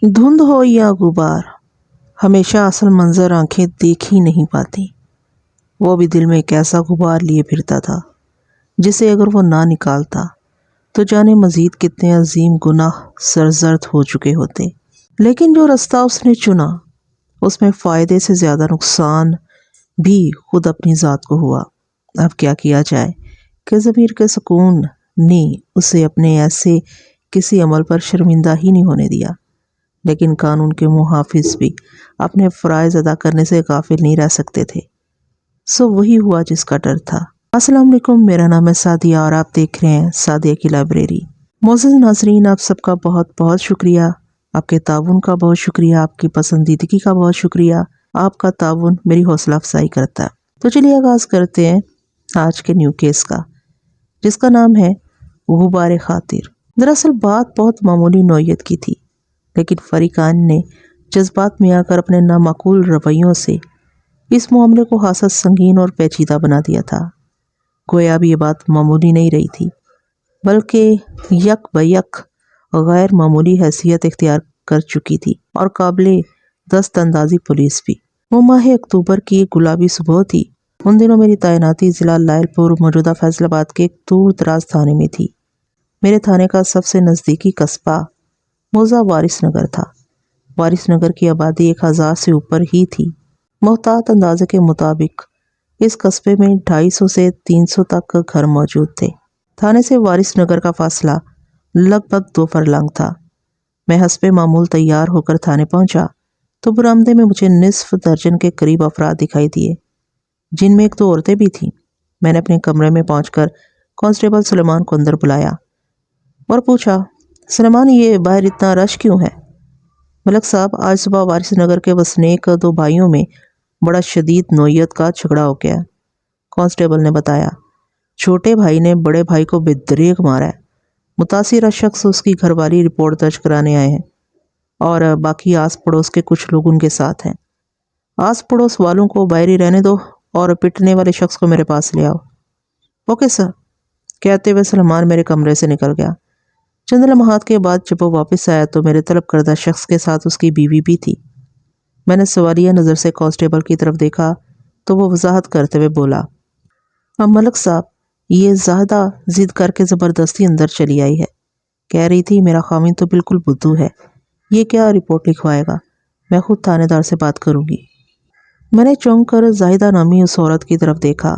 دھند ہو یا غبار، ہمیشہ اصل منظر آنکھیں دیکھ ہی نہیں پاتی۔ وہ بھی دل میں ایک ایسا غبار لیے پھرتا تھا جسے اگر وہ نہ نکالتا تو جانے مزید کتنے عظیم گناہ سرزد ہو چکے ہوتے۔ لیکن جو رستہ اس نے چنا اس میں فائدے سے زیادہ نقصان بھی خود اپنی ذات کو ہوا۔ اب کیا کیا جائے کہ ضمیر کے سکون نے اسے اپنے ایسے کسی عمل پر شرمندہ ہی نہیں ہونے دیا، لیکن قانون کے محافظ بھی اپنے فرائض ادا کرنے سے غافل نہیں رہ سکتے تھے۔ سو وہی ہوا جس کا ڈر تھا۔ السلام علیکم، میرا نام ہے سعدیہ اور آپ دیکھ رہے ہیں سعدیہ کی لائبریری۔ معزز ناظرین، آپ سب کا بہت بہت شکریہ، آپ کے تعاون کا بہت شکریہ، آپ کی پسندیدگی کا بہت شکریہ۔ آپ کا تعاون میری حوصلہ افزائی کرتا ہے۔ تو چلیے آغاز کرتے ہیں آج کے نیو کیس کا، جس کا نام ہے غبار خاطر۔ دراصل بات بہت معمولی نوعیت کی تھی، لیکن فریقان نے جذبات میں آ کر اپنے نامعقول رویوں سے اس معاملے کو خاصا سنگین اور پیچیدہ بنا دیا تھا۔ گویا اب یہ بات معمولی نہیں رہی تھی، بلکہ یک بیک غیر معمولی حیثیت اختیار کر چکی تھی، اور قابل دست اندازی پولیس بھی۔ وہ ماہ اکتوبر کی ایک گلابی صبح تھی۔ ان دنوں میری تعیناتی ضلع لائل پور موجودہ فیصل آباد کے ایک دور دراز تھانے میں تھی۔ میرے تھانے کا سب سے نزدیکی قصبہ موضع وارث نگر تھا۔ وارث نگر کی آبادی 1000 سے اوپر ہی تھی۔ محتاط اندازے کے مطابق اس قصبے میں 250 سے 300 تک گھر موجود تھے۔ تھانے سے وارث نگر کا فاصلہ لگ بھگ 2 فرلانگ تھا۔ میں حسب معمول تیار ہو کر تھانے پہنچا تو برآمدے میں مجھے نصف درجن کے قریب افراد دکھائی دیے، جن میں 1-2 عورتیں بھی تھیں۔ میں نے اپنے کمرے میں پہنچ کر کانسٹیبل سلیمان کو اندر بلایا اور پوچھا، سلیمان، یہ باہر اتنا رش کیوں ہے؟ ملک صاحب، آج صبح وارث نگر کے وسنیک 2 بھائیوں میں بڑا شدید نوعیت کا جھگڑا ہو گیا، کانسٹیبل نے بتایا۔ چھوٹے بھائی نے بڑے بھائی کو بے دریغ مارا ہے۔ متاثرہ شخص اس کی گھر والی رپورٹ درج کرانے آئے ہیں، اور باقی آس پڑوس کے کچھ لوگ ان کے ساتھ ہیں۔ آس پڑوس والوں کو باہر ہی رہنے دو اور پٹنے والے شخص کو میرے پاس لے آؤ۔ اوکے سر، کہتے ہوئے سلمان میرے کمرے سے نکل گیا۔ چند لمحات کے بعد جب وہ واپس آیا تو میرے طلب کردہ شخص کے ساتھ اس کی بیوی بھی تھی۔ میں نے سوالیہ نظر سے کانسٹیبل کی طرف دیکھا تو وہ وضاحت کرتے ہوئے بولا، ملک صاحب، یہ زاہدہ ضد کر کے زبردستی اندر چلی آئی ہے۔ کہہ رہی تھی میرا خاوند تو بالکل بدھو ہے، یہ کیا رپورٹ لکھوائے گا، میں خود تھانے دار سے بات کروں گی۔ میں نے چونک کر زاہدہ نامی اس عورت کی طرف دیکھا۔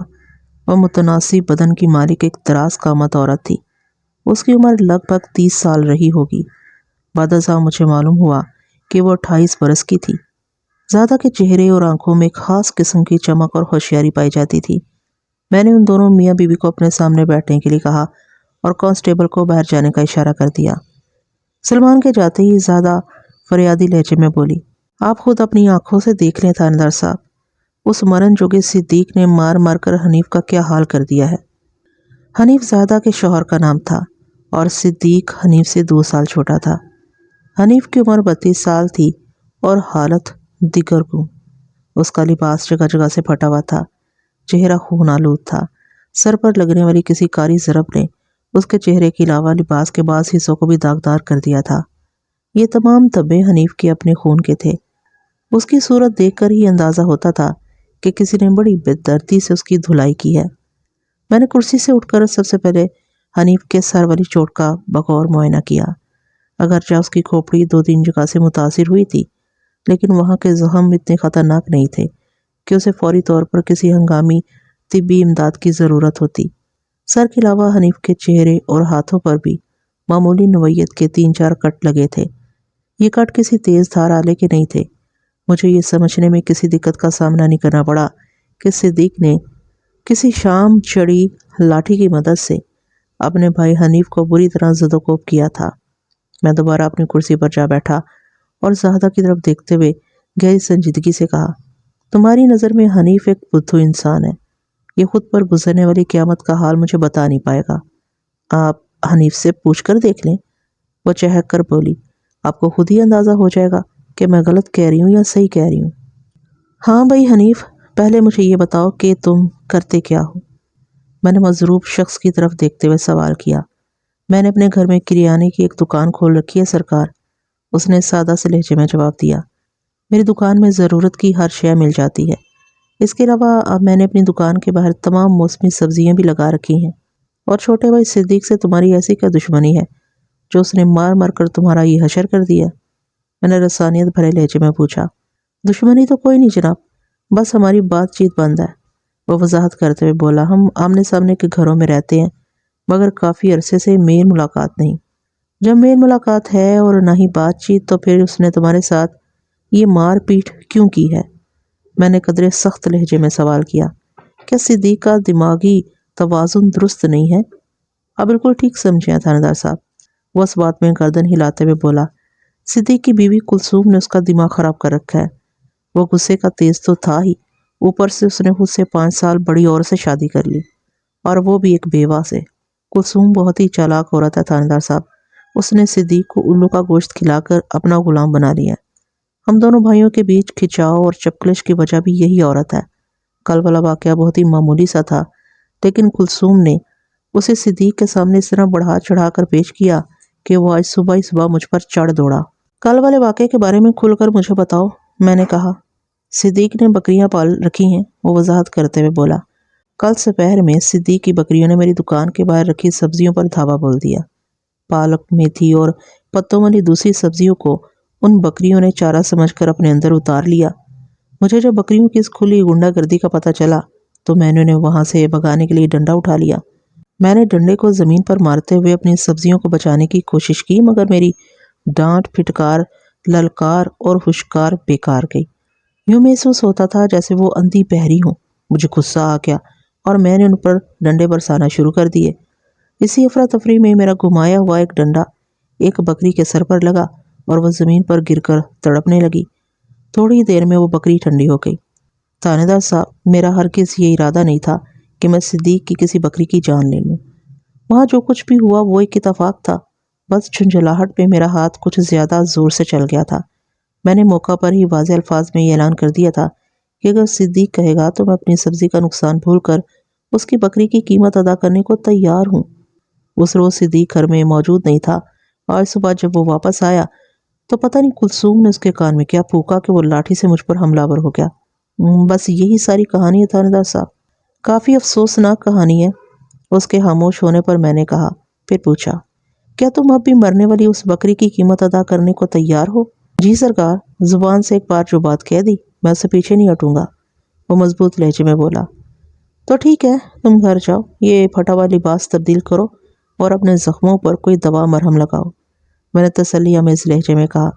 وہ متناسب بدن کی مالک ایک دراز قامت عورت تھی۔ اس کی عمر لگ بھگ 30 سال رہی ہوگی۔ بعد ازاں مجھے معلوم ہوا کہ وہ 28 برس کی تھی۔ زاہدہ کے چہرے اور آنکھوں میں ایک خاص قسم کی چمک اور ہوشیاری پائی جاتی تھی۔ میں نے ان دونوں میاں بیوی کو اپنے سامنے بیٹھنے کے لیے کہا اور کانسٹیبل کو باہر جانے کا اشارہ کر دیا۔ سلمان کے جاتے ہی زاہدہ فریادی لہجے میں بولی، آپ خود اپنی آنکھوں سے دیکھ لیں تھانے دار صاحب، اس مرن جوگے صدیق نے مار مار کر حنیف کا کیا حال کر دیا ہے۔ حنیف زاہدہ کے شوہر کا نام تھا اور صدیق حنیف سے 2 سال چھوٹا تھا۔ حنیف کی عمر 32 سال تھی اور حالت دیگر گوں۔ اس کا لباس جگہ جگہ سے پھٹا ہوا تھا، چہرہ خون آلود تھا۔ سر پر لگنے والی کسی کاری ضرب نے اس کے چہرے کے علاوہ لباس کے بعض حصوں کو بھی داغدار کر دیا تھا۔ یہ تمام دھبے حنیف کے اپنے خون کے تھے۔ اس کی صورت دیکھ کر ہی اندازہ ہوتا تھا کہ کسی نے بڑی بے دردی سے اس کی دھلائی کی ہے۔ میں نے کرسی سے اٹھ کر سب سے پہلے حنیف کے سر والی چوٹ کا بغور معائنہ کیا۔ اگرچہ اس کی کھوپڑی 2-3 جگہ سے متاثر ہوئی تھی، لیکن وہاں کے زخم اتنے خطرناک نہیں تھے کہ اسے فوری طور پر کسی ہنگامی طبی امداد کی ضرورت ہوتی۔ سر کے علاوہ حنیف کے چہرے اور ہاتھوں پر بھی معمولی نوعیت کے 3-4 کٹ لگے تھے۔ یہ کٹ کسی تیز دھار آلے کے نہیں تھے۔ مجھے یہ سمجھنے میں کسی دقت کا سامنا نہیں کرنا پڑا کہ صدیق نے کسی شام چڑی لاٹھی کی مدد سے اپنے بھائی حنیف کو بری طرح زد و کوب کیا تھا۔ میں دوبارہ اپنی کرسی پر جا بیٹھا اور زاہدہ کی طرف دیکھتے ہوئے گہری سنجیدگی سے کہا، تمہاری نظر میں حنیف ایک بدھو انسان ہے۔ یہ خود پر گزرنے والی قیامت کا حال مجھے بتا نہیں پائے گا۔ آپ حنیف سے پوچھ کر دیکھ لیں، وہ چہک کر بولی، آپ کو خود ہی اندازہ ہو جائے گا کہ میں غلط کہہ رہی ہوں یا صحیح کہہ رہی ہوں۔ ہاں بھائی حنیف، پہلے مجھے یہ بتاؤ کہ تم کرتے کیا ہو؟ میں نے مضروب شخص کی طرف دیکھتے ہوئے سوال کیا۔ میں نے اپنے گھر میں کریانے کی ایک دکان کھول رکھی ہے سرکار، اس نے سادہ سے لہجے میں جواب دیا۔ میری دکان میں ضرورت کی ہر شے مل جاتی ہے۔ اس کے علاوہ اب میں نے اپنی دکان کے باہر تمام موسمی سبزیاں بھی لگا رکھی ہیں۔ اور چھوٹے بھائی صدیق سے تمہاری ایسی کیا دشمنی ہے جو اس نے مار مار کر تمہارا یہ حشر کر دیا؟ میں نے رسانیت بھرے لہجے میں پوچھا۔ دشمنی تو کوئی نہیں جناب، بس ہماری بات چیت بند ہے، وہ وضاحت کرتے ہوئے بولا۔ ہم آمنے سامنے کے گھروں میں رہتے ہیں مگر کافی عرصے سے میل ملاقات نہیں۔ جب میل ملاقات ہے اور نہ ہی بات چیت تو پھر اس نے تمہارے ساتھ یہ مار پیٹ کیوں کی ہے؟ میں نے قدرے سخت لہجے میں سوال کیا۔ کیا صدیق کا دماغی توازن درست نہیں ہے؟ آپ بالکل ٹھیک سمجھے ہیں تھانے دار صاحب، وہ اس بات میں گردن ہلاتے ہوئے بولا۔ صدیق کی بیوی کلثوم نے اس کا دماغ خراب کر رکھا ہے۔ وہ غصے کا تیز تو تھا ہی، اوپر سے اس نے خود سے 5 سال بڑی عورت سے شادی کر لی، اور وہ بھی ایک بیوہ سے۔ کلثوم بہت ہی چالاک عورت ہے تھانے دار صاحب، اس نے صدیق کو الو کا گوشت کھلا کر اپنا غلام بنا لیا ہے۔ ہم دونوں بھائیوں کے بیچ کھچاؤ اور چپکلش کی وجہ بھی یہی عورت ہے۔ کل والا واقعہ بہت ہی معمولی سا تھا، لیکن کلثوم نے اسے صدیق کے سامنے اس طرح بڑھا چڑھا کر پیش کیا کہ وہ آج صبح ہی صبح مجھ پر چڑھ دوڑا۔ کل والے واقعے کے بارے میں کھل کر مجھے بتاؤ، میں نے کہا۔ صدیق نے بکریاں پال رکھی ہیں، وہ وضاحت کرتے ہوئے بولا۔ کل دوپہر میں صدیق کی بکریوں نے میری دکان کے باہر رکھی سبزیوں پر دھاوا بول دیا۔ پالک، میتھی اور پتوں والی دوسری سبزیوں کو ان بکریوں نے چارہ سمجھ کر اپنے اندر اتار لیا۔ مجھے جب بکریوں کی اس کھلی غنڈہ گردی کا پتہ چلا تو میں نے انہیں وہاں سے بھگانے کے لیے ڈنڈا اٹھا لیا۔ میں نے ڈنڈے کو زمین پر مارتے ہوئے اپنی سبزیوں کو بچانے کی کوشش کی، مگر میری ڈانٹ، پھٹکار، للکار اور ہوشکار بیکار گئی۔ یوں محسوس ہوتا تھا جیسے وہ اندھی بہری ہوں۔ مجھے غصہ آ گیا اور میں نے ان پر ڈنڈے برسانا شروع کر دیے۔ اسی افراتفری میں میرا گھمایا ہوا ایک ڈنڈا ایک بکری کے سر پر لگا اور وہ زمین پر گر کر تڑپنے لگی۔ تھوڑی دیر میں وہ بکری ٹھنڈی ہو گئی۔ تھانے دار صاحب، میرا ہرگز یہ ارادہ نہیں تھا کہ میں صدیق کی کسی بکری کی جان لے لوں۔ وہاں جو کچھ بھی ہوا وہ ایک اتفاق تھا، بس جھنجھلاہٹ پہ میرا ہاتھ کچھ زیادہ زور سے چل گیا تھا۔ میں نے موقع پر ہی واضح الفاظ میں یہ اعلان کر دیا تھا کہ اگر صدیق کہے گا تو میں اپنی سبزی کا نقصان بھول کر اس کی بکری کی قیمت ادا کرنے کو تیار ہوں۔ اس روز صدیق گھر میں موجود نہیں تھا۔ آج صبح جب وہ واپس آیا تو پتہ نہیں کلثوم نے اس کے کان میں کیا پھونکا کہ وہ لاٹھی سے مجھ پر حملہ آور ہو گیا۔ بس یہی ساری کہانی ہے تھانے دار صاحب۔ کافی افسوسناک کہانی ہے، اس کے خاموش ہونے پر میں نے کہا۔ پھر پوچھا، کیا تم اب بھی مرنے والی اس بکری کی قیمت ادا کرنے کو تیار ہو؟ جی سرکار، زبان سے ایک بار جو بات کہہ دی میں اسے پیچھے نہیں ہٹوں گا، وہ مضبوط لہجے میں بولا۔ تو ٹھیک ہے، تم گھر جاؤ، یہ پھٹا ہوا لباس تبدیل کرو اور اپنے زخموں پر کوئی دوا مرہم لگاؤ، میں نے تسلی آمیز لہجے میں کہا۔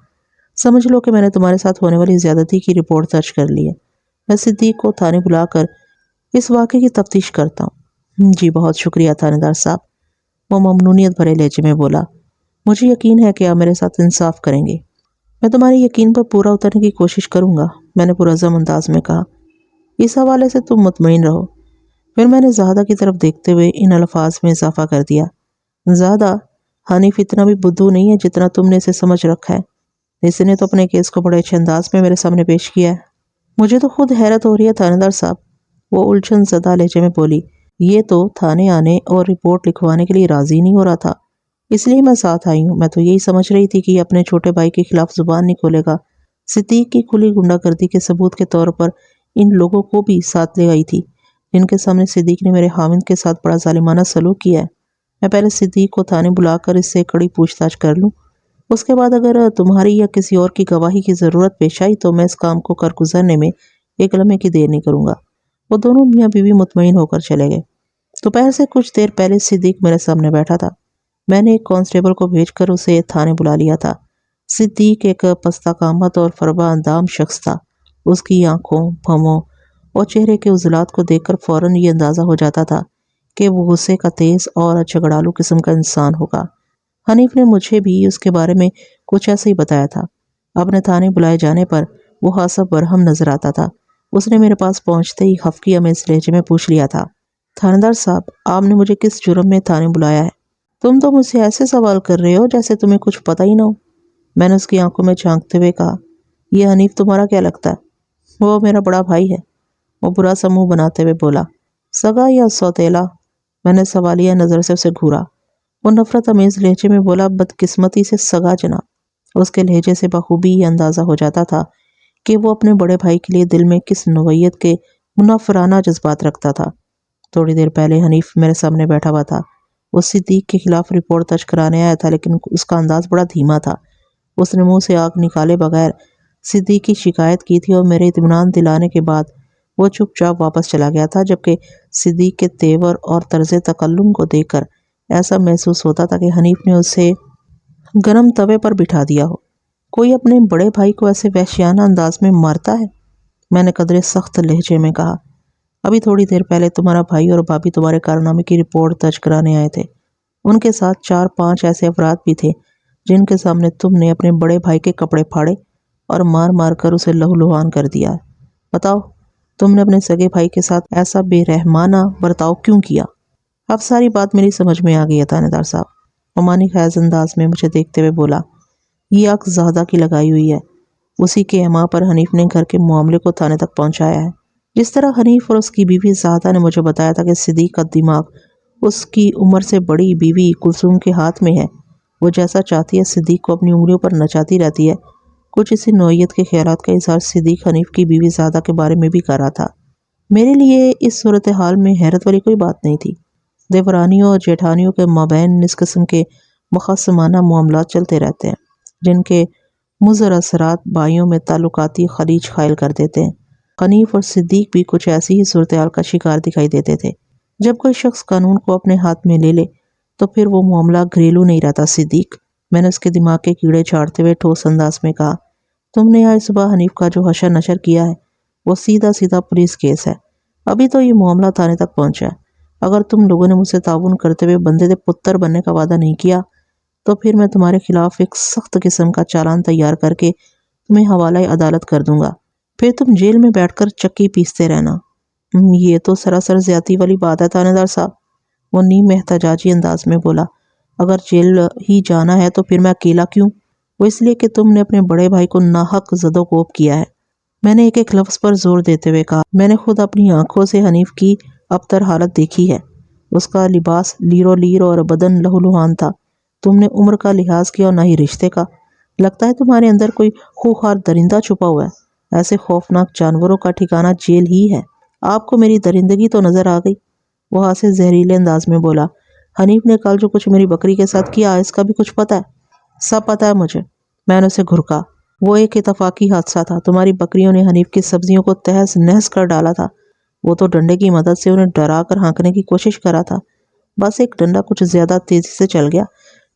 سمجھ لو کہ میں نے تمہارے ساتھ ہونے والی زیادتی کی رپورٹ درج کر لی ہے۔ میں صدیق کو تھانے بلا کر اس واقعے کی تفتیش کرتا ہوں۔ جی بہت شکریہ تھانے دار صاحب، وہ ممنونیت بھرے لہجے میں بولا۔ مجھے یقین ہے کہ آپ میرے ساتھ انصاف کریں گے۔ میں تمہاری یقین پر پورا اترنے کی کوشش کروں گا، میں نے پرعزم انداز میں کہا۔ اس حوالے سے تم مطمئن رہو۔ پھر میں نے زاہدہ کی طرف دیکھتے ہوئے ان الفاظ میں اضافہ کر دیا۔ زاہدہ، حنیف اتنا بھی بدھو نہیں ہے جتنا تم نے اسے سمجھ رکھا ہے۔ اس نے تو اپنے کیس کو بڑے اچھے انداز میں میرے سامنے پیش کیا ہے۔ مجھے تو خود حیرت ہو رہی ہے تھانے دار صاحب، وہ الجھن زدہ لہجے میں بولی۔ یہ تو تھانے آنے اور رپورٹ لکھوانے کے لیے راضی نہیں ہو رہا تھا، اس لیے میں ساتھ آئی ہوں۔ میں تو یہی سمجھ رہی تھی کہ یہ اپنے چھوٹے بھائی کے خلاف زبان نہیں کھولے گا۔ صدیق کی کھلی غنڈہ گردی کے ثبوت کے طور پر ان لوگوں کو بھی ساتھ لے آئی تھی جن کے سامنے صدیق نے میرے خاوند کے ساتھ بڑا ظالمانہ سلوک کیا ہے۔ میں پہلے صدیق کو تھانے بلا کر اس سے کڑی پوچھ تاچھ کر لوں، اس کے بعد اگر تمہاری یا کسی اور کی گواہی کی ضرورت پیش آئی تو میں اس کام کو کر گزرنے میں ایک لمحے کی دیر نہیں کروں گا۔ وہ دونوں میاں بیوی مطمئن ہو کر چلے گئے۔ دوپہر سے کچھ دیر پہلے صدیق میرے سامنے بیٹھا تھا۔ میں نے ایک کانسٹیبل کو بھیج کر اسے تھانے بلا لیا تھا۔ صدیق ایک پستہ قامت اور فربہ اندام شخص تھا۔ اس کی آنکھوں، بھووں اور چہرے کے عضلات کو دیکھ کر فوراً یہ اندازہ ہو جاتا تھا کہ وہ غصے کا تیز اور جھگڑالو قسم کا انسان ہوگا۔ حنیف نے مجھے بھی اس کے بارے میں کچھ ایسا ہی بتایا تھا۔ اپنے تھانے بلائے جانے پر وہ خاصا برہم نظر آتا تھا۔ اس نے میرے پاس پہنچتے ہی خفگی آمیز لہجے میں پوچھ لیا تھا، تھانے دار صاحب، آپ نے مجھے کس جرم میں تھانے بلایا ہے؟ تم تو مجھ سے ایسے سوال کر رہے ہو جیسے تمہیں کچھ پتہ ہی نہ ہو، میں نے اس کی آنکھوں میں جھانکتے ہوئے کہا۔ یہ حنیف تمہارا کیا لگتا ہے؟ وہ میرا بڑا بھائی ہے، وہ برا سا منہ بناتے ہوئے بولا۔ سگا یا سوتیلا؟ میں نے سوالیہ نظر سے اسے گھورا۔ وہ نفرت آمیز لہجے میں بولا، بدقسمتی سے سگا جناب۔ اس کے لہجے سے بخوبی یہ اندازہ ہو جاتا تھا کہ وہ اپنے بڑے بھائی کے لیے دل میں کس نوعیت کے منفرانہ جذبات رکھتا تھا۔ تھوڑی دیر پہلے حنیف میرے سامنے بیٹھا ہوا تھا۔ وہ صدیق کے خلاف رپورٹ درج کرانے آیا تھا، لیکن اس کا انداز بڑا دھیما تھا۔ اس نے منہ سے آگ نکالے بغیر صدیق کی شکایت کی تھی اور میرے اطمینان دلانے کے بعد وہ چپ چاپ واپس چلا گیا تھا، جبکہ صدیق کے تیور اور طرز تکلم کو دیکھ کر ایسا محسوس ہوتا تھا کہ حنیف نے اسے گرم توے پر بٹھا دیا ہو۔ کوئی اپنے بڑے بھائی کو ایسے وحشیانہ انداز میں مارتا ہے؟ میں نے قدرے سخت لہجے میں کہا۔ ابھی تھوڑی دیر پہلے تمہارا بھائی اور بھابھی تمہارے کارنامے کی رپورٹ درج کرانے آئے تھے۔ ان کے ساتھ 4-5 ایسے افراد بھی تھے جن کے سامنے تم نے اپنے بڑے بھائی کے کپڑے پھاڑے اور مار مار کر اسے لہولہان کر دیا ہے۔ بتاؤ، تم نے اپنے سگے بھائی کے ساتھ ایسا بے رحمانہ برتاؤ کیوں کیا؟ اب ساری بات میری سمجھ میں آ گئی ہے تھانے دار صاحب، عمانی خیز انداز میں مجھے دیکھتے ہوئے بولا۔ یہ آنکھ زادہ کی لگائی ہوئی ہے۔ اسی کے ایما پر حنیف نے گھر کے معاملے کو تھانے تک پہنچایا ہے۔ جس طرح حنیف اور اس کی بیوی زادہ نے مجھے بتایا تھا کہ صدیق کا دماغ اس کی عمر سے بڑی بیوی کلثوم کے ہاتھ میں ہے، وہ جیسا چاہتی ہے صدیق کو اپنی انگلیوں پر نچاتی رہتی ہے، کچھ اسی نوعیت کے خیالات کا اظہار صدیق حنیف کی بیوی زادہ کے بارے میں بھی کر رہا تھا۔ میرے لیے اس صورتحال میں حیرت والی کوئی بات نہیں تھی۔ دیورانیوں اور جیٹھانیوں کے مابین اس قسم کے مخصمانہ معاملات چلتے رہتے ہیں، جن کے مضر اثرات بھائیوں میں تعلقاتی خلیج قائل کر دیتے ہیں۔ حنیف اور صدیق بھی کچھ ایسی ہی صورتحال کا شکار دکھائی دیتے تھے۔ جب کوئی شخص قانون کو اپنے ہاتھ میں لے لے تو پھر وہ معاملہ گھریلو نہیں رہتا۔ صدیق، میں نے اس کے دماغ کے کیڑے چھاڑتے ہوئے ٹھوس انداز میں کہا، تم نے آج صبح حنیف کا جو حشر نشر کیا ہے وہ سیدھا سیدھا پولیس کیس ہے۔ ابھی تو یہ معاملہ تھانے تک پہنچا ہے۔ اگر تم لوگوں نے مجھ سے تعاون کرتے ہوئے بندے دے پتر بننے کا وعدہ نہیں کیا تو پھر میں تمہارے خلاف ایک سخت قسم کا چالان تیار کر کے تمہیں حوالہ عدالت کر دوں گا، پھر تم جیل میں بیٹھ کر چکی پیستے رہنا۔ یہ تو سراسر زیادتی والی بات ہے تھانے دار صاحب، وہ نیم احتجاجی انداز میں بولا۔ اگر جیل ہی جانا ہے تو پھر میں اکیلا کیوں؟ وہ اس لیے کہ تم نے اپنے بڑے بھائی کو ناحق زد و کوب کیا ہے۔ میں نے ایک ایک لفظ پر زور دیتے ہوئے کہا، میں نے خود اپنی آنکھوں سے حنیف کی ابتر حالت دیکھی ہے۔ اس کا لباس لیر و لیر اور بدن لہولہان تھا۔ تم نے عمر کا لحاظ کیا اور نہ ہی رشتے کا۔ لگتا ہے تمہارے اندر کوئی خوخار درندہ چھپا ہوا ہے۔ ایسے خوفناک جانوروں کا ٹھکانہ جیل ہی ہے۔ آپ کو میری درندگی تو نظر آ گئی، وہ ہاتھ سے زہریلے انداز میں بولا۔ حنیف نے کل جو کچھ میری بکری کے ساتھ کیا اس کا بھی کچھ پتہ ہے؟ سب پتہ ہے مجھے، میں نے اسے گھرکا۔ وہ ایک اتفاقی حادثہ تھا۔ تمہاری بکریوں نے حنیف کی سبزیوں کو تہس نہس کر ڈالا تھا۔ وہ تو ڈنڈے کی مدد سے انہیں ڈرا کر ہانکنے کی کوشش کرا تھا، بس ایک ڈنڈا کچھ زیادہ تیزی سے چل گیا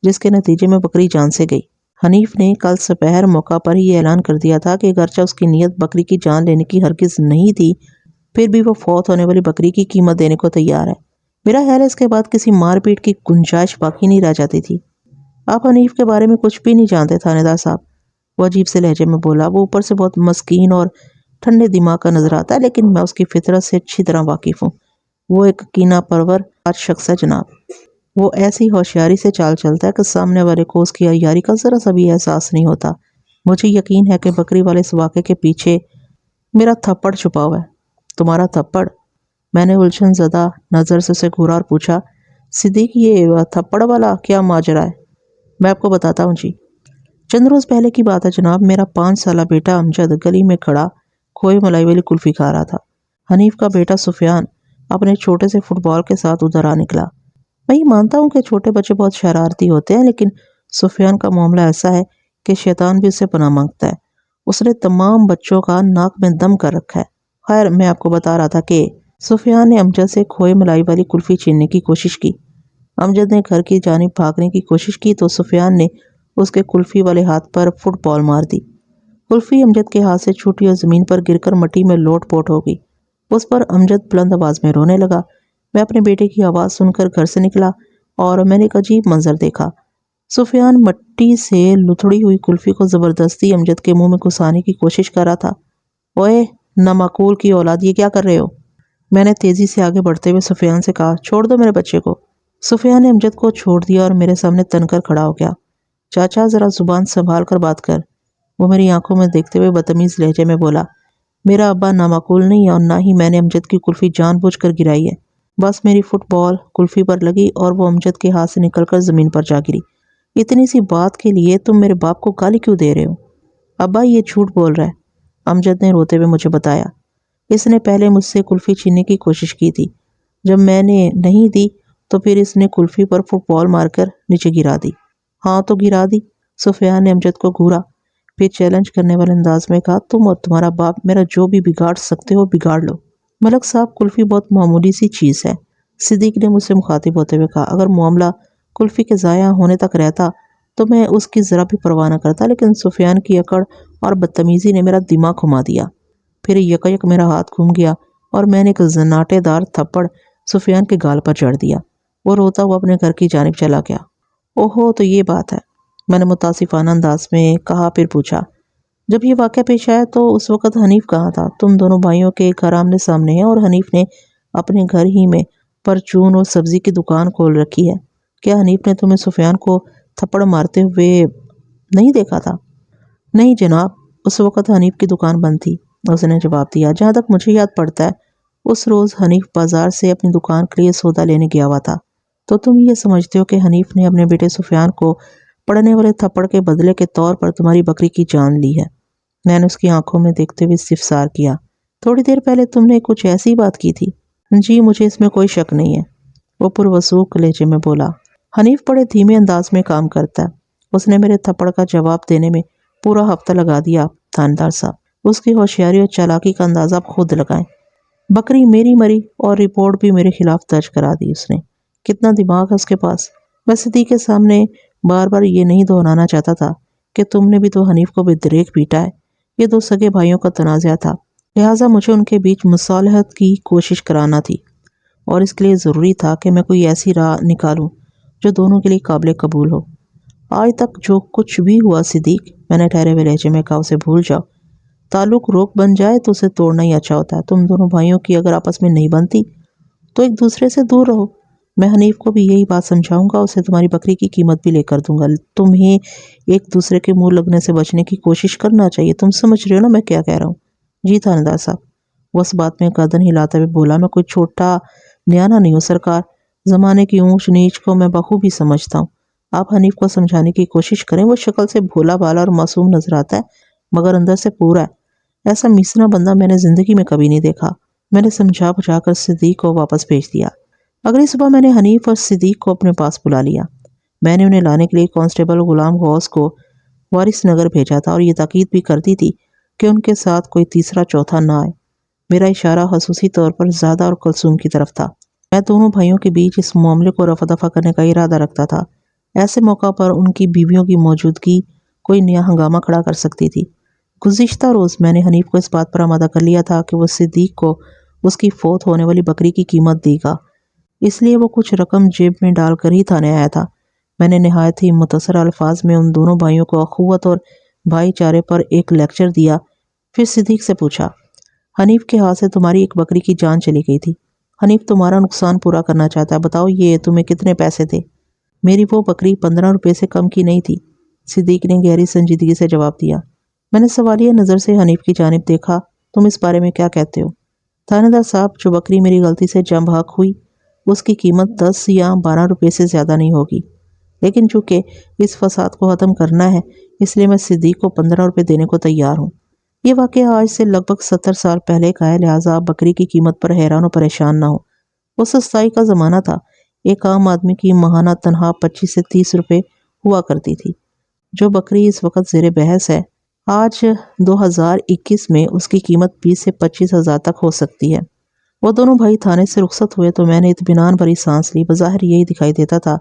جس کے نتیجے میں بکری جان سے گئی۔ حنیف نے کل سپہر موقع پر ہی اعلان کر دیا تھا کہ اگرچہ اس کی نیت بکری کی جان لینے کی ہرگز نہیں تھی، پھر بھی وہ فوت ہونے والی بکری کی قیمت دینے کو تیار ہے۔ میرا خیال ہے اس کے بعد کسی مار پیٹ کی گنجائش باقی نہیں رہ جاتی تھی۔ آپ حنیف کے بارے میں کچھ بھی نہیں جانتے تھانے دار صاحب، وہ عجیب سے لہجے میں بولا۔ وہ اوپر سے بہت مسکین اور ٹھنڈے دماغ کا نظر آتا ہے، لیکن میں اس کی فطرت سے اچھی طرح واقف ہوں۔ وہ ایک کینہ پرور شخص ہے جناب۔ وہ ایسی ہوشیاری سے چال چلتا ہے کہ سامنے والے کو اس کی عیاری کا ذرا سا بھی احساس نہیں ہوتا۔ مجھے یقین ہے کہ بکری والے اس واقعے کے پیچھے میرا تھپڑ چھپا ہوا ہے۔ تمہارا تھپڑ؟ میں نے الجھن زدہ نظر سے اسے گھورا اور پوچھا، صدیق یہ تھپڑ والا کیا ماجرا ہے؟ میں آپ کو بتاتا ہوں جی۔ چند روز پہلے کی بات ہے جناب، میرا 5 سالہ بیٹا امجد گلی میں کھڑا کھوئے ملائی والی کلفی کھا رہا تھا۔ حنیف کا بیٹا سفیان اپنے چھوٹے سے فٹ بال کے ساتھ ادھر آ نکلا۔ میں یہ مانتا ہوں کہ چھوٹے بچے بہت شرارتی ہوتے ہیں، لیکن سفیان کا معاملہ ایسا ہے کہ شیطان بھی اسے پناہ مانگتا ہے۔ اس نے تمام بچوں کا ناک میں دم کر رکھا ہے۔ خیر، میں آپ کو بتا رہا تھا کہ سفیان نے امجد سے کھوئے ملائی والی کلفی چھیننے کی کوشش کی۔ امجد نے گھر کی جانب بھاگنے کی کوشش کی تو سفیان نے اس کے کلفی والے ہاتھ پر فٹ بال مار دی۔ کلفی امجد کے ہاتھ سے چھوٹی اور زمین پر گر کر مٹی میں لوٹ پوٹ ہو گئی۔ اس پر امجد بلند آواز میں رونے لگا۔ میں اپنے بیٹے کی آواز سن کر گھر سے نکلا اور میں نے ایک عجیب منظر دیکھا۔ سفیان مٹی سے لتھڑی ہوئی کلفی کو زبردستی امجد کے منہ میں گھسانے کی کوشش کر رہا تھا۔ اوئے نامعقول کی اولاد، یہ کیا کر رہے ہو؟ میں نے تیزی سے آگے بڑھتے ہوئے سفیان سے کہا، چھوڑ دو میرے بچے کو۔ سفیان نے امجد کو چھوڑ دیا اور میرے سامنے تن کر کھڑا ہو گیا۔ چاچا ذرا زبان سنبھال کر بات کر، وہ میری آنکھوں میں دیکھتے ہوئے بدتمیز لہجے میں بولا۔ میرا ابا نامعقول نہیں ہے اور نہ ہی میں نے امجد کی کلفی جان بوجھ کر گرائی ہے، بس میری فٹ بال کلفی پر لگی اور وہ امجد کے ہاتھ سے نکل کر زمین پر جا گری۔ اتنی سی بات کے لیے تم میرے باپ کو گالی کیوں دے رہے ہو؟ ابا یہ جھوٹ بول رہا ہے، امجد نے روتے ہوئے مجھے بتایا۔ اس نے پہلے مجھ سے کلفی چھیننے کی کوشش کی تھی، جب میں نے نہیں دی تو پھر اس نے کلفی پر فٹ بال مار کر نیچے گرا دی۔ ہاں تو گرا دی، سفیان نے امجد کو گھورا، پھر چیلنج کرنے والے انداز میں کہا، تم اور تمہارا باپ میرا جو بھی بگاڑ سکتے ہو بگاڑ لو۔ ملک صاحب، کلفی بہت معمولی سی چیز ہے، صدیق نے مجھ سے مخاطب ہوتے ہوئے کہا۔ اگر معاملہ کلفی کے ضائع ہونے تک رہتا تو میں اس کی ذرا بھی پرواہ نہ کرتا، لیکن سفیان کی اکڑ اور بدتمیزی نے میرا دماغ گھما دیا۔ پھر یکایک میرا ہاتھ گھوم گیا اور میں نے ایک زناٹے دار تھپڑ سفیان کے گال پر جڑ دیا۔ وہ روتا ہوا اپنے گھر کی جانب چلا گیا۔ اوہو، تو یہ بات ہے، میں نے متاسفانہ انداز میں کہا، پھر پوچھا، جب یہ واقعہ پیش آیا تو اس وقت حنیف کہاں تھا؟ تم دونوں بھائیوں کے گھر آمنے سامنے ہیں اور حنیف نے اپنے گھر ہی میں پرچون اور سبزی کی دکان کھول رکھی ہے۔ کیا حنیف نے تمہیں سفیان کو تھپڑ مارتے ہوئے نہیں دیکھا تھا؟ نہیں جناب، اس وقت حنیف کی دکان بند تھی، اس نے جواب دیا۔ جہاں تک مجھے یاد پڑتا ہے اس روز حنیف بازار سے اپنی دکان کے لیے سودا لینے گیا ہوا تھا۔ تو تم یہ سمجھتے ہو کہ حنیف نے اپنے بیٹے سفیان کو پڑنے والے تھپڑ کے بدلے کے طور پر تمہاری بکری کی جان لی ہے؟ میں نے اس کی آنکھوں میں دیکھتے ہوئے استفسار کیا۔ تھوڑی دیر پہلے تم نے کچھ ایسی بات کی تھی۔ جی، مجھے اس میں کوئی شک نہیں ہے، وہ پروسوک لہجے میں بولا۔ حنیف بڑے دھیمے انداز میں کام کرتا ہے، اس نے میرے تھپڑ کا جواب دینے میں پورا ہفتہ لگا دیا۔ تھاندار صاحب، اس کی ہوشیاری اور چالاکی کا اندازہ آپ خود لگائیں۔ بکری میری مری اور رپورٹ بھی میرے خلاف درج کرا دی اس نے۔ کتنا دماغ ہے اس کے پاس۔ میں صدیق کے سامنے بار بار یہ نہیں دہرانا چاہتا تھا کہ تم نے بھی تو حنیف کو بدریغ پیٹا ہے۔ یہ دو سگے بھائیوں کا تنازعہ تھا، لہٰذا مجھے ان کے بیچ مصالحت کی کوشش کرانا تھی، اور اس کے لیے ضروری تھا کہ میں کوئی ایسی راہ نکالوں جو دونوں کے لیے قابل قبول ہو۔ آج تک جو کچھ بھی ہوا صدیق، میں نے ٹھہرے ہوئے لہجے میں کہا، اسے بھول جاؤ۔ تعلق روک بن جائے تو اسے توڑنا ہی اچھا ہوتا ہے۔ تم دونوں بھائیوں کی اگر آپس میں نہیں بنتی تو ایک دوسرے سے دور رہو۔ میں حنیف کو بھی یہی بات سمجھاؤں گا، اسے تمہاری بکری کی قیمت بھی لے کر دوں گا۔ تمہیں ایک دوسرے کے منہ لگنے سے بچنے کی کوشش کرنا چاہیے۔ تم سمجھ رہے ہو نا میں کیا کہہ رہا ہوں؟ جی تھاندار صاحب، وہ اس بات میں گردن ہلاتے ہوئے بولا۔ میں کوئی چھوٹا نیانا نہیں ہوں سرکار، زمانے کی اونچ نیچ کو میں بخوبی سمجھتا ہوں۔ آپ حنیف کو سمجھانے کی کوشش کریں، وہ شکل سے بھولا بالا اور معصوم نظر آتا ہے مگر اندر سے پورا ہے۔ ایسا میسنا بندہ میں نے زندگی میں کبھی نہیں دیکھا۔ میں نے سمجھا بجھا کر صدیق کو واپس بھیج دیا۔ اگلی صبح میں نے حنیف اور صدیق کو اپنے پاس بلا لیا۔ میں نے انہیں لانے کے لیے کانسٹیبل غلام غوث کو وارث نگر بھیجا تھا اور یہ تاکید بھی کر دی تھی کہ ان کے ساتھ کوئی تیسرا چوتھا نہ آئے۔ میرا اشارہ خصوصی طور پر زادہ اور کلثوم کی طرف تھا۔ میں دونوں بھائیوں کے بیچ اس معاملے کو رفع دفع کرنے کا ارادہ رکھتا تھا۔ ایسے موقع پر ان کی بیویوں کی موجودگی کوئی نیا ہنگامہ کھڑا کر سکتی تھی۔ گزشتہ روز میں نے حنیف کو اس بات پر آمادہ کر لیا تھا کہ وہ صدیق کو اس کی فوت ہونے والی بکری کی قیمت دے گا، اس لیے وہ کچھ رقم جیب میں ڈال کر ہی تھانے آیا تھا۔ میں نے نہایت ہی مختصر الفاظ میں ان دونوں بھائیوں کو اخوت اور بھائی چارے پر ایک لیکچر دیا، پھر صدیق سے پوچھا، حنیف کے ہاتھ سے تمہاری ایک بکری کی جان چلی گئی تھی، حنیف تمہارا نقصان پورا کرنا چاہتا ہے، بتاؤ یہ تمہیں کتنے پیسے دے؟ میری وہ بکری 15 روپے سے کم کی نہیں تھی، صدیق نے گہری سنجیدگی سے جواب دیا۔ میں نے سوالیہ نظر سے حنیف کی جانب دیکھا، تم اس بارے میں کیا کہتے ہو؟ تھانیدار صاحب، جو بکری میری غلطی سے جاں بحق ہوئی اس کی قیمت 10 یا 12 روپے سے زیادہ نہیں ہوگی، لیکن چونکہ اس فساد کو ختم کرنا ہے اس لیے میں صدیق کو 15 روپے دینے کو تیار ہوں۔ یہ واقعہ آج سے لگ بھگ 70 سال پہلے کا ہے، لہٰذا آپ بکری کی قیمت پر حیران و پریشان نہ ہو۔ وہ سستائی کا زمانہ تھا، ایک عام آدمی کی ماہانہ تنخواہ 25 سے 30 روپے ہوا کرتی تھی۔ جو بکری اس وقت زیر بحث ہے، آج 2021 میں اس کی قیمت 20 سے 25 ہزار تک ہو سکتی ہے۔ وہ دونوں بھائی تھانے سے رخصت ہوئے تو میں نے اطمینان بھری سانس لی۔ بظاہر یہی دکھائی دیتا تھا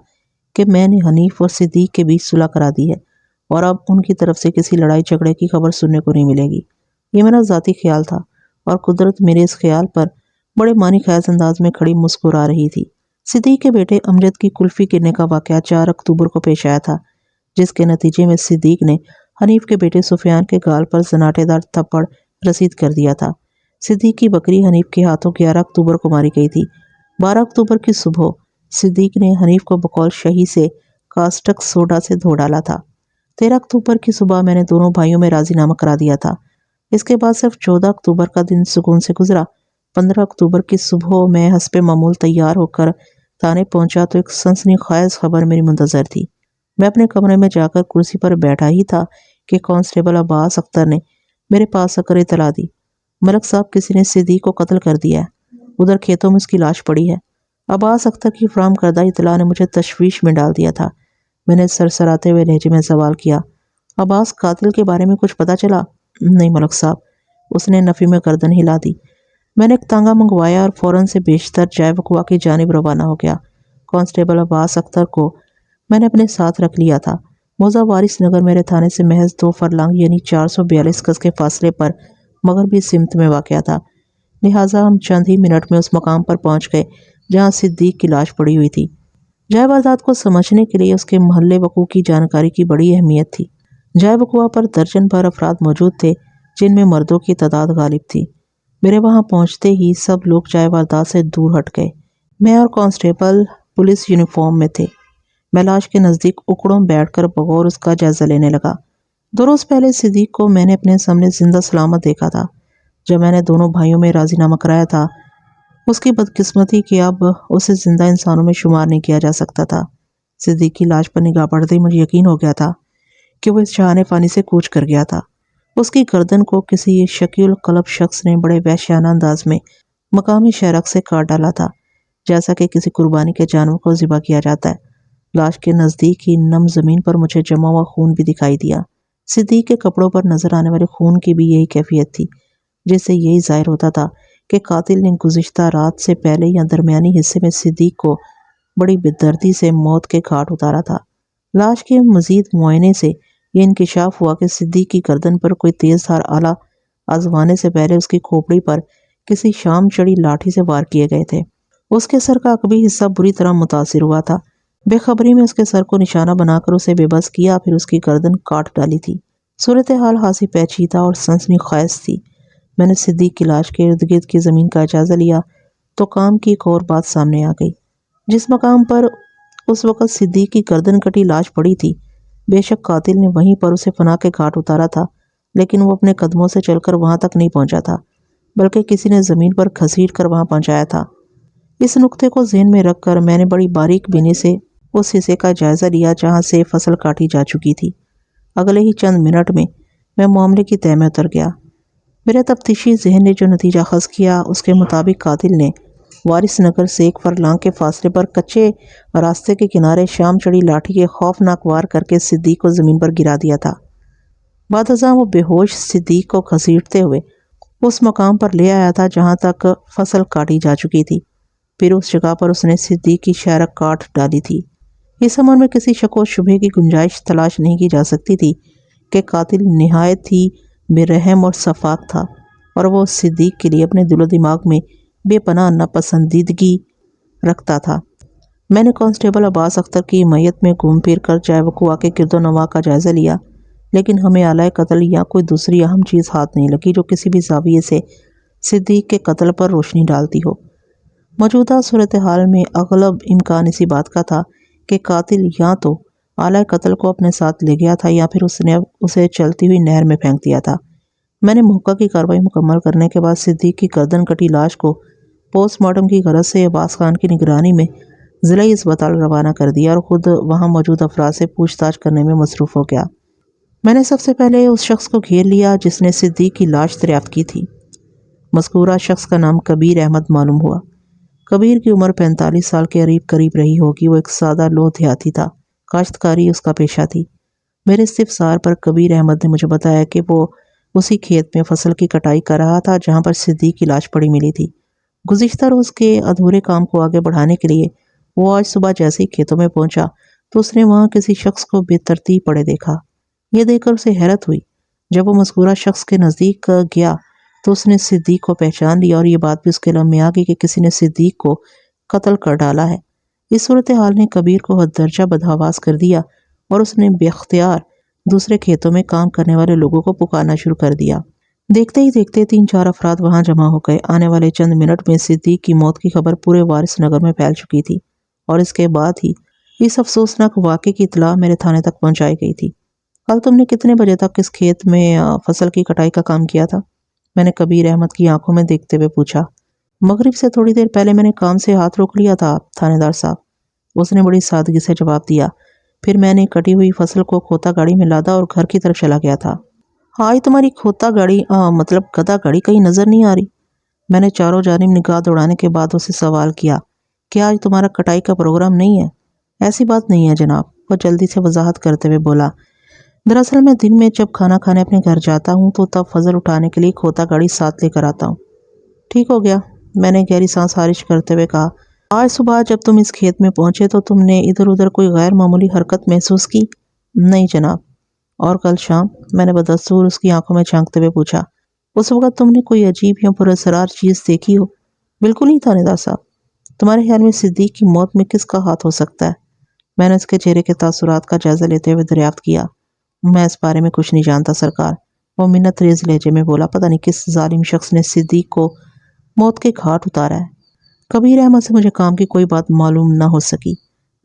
کہ میں نے حنیف اور صدیق کے بیچ صلح کرا دی ہے اور اب ان کی طرف سے کسی لڑائی جھگڑے کی خبر سننے کو نہیں ملے گی۔ یہ میرا ذاتی خیال تھا اور قدرت میرے اس خیال پر بڑے معنی خیز انداز میں کھڑی مسکرا رہی تھی۔ صدیق کے بیٹے امجد کی کلفی گرنے کا واقعہ 4 اکتوبر کو پیش آیا تھا، جس کے نتیجے میں صدیق نے حنیف کے بیٹے سفیان کے گال پر زناٹے دار تھپڑ رسید کر دیا تھا۔ صدیق کی بکری حنیف کے ہاتھوں 11 اکتوبر کو ماری گئی تھی۔ 12 اکتوبر کی صبح صدیق نے حنیف کو بقول شہی سے کاسٹک سوڈا سے دھو ڈالا تھا۔ 13 اکتوبر کی صبح میں نے دونوں بھائیوں میں راضی نامہ کرا دیا تھا۔ اس کے بعد صرف 14 اکتوبر کا دن سکون سے گزرا۔ 15 اکتوبر کی صبح میں حسب معمول تیار ہو کر تھانے پہنچا تو ایک سنسنی خیز خبر میری منتظر تھی۔ میں اپنے کمرے میں جا کر کرسی پر بیٹھا ہی تھا کہ کانسٹیبل عباس اختر نے میرے پاس آ کر اطلاع دی، ملک صاحب کسی نے صدیق کو قتل کر دیا ہے، ادھر کھیتوں میں اس کی لاش پڑی ہے۔ عباس اختر کی فراہم کردہ اطلاع نے مجھے تشویش میں ڈال دیا تھا۔ میں نے سرسراتے ہوئے لہجے میں سوال کیا، عباس قاتل کے بارے میں کچھ پتہ چلا؟ نہیں ملک صاحب، اس نے نفی میں گردن ہلا دی۔ میں نے ایک تانگا منگوایا اور فوراً سے بیشتر جائے وقوع کی جانب روانہ ہو گیا۔ کانسٹیبل عباس اختر کو میں نے اپنے ساتھ رکھ لیا تھا۔ موزہ وارث نگر میرے تھانے سے محض 2 فرلانگ یعنی 442 گز کے فاصلے پر مغربی سمت میں واقع تھا، لہٰذا ہم چند ہی منٹ میں اس مقام پر پہنچ گئے جہاں صدیق کی لاش پڑی ہوئی تھی۔ جائے واردات کو سمجھنے کے لیے اس کے محل وقوع کی جانکاری کی بڑی اہمیت تھی۔ جائے وقوع پر درجن بھر افراد موجود تھے، جن میں مردوں کی تعداد غالب تھی۔ میرے وہاں پہنچتے ہی سب لوگ جائے واردات سے دور ہٹ گئے۔ میں اور کانسٹیبل پولیس یونیفارم میں تھے۔ میں لاش کے نزدیک اکڑوں بیٹھ کر بغور اس کا جائزہ لینے لگا۔ 2 روز پہلے صدیق کو میں نے اپنے سامنے زندہ سلامت دیکھا تھا۔ جب میں نے دونوں بھائیوں میں راضی نامہ کرایا تھا، اس کی بدقسمتی کہ اب اسے زندہ انسانوں میں شمار نہیں کیا جا سکتا تھا۔ صدیق کی لاش پر نگاہ پڑتے ہی مجھے یقین ہو گیا تھا کہ وہ اس جہان فانی سے کوچ کر گیا تھا۔ اس کی گردن کو کسی شقی القلب شخص نے بڑے وحشیانہ انداز میں مقامی شہرک سے کاٹ ڈالا تھا، جیسا کہ کسی قربانی کے جانور کو ذبح کیا جاتا ہے۔ لاش کے نزدیک ہی نم زمین پر مجھے جمع ہوا خون بھی دکھائی دیا۔ صدیق کے کپڑوں پر نظر آنے والے خون کی بھی یہی کیفیت تھی، جس سے یہی ظاہر ہوتا تھا کہ قاتل نے گزشتہ رات سے پہلے یا درمیانی حصے میں صدیق کو بڑی بے-دردی سے موت کے گھاٹ اتارا تھا۔ لاش کے مزید معائنے سے یہ انکشاف ہوا کہ صدیق کی گردن پر کوئی تیز دھار آلہ آزمانے سے پہلے اس کی کھوپڑی پر کسی شام چڑھی لاٹھی سے وار کیے گئے تھے۔ اس کے سر کا عقبی حصہ بری طرح متاثر ہوا تھا۔ بے خبری میں اس کے سر کو نشانہ بنا کر اسے بے بس کیا، پھر اس کی گردن کاٹ ڈالی تھی۔ صورتحال خاصی پیچیدہ اور سنسنی خیز تھی۔ میں نے صدیق کی لاش کے ارد گرد کی زمین کا جائزہ لیا تو کام کی ایک اور بات سامنے آ گئی۔ جس مقام پر اس وقت صدیق کی گردن کٹی لاش پڑی تھی، بے شک قاتل نے وہیں پر اسے فنا کے گھاٹ اتارا تھا، لیکن وہ اپنے قدموں سے چل کر وہاں تک نہیں پہنچا تھا، بلکہ کسی نے زمین پر گھسیٹ کر وہاں پہنچایا تھا۔ اس نقطے کو ذہن میں رکھ کر میں نے بڑی باریک بینی سے اس حصے کا جائزہ لیا جہاں سے فصل کاٹی جا چکی تھی۔ اگلے ہی چند منٹ میں معاملے کی تہہ میں اتر گیا۔ میرے تفتیشی ذہن نے جو نتیجہ اخذ کیا، اس کے مطابق قاتل نے وارث نگر سے 1 فرلانگ کے فاصلے پر کچے راستے کے کنارے شام چڑھی لاٹھی کے خوفناک وار کر کے صدیق کو زمین پر گرا دیا تھا۔ بعد ازاں وہ بے ہوش صدیق کو گھسیٹتے ہوئے اس مقام پر لے آیا تھا جہاں تک فصل کاٹی جا چکی تھی، پھر اس جگہ پر اس نے صدیق کی شہرک کاٹ ڈالی تھی۔ اس امر میں کسی شک و شبہ کی گنجائش تلاش نہیں کی جا سکتی تھی کہ قاتل نہایت ہی بے رحم اور شفاق تھا، اور وہ صدیق کے لیے اپنے دل و دماغ میں بے پناہ ناپسندیدگی رکھتا تھا۔ میں نے کانسٹیبل عباس اختر کی میت میں گھوم پھر کر جائے وقوع کے گرد و نواح کا جائزہ لیا، لیکن ہمیں آلۂ قتل یا کوئی دوسری اہم چیز ہاتھ نہیں لگی جو کسی بھی زاویے سے صدیق کے قتل پر روشنی ڈالتی ہو۔ موجودہ صورتحال میں اغلب امکان اسی بات کا تھا کہ قاتل یا تو آلۂ قتل کو اپنے ساتھ لے گیا تھا یا پھر اس نے اسے چلتی ہوئی نہر میں پھینک دیا تھا۔ میں نے محقق کی کارروائی مکمل کرنے کے بعد صدیق کی گردن کٹی لاش کو پوسٹ مارٹم کی غرض سے عباس خان کی نگرانی میں ضلعی اسپتال روانہ کر دیا اور خود وہاں موجود افراد سے پوچھ تاچھ کرنے میں مصروف ہو گیا۔ میں نے سب سے پہلے اس شخص کو گھیر لیا جس نے صدیق کی لاش دریافت کی تھی۔ مذکورہ شخص کا نام کبیر احمد معلوم ہوا۔ کبیر کی عمر 45 سال کے قریب رہی ہوگی۔ وہ ایک سادہ لوہ دیہاتی تھا، کاشتکاری اس کا پیشہ تھی۔ میرے استفسار پر کبیر احمد نے مجھے بتایا کہ وہ اسی کھیت میں فصل کی کٹائی کر رہا تھا جہاں پر صدیق کی لاش پڑی ملی تھی۔ گزشتہ روز کے ادھورے کام کو آگے بڑھانے کے لیے وہ آج صبح جیسے ہی کھیتوں میں پہنچا تو اس نے وہاں کسی شخص کو بے ترتیب پڑے دیکھا۔ یہ دیکھ کر اسے حیرت ہوئی۔ جب وہ مذکورہ شخص کے نزدیک گیا تو اس نے صدیق کو پہچان لیا اور یہ بات بھی اس کے علم میں آ گئی کہ کسی نے صدیق کو قتل کر ڈالا ہے۔ اس صورتحال نے کبیر کو حد درجہ بدحواس کر دیا اور اس نے بے اختیار دوسرے کھیتوں میں کام کرنے والے لوگوں کو پکارنا شروع کر دیا۔ دیکھتے ہی دیکھتے 3-4 افراد وہاں جمع ہو گئے۔ آنے والے چند منٹ میں صدیق کی موت کی خبر پورے وارث نگر میں پھیل چکی تھی، اور اس کے بعد ہی اس افسوسناک واقعے کی اطلاع میرے تھانے تک پہنچائی گئی تھی۔ کل تم نے کتنے بجے تک اس کھیت میں فصل کی کٹائی کا کام کیا تھا؟ میں نے کبیر احمد کی آنکھوں میں دیکھتے ہوئے پوچھا۔ مغرب سے تھوڑی دیر پہلے میں نے کام سے ہاتھ روک لیا تھا تھانے دار صاحب، اس نے بڑی سادگی سے جواب دیا۔ پھر میں نے کٹی ہوئی فصل کو کھوتا گاڑی میں لادا اور گھر کی طرف چلا گیا تھا۔ آج تمہاری کھوتا گاڑی مطلب گدا گاڑی کہیں نظر نہیں آ رہی؟ میں نے چاروں جانب نگاہ دوڑانے کے بعد اسے سوال کیا، کیا آج تمہارا کٹائی کا پروگرام نہیں ہے؟ ایسی بات نہیں ہے جناب، وہ جلدی سے وضاحت کرتے ہوئے بولا۔ دراصل میں دن میں جب کھانا کھانے اپنے گھر جاتا ہوں تو تب فضل اٹھانے کے لیے کھوتا گاڑی ساتھ لے کر آتا ہوں۔ ٹھیک ہو گیا، میں نے گہری سانس خارج کرتے ہوئے کہا۔ آج صبح جب تم اس کھیت میں پہنچے تو تم نے ادھر ادھر کوئی غیر معمولی حرکت محسوس کی؟ نہیں جناب۔ اور کل شام؟ میں نے بدستور اس کی آنکھوں میں جھانکتے ہوئے پوچھا۔ اس وقت تم نے کوئی عجیب یا پراسرار چیز دیکھی ہو؟ بالکل نہیں تھانے دار صاحب۔ تمہارے خیال میں صدیق کی موت میں کس کا ہاتھ ہو سکتا ہے؟ میں نے اس کے چہرے کے تاثرات کا جائزہ لیتے ہوئے دریافت کیا۔ میں اس بارے میں کچھ نہیں جانتا سرکار، وہ منت ریز لہجے میں بولا۔ پتہ نہیں کس ظالم شخص نے صدیق کو موت کے گھاٹ اتارا ہے۔ کبیر احمد سے مجھے کام کی کوئی بات معلوم نہ ہو سکی۔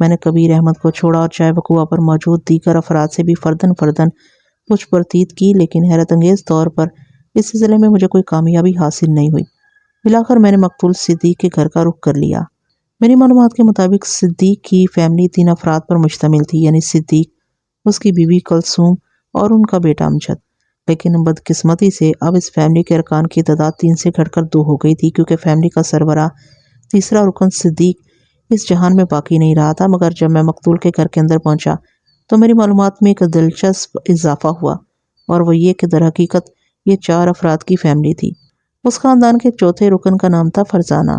میں نے کبیر احمد کو چھوڑا اور چائے وقوع پر موجود دیگر افراد سے بھی فردن فردن پوچھ پرتیت کی، لیکن حیرت انگیز طور پر اس سلسلے میں مجھے کوئی کامیابی حاصل نہیں ہوئی۔ بلاخر میں نے مقتول صدیق کے گھر کا رخ کر لیا۔ میری معلومات کے مطابق صدیق کی فیملی 3 افراد پر مشتمل تھی، یعنی صدیق، اس کی بیوی کلثوم اور ان کا بیٹا امجد۔ لیکن بدقسمتی سے اب اس فیملی کے ارکان کی تعداد 3 سے گھٹ کر 2 ہو گئی تھی، کیونکہ فیملی کا سربراہ تیسرا رکن صدیق اس جہان میں باقی نہیں رہا تھا۔ مگر جب میں مقتول کے گھر کے اندر پہنچا تو میری معلومات میں ایک دلچسپ اضافہ ہوا، اور وہ یہ کہ در حقیقت یہ 4 افراد کی فیملی تھی۔ اس خاندان کے چوتھے رکن کا نام تھا فرزانہ۔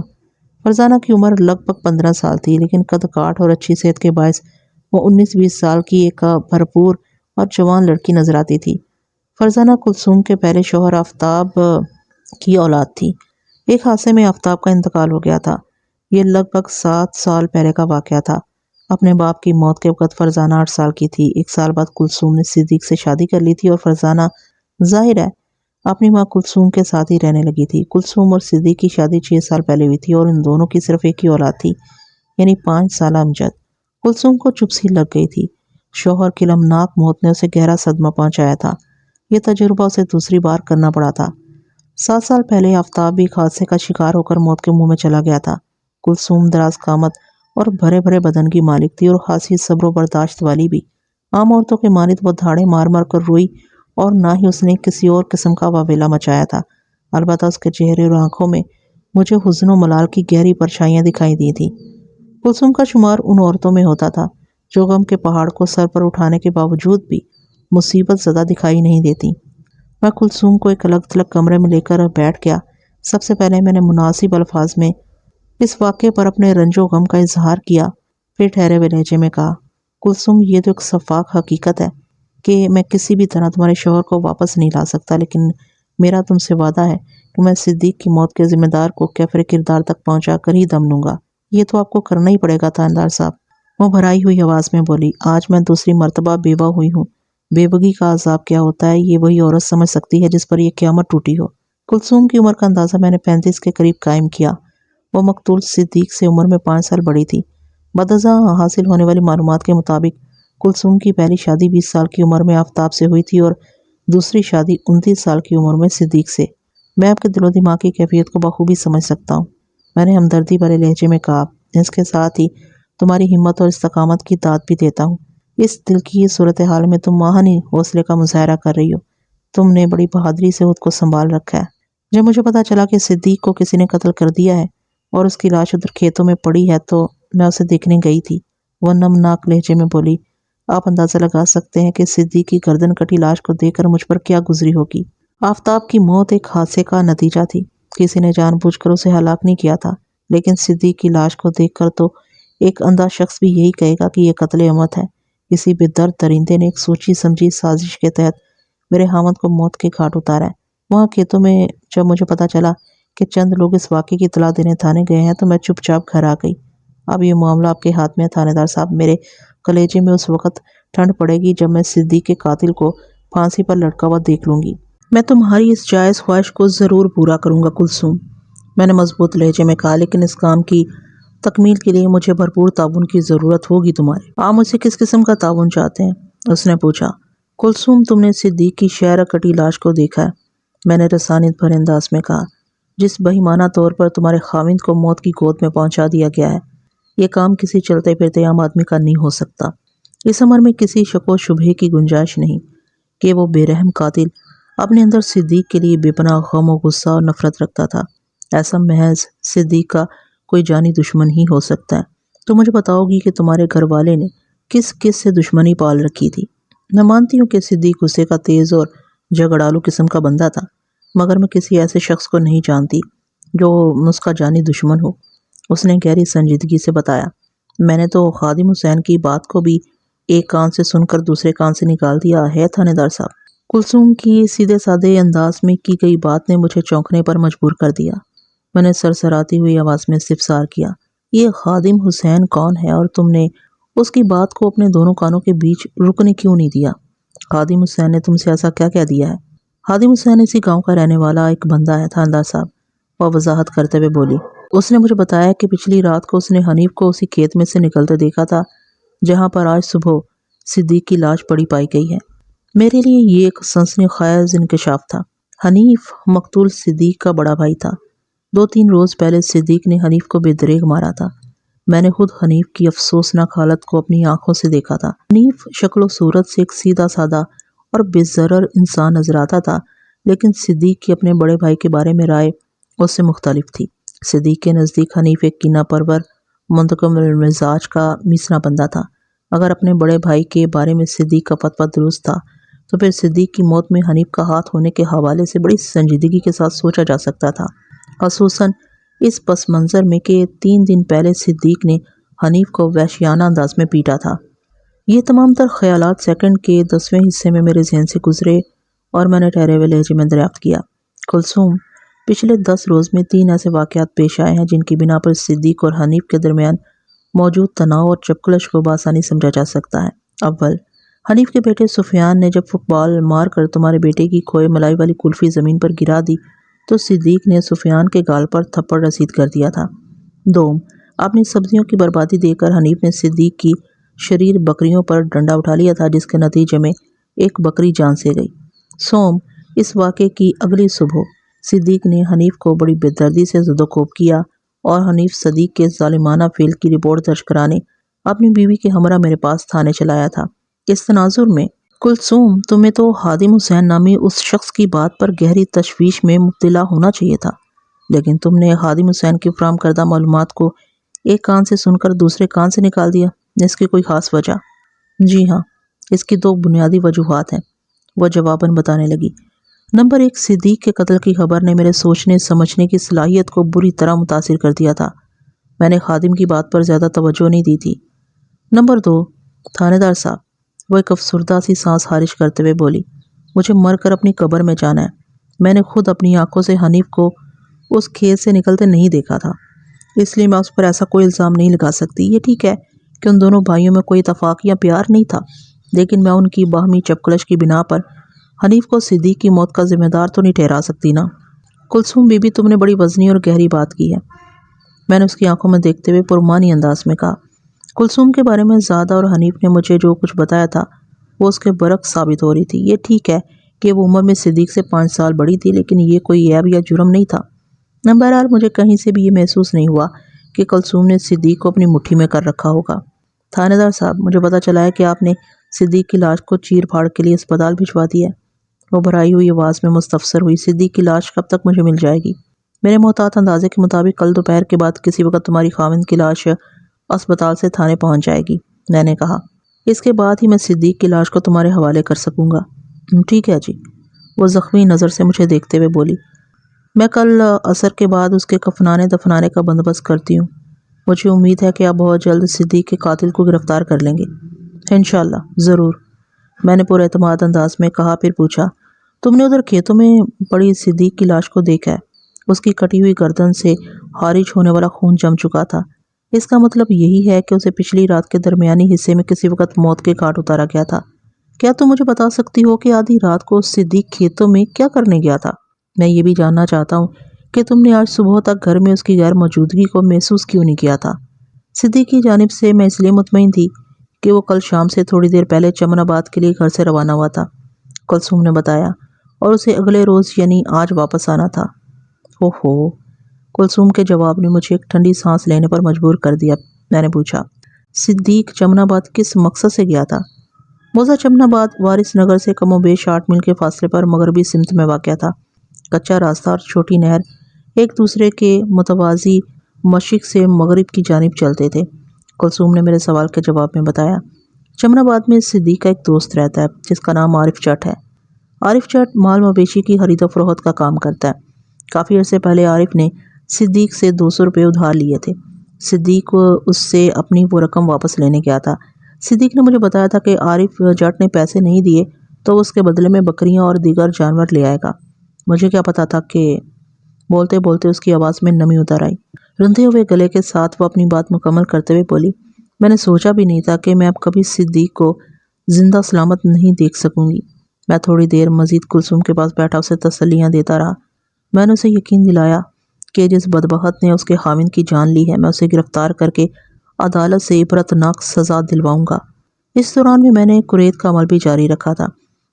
فرزانہ کی عمر لگ بھگ 15 سال تھی، لیکن قد کاٹ اور اچھی صحت کے باعث وہ 19-20 سال کی ایک بھرپور اور جوان لڑکی نظر آتی تھی۔ فرزانہ کلثوم کے پہلے شوہر آفتاب کی اولاد تھی۔ ایک حادثے میں آفتاب کا انتقال ہو گیا تھا۔ یہ لگ بھگ 7 سال پہلے کا واقعہ تھا۔ اپنے باپ کی موت کے وقت فرزانہ 8 سال کی تھی۔ 1 سال بعد کلثوم نے صدیق سے شادی کر لی تھی اور فرزانہ ظاہر ہے اپنی ماں کلثوم کے ساتھ ہی رہنے لگی تھی۔ کلثوم اور صدیق کی شادی 6 سال پہلے ہوئی تھی اور ان دونوں کی صرف ایک ہی اولاد تھی، یعنی 5 سالہ امجد۔ کلثوم کو چپسی لگ گئی تھی۔ شوہر کی المناک موت نے اسے گہرا صدمہ پہنچایا تھا۔ یہ تجربہ اسے دوسری بار کرنا پڑا تھا۔ 7 سال پہلے آفتاب بھی ایک حادثے کا شکار ہو کر موت کے منہ میں چلا گیا تھا۔ کلثوم دراز قامت اور بھرے بھرے بدن کی مالک تھی اور خاصی صبر و برداشت والی بھی۔ عام عورتوں کے مانند وہ دھاڑے مار مار کر روئی اور نہ ہی اس نے کسی اور قسم کا واویلا مچایا تھا۔ البتہ اس کے چہرے اور آنکھوں میں مجھے حزن و ملال کی گہری پرچھائیاں دکھائی دی تھیں۔ کلثوم کا شمار ان عورتوں میں ہوتا تھا جو غم کے پہاڑ کو سر پر اٹھانے کے باوجود بھی مصیبت زدہ دکھائی نہیں دیتی۔ میں کلثوم کو ایک الگ تھلگ کمرے میں لے کر بیٹھ گیا۔ سب سے پہلے میں نے مناسب الفاظ میں اس واقعے پر اپنے رنج و غم کا اظہار کیا، پھر ٹھہرے ہوئے لہجے میں کہا، کلثوم، یہ تو ایک شفاف حقیقت ہے کہ میں کسی بھی طرح تمہارے شوہر کو واپس نہیں لا سکتا، لیکن میرا تم سے وعدہ ہے کہ میں صدیق کی موت کے ذمہ دار کو کیفر کردار تک پہنچا کر ہی دم لوں گا۔ یہ تو آپ کو کرنا ہی پڑے گا تھاندار صاحب، وہ بھرائی ہوئی آواز میں بولی۔ آج میں دوسری مرتبہ بیوہ ہوئی ہوں۔ بیوگی کا عذاب کیا ہوتا ہے یہ وہی عورت سمجھ سکتی ہے جس پر یہ قیامت ٹوٹی ہو۔ کلثوم کی عمر کا اندازہ میں نے 35 کے قریب قائم کیا۔ وہ مقتول صدیق سے عمر میں 5 سال بڑی تھی۔ بدازاں حاصل ہونے والی معلومات کے مطابق کلثوم کی پہلی شادی 20 سال کی عمر میں آفتاب سے ہوئی تھی اور دوسری شادی 29 سال کی عمر میں صدیق سے۔ میں آپ کے دل و دماغ کی کیفیت کو بخوبی سمجھ سکتا ہوں، میں نے ہمدردی بھرے لہجے میں کہا۔ اس کے ساتھ ہی تمہاری ہمت اور استقامت کی داد بھی دیتا ہوں۔ اس دل کی صورتحال میں تم ماہانہ حوصلے کا مظاہرہ کر رہی ہو۔ تم نے بڑی بہادری سے خود کو سنبھال رکھا ہے۔ جب مجھے پتا چلا کہ صدیق کو کسی نے قتل کر دیا ہے اور اس کی لاش ادھر کھیتوں میں پڑی ہے تو میں اسے دیکھنے گئی تھی، وہ نمناک لہجے میں بولی۔ آپ اندازہ لگا سکتے ہیں کہ صدیق کی گردن کٹی لاش کو دیکھ کر مجھ پر کیا گزری ہوگی۔ آفتاب کی موت ایک حادثے کا نتیجہ تھی، کسی نے جان بوجھ کر اسے ہلاک نہیں کیا تھا، لیکن صدیق کی لاش کو دیکھ کر تو ایک اندھا شخص بھی یہی کہے گا کہ یہ قتل عمد ہے۔ کسی بے درد درندے نے ایک سوچی سمجھی سازش کے تحت میرے خامند کو موت کے گھاٹ اتارا ہے۔ وہاں کھیتوں میں جب مجھے پتا چلا کہ چند لوگ اس واقعے کی اطلاع دینے تھانے گئے ہیں تو میں چپ چاپ گھر آ گئی۔ اب یہ معاملہ آپ کے ہاتھ میں ہے تھانے دار صاحب۔ میرے کلیجے میں اس وقت ٹھنڈ پڑے گی جب میں صدیق کے قاتل کو پھانسی پر لٹکا ہوا دیکھ لوں گی۔ میں تمہاری اس جائز خواہش کو ضرور پورا کروں گا کلثوم، میں نے مضبوط لہجے میں کہا، لیکن اس کام کی تکمیل کے لیے مجھے بھرپور تعاون کی ضرورت ہوگی تمہارے۔ آپ مجھ سے کس قسم کا تعاون چاہتے ہیں؟ اس نے پوچھا۔ کلثوم، تم نے صدیق کی شہرہ کٹی لاش کو دیکھا ہے، میں نے رسانیت بھرے انداز میں کہا، جس بہیمانہ طور پر تمہارے خاوند کو موت کی گود میں پہنچا دیا گیا ہے۔ یہ کام کسی چلتے پھرتے عام آدمی کا نہیں ہو سکتا۔ اس امر میں کسی شک و شبہے کی گنجائش نہیں کہ وہ بے رحم قاتل اپنے اندر صدیق کے لیے بے پناہ غم و غصہ اور نفرت رکھتا تھا۔ ایسا محض صدیق کا کوئی جانی دشمن ہی ہو سکتا ہے۔ تو مجھے بتاؤ گی کہ تمہارے گھر والے نے کس کس سے دشمنی پال رکھی تھی؟ میں مانتی ہوں کہ صدیق غصے کا تیز اور جھگڑالو قسم کا بندہ تھا، مگر میں کسی ایسے شخص کو نہیں جانتی جو اس کا جانی دشمن ہو۔ اس نے گہری سنجیدگی سے بتایا۔ میں نے تو خادم حسین کی بات کو بھی ایک کان سے سن کر دوسرے کان سے نکال دیا ہے تھانے دار صاحب۔ کلثوم کی سیدھے سادے انداز میں کی گئی بات نے مجھے چونکنے پر مجبور کر دیا۔ میں نے سرسراتی ہوئی آواز میں استفسار کیا، یہ خادم حسین کون ہے اور تم نے اس کی بات کو اپنے دونوں کانوں کے بیچ رکنے کیوں نہیں دیا؟ خادم حسین نے تم سے ایسا کیا کہہ دیا ہے؟ خادم حسین اسی گاؤں کا رہنے والا ایک بندہ ہے تھاندار صاحب، وہ وضاحت کرتے ہوئے بولی۔ اس نے مجھے بتایا کہ پچھلی رات کو اس نے حنیف کو اسی کھیت میں سے نکلتے دیکھا تھا جہاں پر آج صبح صدیق کی لاش پڑی پائی گئی ہے۔ میرے لیے یہ ایک سنسنی خیز انکشاف تھا۔ حنیف مقتول صدیق کا بڑا بھائی تھا۔ 2-3 روز پہلے صدیق نے حنیف کو بے دریغ مارا تھا۔ میں نے خود حنیف کی افسوسناک حالت کو اپنی آنکھوں سے دیکھا تھا۔ حنیف شکل و صورت سے ایک سیدھا سادہ اور بے ضرر انسان نظر آتا تھا، لیکن صدیق کی اپنے بڑے بھائی کے بارے میں رائے اس سے مختلف تھی۔ صدیق کے نزدیک حنیف ایک کینہ پرور، منتقم المزاج کا میسنا بندہ تھا۔ اگر اپنے بڑے بھائی کے بارے میں صدیق کا فتویٰ درست تھا تو پھر صدیق کی موت میں حنیف کا ہاتھ ہونے کے حوالے سے بڑی سنجیدگی کے ساتھ سوچا جا سکتا تھا، خصوصاً اس پس منظر میں کہ 3 دن پہلے صدیق نے حنیف کو وحشیانہ انداز میں پیٹا تھا۔ یہ تمام تر خیالات سیکنڈ کے 10ویں حصے میں میرے ذہن سے گزرے اور میں نے ٹھہرے ہوئے لہجے میں دریافت کیا، کلثوم، پچھلے 10 روز میں 3 ایسے واقعات پیش آئے ہیں جن کی بنا پر صدیق اور حنیف کے درمیان موجود تناؤ اور چپکلش کو بآسانی سمجھا جا سکتا ہے۔ اول، حنیف کے بیٹے سفیان نے جب فٹ بال مار کر تمہارے بیٹے کی کھوئے ملائی والی کلفی زمین پر گرا دی تو صدیق نے سفیان کے گال پر تھپڑ رسید کر دیا تھا۔ دوم، اپنی سبزیوں کی بربادی دیکھ کر حنیف نے صدیق کی شریر بکریوں پر ڈنڈا اٹھا لیا تھا، جس کے نتیجے میں ایک بکری جان سے گئی۔ سوم، اس واقعے کی اگلی صبح صدیق نے حنیف کو بڑی بے دردی سے زد و کوب کیا اور حنیف صدیق کے ظالمانہ فعل کی رپورٹ درج کرانے اپنی بیوی کے ہمراہ میرے پاس تھانے چلایا تھا۔ اس تناظر میں کلثوم، تمہیں تو خادم حسین نامی اس شخص کی بات پر گہری تشویش میں مبتلا ہونا چاہیے تھا، لیکن تم نے خادم حسین کی فراہم کردہ معلومات کو ایک کان سے سن کر دوسرے کان سے نکال دیا۔ اس کی کوئی خاص وجہ؟ جی ہاں، اس کی 2 بنیادی وجوہات ہیں، وہ جواباً بتانے لگی۔ نمبر 1، صدیق کے قتل کی خبر نے میرے سوچنے سمجھنے کی صلاحیت کو بری طرح متاثر کر دیا تھا۔ میں نے خادم کی بات پر زیادہ توجہ نہیں دی تھی۔ نمبر 2، تھانے دار صاحب، وہ ایک افسردہ سی سانس خارج کرتے ہوئے بولی، مجھے مر کر اپنی قبر میں جانا ہے۔ میں نے خود اپنی آنکھوں سے حنیف کو اس کھیت سے نکلتے نہیں دیکھا تھا، اس لیے میں اس پر ایسا کوئی الزام نہیں لگا سکتی۔ یہ ٹھیک ہے کہ ان دونوں بھائیوں میں کوئی اتفاق یا پیار نہیں تھا، لیکن میں ان کی باہمی چپکلش کی بنا پر حنیف کو صدیق کی موت کا ذمہ دار تو نہیں ٹھہرا سکتی نا۔ کلثوم بی بی، تم نے بڑی وزنی اور گہری بات کی ہے، میں نے اس کی آنکھوں میں دیکھتے ہوئے پرمانی انداز میں کہا۔ کلثوم کے بارے میں زادہ اور حنیف نے مجھے جو کچھ بتایا تھا وہ اس کے برعکس ثابت ہو رہی تھی۔ یہ ٹھیک ہے کہ وہ عمر میں صدیق سے 5 سال بڑی تھی، لیکن یہ کوئی عیب یا جرم نہیں تھا۔ بہرحال مجھے کہیں سے بھی یہ محسوس نہیں ہوا کہ کلثوم نے صدیق کو اپنی مٹھی میں کر رکھا ہوگا۔ تھانے دار صاحب، مجھے پتہ چلا ہے کہ آپ نے صدیق کی لاش کو چیر پھاڑ کے لیے اسپتال بھجوا دی ہے۔ وہ بھرائی ہوئی آواز میں مستفسر ہوئی۔ صدیق کی لاش کب تک مجھے مل جائے گی؟ میرے محتاط اندازے کے مطابق کل دوپہر کے بعد کسی وقت تمہاری خاوند کی لاش اسپتال سے تھانے پہنچ جائے گی، میں نے کہا۔ اس کے بعد ہی میں صدیق کی لاش کو تمہارے حوالے کر سکوں گا۔ ٹھیک ہے جی، وہ زخمی نظر سے مجھے دیکھتے ہوئے بولی۔ میں کل عصر کے بعد اس کے کفنانے دفنانے کا بندوبست کرتی ہوں۔ مجھے امید ہے کہ آپ بہت جلد صدیق کے قاتل کو گرفتار کر لیں گے۔ انشاءاللہ، ضرور، میں نے پورے اعتماد انداز میں کہا۔ پھر پوچھا، تم نے ادھر کھیتوں میں پڑی صدیق کی لاش کو دیکھا ہے؟ اس کی کٹی ہوئی گردن سے خارج ہونے والا خون جم چکا تھا۔ اس کا مطلب یہی ہے کہ اسے پچھلی رات کے درمیانی حصے میں کسی وقت موت کے گھاٹ اتارا گیا تھا۔ کیا تم مجھے بتا سکتی ہو کہ آدھی رات کو صدیق کھیتوں میں کیا کرنے گیا تھا؟ میں یہ بھی جاننا چاہتا ہوں کہ تم نے آج صبح تک گھر میں اس کی غیر موجودگی کو محسوس کیوں نہیں کیا تھا؟ صدیق کی جانب سے میں اس لیے مطمئن تھی کہ وہ کل شام سے تھوڑی دیر پہلے چمن آباد کے لیے گھر سے روانہ ہوا تھا، کلثوم نے بتایا، اور اسے اگلے روز یعنی آج واپس آنا تھا۔ اوہو، کلثوم کے جواب نے مجھے ایک ٹھنڈی سانس لینے پر مجبور کر دیا۔ میں نے پوچھا، صدیق چمن آباد کس مقصد سے گیا تھا؟ موزہ چمن آباد وارث نگر سے کم و بیش 8 میل کے فاصلے پر مغربی سمت میں واقع تھا۔ کچا راستہ اور چھوٹی نہر ایک دوسرے کے متوازی مشرق سے مغرب کی جانب چلتے تھے۔ کلثوم نے میرے سوال کے جواب میں بتایا، چمن آباد میں صدیق کا ایک دوست رہتا ہے جس کا نام عارف جٹ ہے۔ عارف جٹ مال مویشی کی خرید و فروخت کا کام کرتا ہے۔ کافی عرصے پہلے عارف نے صدیق سے 200 روپے ادھار لیے تھے۔ صدیق اس سے اپنی وہ رقم واپس لینے گیا تھا۔ صدیق نے مجھے بتایا تھا کہ عارف جٹ نے پیسے نہیں دیے تو اس کے بدلے میں بکریاں اور دیگر جانور لے آئے گا۔ مجھے کیا پتا تھا کہ… بولتے بولتے اس کی آواز میں نمی اتر آئی۔ رندے ہوئے گلے کے ساتھ وہ اپنی بات مکمل کرتے ہوئے بولی، میں نے سوچا بھی نہیں تھا کہ میں اب کبھی صدیق کو زندہ سلامت نہیں دیکھ سکوں گی۔ میں تھوڑی دیر مزید کلثوم کے پاس بیٹھا اسے تسلیاں دیتا رہا۔ میں نے اسے یقین دلایا کہ جس بدبخت نے اس کے خاوند کی جان لی ہے میں اسے گرفتار کر کے عدالت سے عبرتناک سزا دلواؤں گا۔ اس دوران میں نے قریت کا عمل بھی جاری رکھا تھا،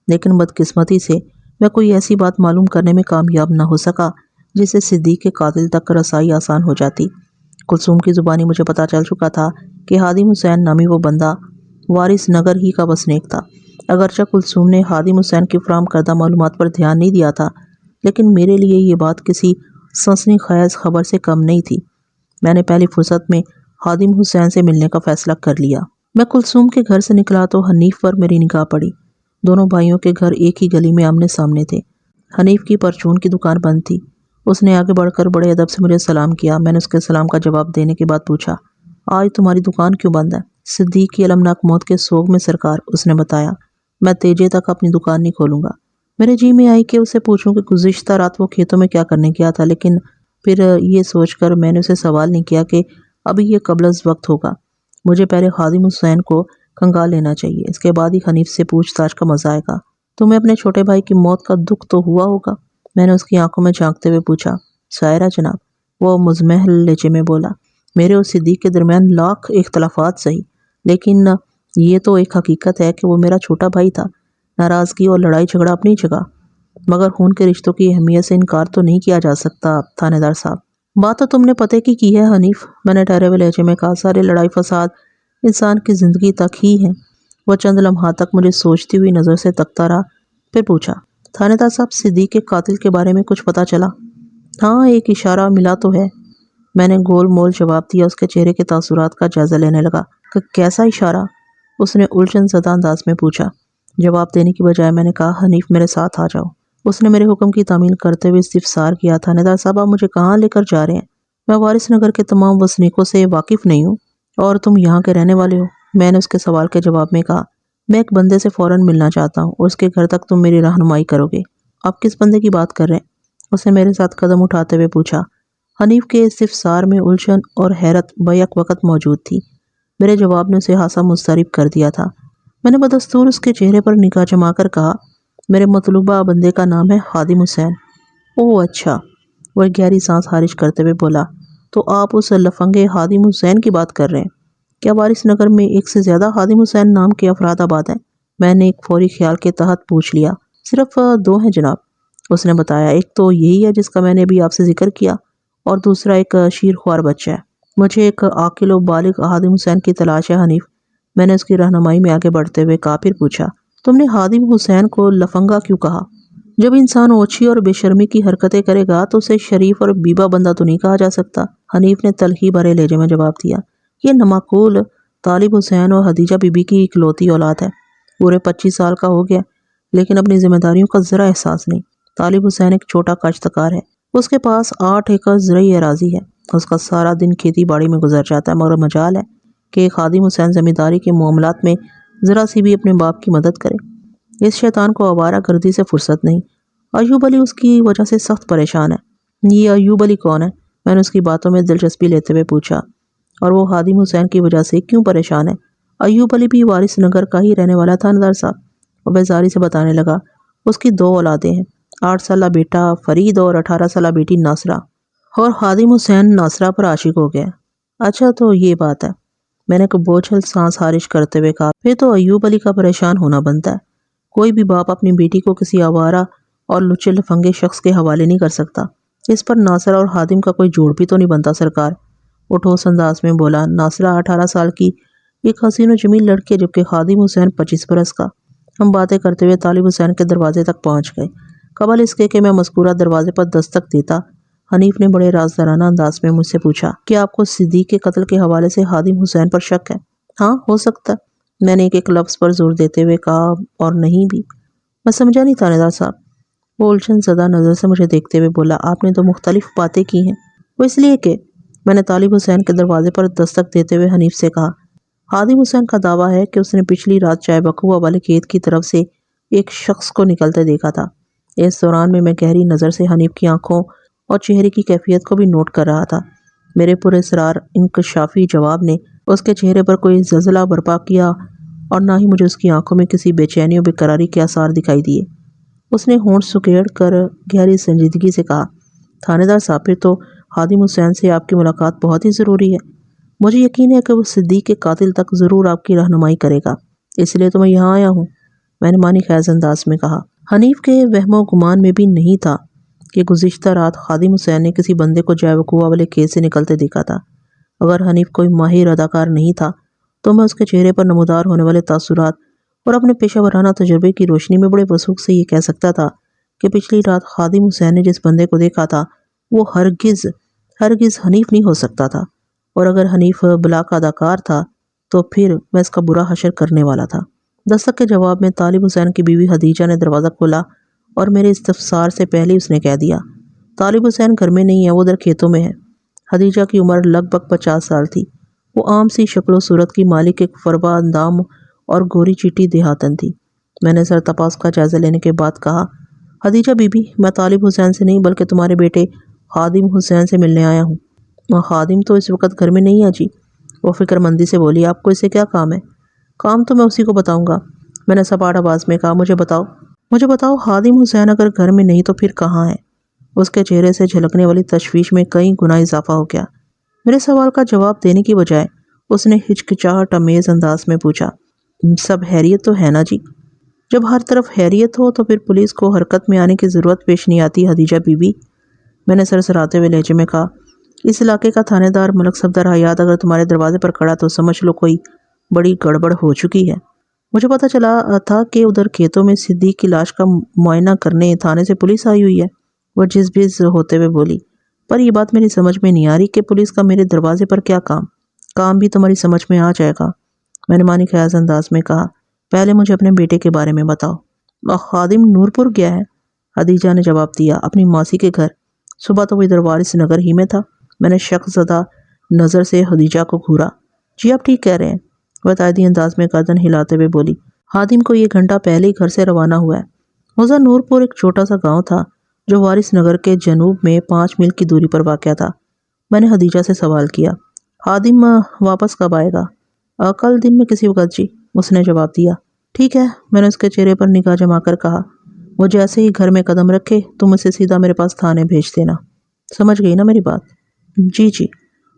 لیکن بدقسمتی سے میں کوئی ایسی بات معلوم کرنے میں کامیاب نہ ہو سکا جس سے صدیق کے قاتل تک رسائی آسان ہو جاتی۔ کلثوم کی زبانی مجھے پتا چل چکا تھا کہ ہادم حسین نامی وہ بندہ وارث نگر ہی کا وسنیک تھا۔ اگرچہ کلثوم نے ہادم حسین کی فراہم کردہ معلومات پر دھیان نہیں دیا تھا، لیکن میرے لیے یہ بات کسی سنسنی خیز خبر سے کم نہیں تھی۔ میں نے پہلی فرصت میں ہادم حسین سے ملنے کا فیصلہ کر لیا۔ میں کلثوم کے گھر سے نکلا تو حنیف پر میری نگاہ پڑی۔ دونوں بھائیوں کے گھر ایک ہی گلی میں آمنے سامنے تھے۔ حنیف کی پرچون کی دکان بند تھی۔ اس نے آگے بڑھ کر بڑے ادب سے مجھے سلام کیا۔ میں نے اس کے سلام کا جواب دینے کے بعد پوچھا، آج تمہاری دکان کیوں بند ہے؟ صدیق کی المناک موت کے سوگ میں سرکار، اس نے بتایا۔ میں تیجے تک اپنی دکان نہیں کھولوں گا۔ میرے جی میں آئی کہ اسے پوچھوں کہ گزشتہ رات وہ کھیتوں میں کیا کرنے گیا تھا، لیکن پھر یہ سوچ کر میں نے اسے سوال نہیں کیا کہ ابھی یہ قبل از وقت ہوگا۔ مجھے پہلے ہادم حسین کو کنگال لینا چاہیے، اس کے بعد ہی حنیف سے پوچھ تاچھ کا مزہ آئے گا۔ تمہیں اپنے چھوٹے بھائی کی موت کا دکھ تو ہوا ہوگا؟ میں نے اس کی آنکھوں میں جھانکتے ہوئے پوچھا۔ شاعرہ جناب، وہ مزمحل لہجے میں بولا، میرے اور صدیق کے درمیان لاکھ اختلافات سہی، لیکن یہ تو ایک حقیقت ہے کہ وہ میرا چھوٹا بھائی تھا۔ ناراضگی اور لڑائی جھگڑا اپنی جگہ، مگر خون کے رشتوں کی اہمیت سے انکار تو نہیں کیا جا سکتا تھانے دار صاحب۔ بات تو تم نے پتے کی ہے حنیف، میں نے ٹھہرے ہوئے لہجے میں کہا۔ سارے لڑائی فساد انسان کی زندگی تک ہی ہیں۔ وہ چند لمحات تک مجھے سوچتی ہوئی نظر سے تکتا رہا، پھر پوچھا، تھانے دار صاحب صدیق کے قاتل کے بارے میں کچھ پتا چلا؟ ہاں، ایک اشارہ ملا تو ہے، میں نے گول مول جواب دیا۔ اس کے چہرے کے تاثرات کا جائزہ لینے لگا۔ کیسا اشارہ؟ اس نے الجھن زدہ انداز میں پوچھا۔ جواب دینے کی بجائے میں نے کہا، حنیف میرے ساتھ آ جاؤ۔ اس نے میرے حکم کی تعمیل کرتے ہوئے استفسار کیا، تھانے دار صاحب آپ مجھے کہاں لے کر جا رہے ہیں؟ میں وارث نگر کے تمام وسنیکوں سے واقف نہیں ہوں، اور تم یہاں کے رہنے والے ہو؟ میں نے اس کے سوال کے جواب میں کہا، میں ایک بندے سے فوراً ملنا چاہتا ہوں اور اس کے گھر تک تم میری رہنمائی کرو گے۔ آپ کس بندے کی بات کر رہے ہیں؟ اس نے میرے ساتھ قدم اٹھاتے ہوئے پوچھا۔ حنیف کے استفسار میں الجھن اور حیرت بیک وقت موجود تھی۔ میرے جواب نے اسے خاصا مضطرب کر دیا تھا۔ میں نے بدستور اس کے چہرے پر نگاہ جما کر کہا، میرے مطلوبہ بندے کا نام ہے ہادم حسین۔ اوہ اچھا، وہ ایک گہری سانس خارج کرتے ہوئے بولا، تو آپ اس لفنگے ہادم حسین کی بات کر رہے ہیں؟ کیا وارث نگر میں ایک سے زیادہ ہادم حسین نام کے افراد آباد ہیں؟ میں نے ایک فوری خیال کے تحت پوچھ لیا۔ صرف 2 ہیں جناب، اس نے بتایا۔ ایک تو یہی ہے جس کا میں نے ابھی آپ سے ذکر کیا، اور دوسرا ایک شیرخوار بچہ ہے۔ مجھے ایک عاقل و بالغ ہادم حسین کی تلاش ہے حنیف، میں نے اس کی رہنمائی میں آگے بڑھتے ہوئے کہا۔ پھر پوچھا، تم نے ہادم حسین کو لفنگا کیوں کہا؟ جب انسان اوچھی اور بے شرمی کی حرکتیں کرے گا تو اسے شریف اور بیبا بندہ تو نہیں کہا جا سکتا، حنیف نے تلخی بھرے لہجے میں جواب دیا۔ یہ نماقول طالب حسین اور خدیجہ بی بی کی اکلوتی اولاد ہے۔ پورے 25 سال کا ہو گیا، لیکن اپنی ذمہ داریوں کا ذرا احساس نہیں۔ طالب حسین ایک چھوٹا کاشتکار ہے، اس کے پاس 8 ایکڑ زرعی اراضی ہے، اس کا سارا دن کھیتی باڑی میں گزر جاتا ہے، مگر مجال ہے کہ خادم حسین ذمہ داری کے معاملات میں ذرا سی بھی اپنے باپ کی مدد کرے۔ اس شیطان کو آوارہ گردی سے فرصت نہیں۔ ایوب علی اس کی وجہ سے سخت پریشان ہے۔ یہ ایوب علی کون ہے؟ میں نے اس کی باتوں میں دلچسپی لیتے ہوئے پوچھا۔ اور وہ خادم حسین کی وجہ سے کیوں پریشان ہے؟ ایوب علی بھی وارث نگر کا ہی رہنے والا تھا نظر صاحب، وہ بیزاری سے بتانے لگا۔ اس کی 2 اولادیں ہیں، 8 سالہ بیٹا فرید اور 18 سالہ بیٹی ناصرہ، اور خادم حسین ناصرہ پر عاشق ہو گیا۔ اچھا تو یہ بات ہے، میں نے ایک بوجھل سانس خارج کرتے ہوئے کہا۔ پھر تو ایوب علی کا پریشان ہونا بنتا ہے۔ کوئی بھی باپ اپنی بیٹی کو کسی آوارہ اور لچے لفنگے شخص کے حوالے نہیں کر سکتا۔ اس پر ناصرہ اور خادم کا کوئی جوڑ بھی تو نہیں بنتا سرکار، وہ ٹھوس انداز میں بولا۔ ناصرہ 18 سال کی ایک حسین و جمیل لڑکے جبکہ خادم حسین 25 برس کا۔ ہم باتیں کرتے ہوئے طالب حسین کے دروازے تک پہنچ گئے۔ قبل اس کے کہ میں مذکورہ دروازے پر دستک دیتا، حنیف نے بڑے رازدارانہ انداز میں مجھ سے پوچھا کہ آپ کو صدیق کے قتل کے حوالے سے خادم حسین پر شک ہے؟ ہاں، ہو سکتا ہے، میں نے ایک لفظ پر زور دیتے ہوئے کہا، اور نہیں بھی؟ میں سمجھا نہیں تھانے دار صاحب۔ وہ الجھن زدہ نظر سے مجھے دیکھتے ہوئے بولا، آپ نے تو مختلف باتیں کی ہیں۔ وہ اس لیے کہ میں نے طالب حسین کے دروازے پر دستک دیتے ہوئے حنیف سے کہا، خادم حسین کا دعویٰ ہے کہ اس نے پچھلی رات چائے بکوا والے کھیت کی طرف سے ایک شخص کو نکلتے دیکھا تھا۔ اس دوران میں گہری نظر سے حنیف کی آنکھوں اور چہرے کی کیفیت کو بھی نوٹ کر رہا تھا۔ میرے پراسرار انکشافی جواب نے اس کے چہرے پر کوئی زلزلہ برپا کیا اور نہ ہی مجھے اس کی آنکھوں میں کسی بے چینی و بے قراری کے آثار دکھائی دیے۔ اس نے ہونٹ سکیڑ کر گہری سنجیدگی سے کہا، تھانے دار صاحب، پھر تو خادم حسین سے آپ کی ملاقات بہت ہی ضروری ہے۔ مجھے یقین ہے کہ وہ صدیق کے قاتل تک ضرور آپ کی رہنمائی کرے گا، اس لیے تو میں یہاں آیا ہوں، میں نے معنی خیز انداز میں کہا۔ حنیف کے وہم و گمان میں بھی نہیں تھا کہ گزشتہ رات خادم حسین نے کسی بندے کو جائے وقوع والے کھیت سے نکلتے دیکھا تھا۔ اگر حنیف کوئی ماہر اداکار نہیں تھا تو میں اس کے چہرے پر نمودار ہونے والے تاثرات اور اپنے پیشہ ورانہ تجربے کی روشنی میں بڑے وثوق سے یہ کہہ سکتا تھا کہ پچھلی رات خادم حسین نے جس بندے کو دیکھا تھا وہ ہرگز حنیف نہیں ہو سکتا تھا، اور اگر حنیف بلا کا اداکار تھا تو پھر میں اس کا برا حشر کرنے والا تھا۔ دستک کے جواب میں طالب حسین کی بیوی خدیجہ نے دروازہ کھولا اور میرے استفسار سے پہلے اس نے کہہ دیا، طالب حسین گھر میں نہیں ہے، وہ ادھر کھیتوں میں ہے۔ خدیجہ کی عمر لگ بھگ 50 سال تھی۔ وہ عام سی شکل و صورت کی مالک ایک فربا اندام اور گوری چیٹی دیہاتن تھی۔ میں نے سر تپاس کا جائزہ لینے کے بعد کہا، خدیجہ بی بی، میں طالب حسین سے نہیں بلکہ تمہارے بیٹے خادم حسین سے ملنے آیا ہوں۔ خادم تو اس وقت گھر میں نہیں ہے جی، وہ فکر مندی سے بولی، آپ کو اسے کیا کام ہے؟ کام تو میں اسی کو بتاؤں گا، میں نے سپاٹ آواز میں کہا، مجھے بتاؤ خادم حسین اگر گھر میں نہیں تو پھر کہاں ہے؟ اس کے چہرے سے جھلکنے والی تشویش میں کئی گنا اضافہ ہو گیا۔ میرے سوال کا جواب دینے کی بجائے اس نے ہچکچاہٹ آمیز انداز میں پوچھا، سب خیریت تو ہے نا جی؟ جب ہر طرف خیریت ہو تو پھر پولیس کو حرکت میں آنے کی ضرورت پیش نہیں آتی خدیجہ بی بی، میں نے سرسراتے ہوئے لہجے میں کہا۔ اس علاقے کا تھانے دار ملک صفدر حیات اگر تمہارے دروازے پر کھڑا تو سمجھ لو کوئی بڑی گڑبڑ ہو چکی ہے۔ مجھے پتہ چلا تھا کہ ادھر کھیتوں میں صدیق کی لاش کا معائنہ کرنے تھانے سے پولیس آئی ہوئی ہے، وہ جز بز ہوتے ہوئے بولی، پر یہ بات میری سمجھ میں نہیں آ رہی کہ پولیس کا میرے دروازے پر کیا کام بھی تمہاری سمجھ میں آ جائے گا، میں نے معنی خیز انداز میں کہا۔ پہلے مجھے اپنے بیٹے کے بارے میں بتاؤ۔ خادم نورپور گیا ہے، خدیجہ نے جواب دیا، اپنی ماسی کے گھر۔ صبح تو وہ ادھر وارث نگر ہی میں تھا، میں نے شک زدہ نظر سے خدیجہ کو گھورا۔ جی آپ ٹھیک کہہ رہے ہیں، وہ تائیدی انداز میں گردن ہلاتے ہوئے بولی، خادم کو یہ گھنٹہ پہلے ہی گھر سے روانہ ہوا ہے۔ حوضہ نورپور ایک چھوٹا سا گاؤں تھا جو وارث نگر کے جنوب میں 5 میل کی دوری پر واقع تھا۔ میں نے خدیجہ سے سوال کیا، خادم واپس کب آئے گا؟ کل دن میں کسی وقت جی، اس نے جواب دیا۔ ٹھیک ہے، میں نے اس کے چہرے پر نگاہ جما کر کہا، وہ جیسے ہی گھر میں قدم رکھے تم اسے سیدھا میرے پاس تھانے بھیج دینا، سمجھ گئی نا میری بات؟ جی،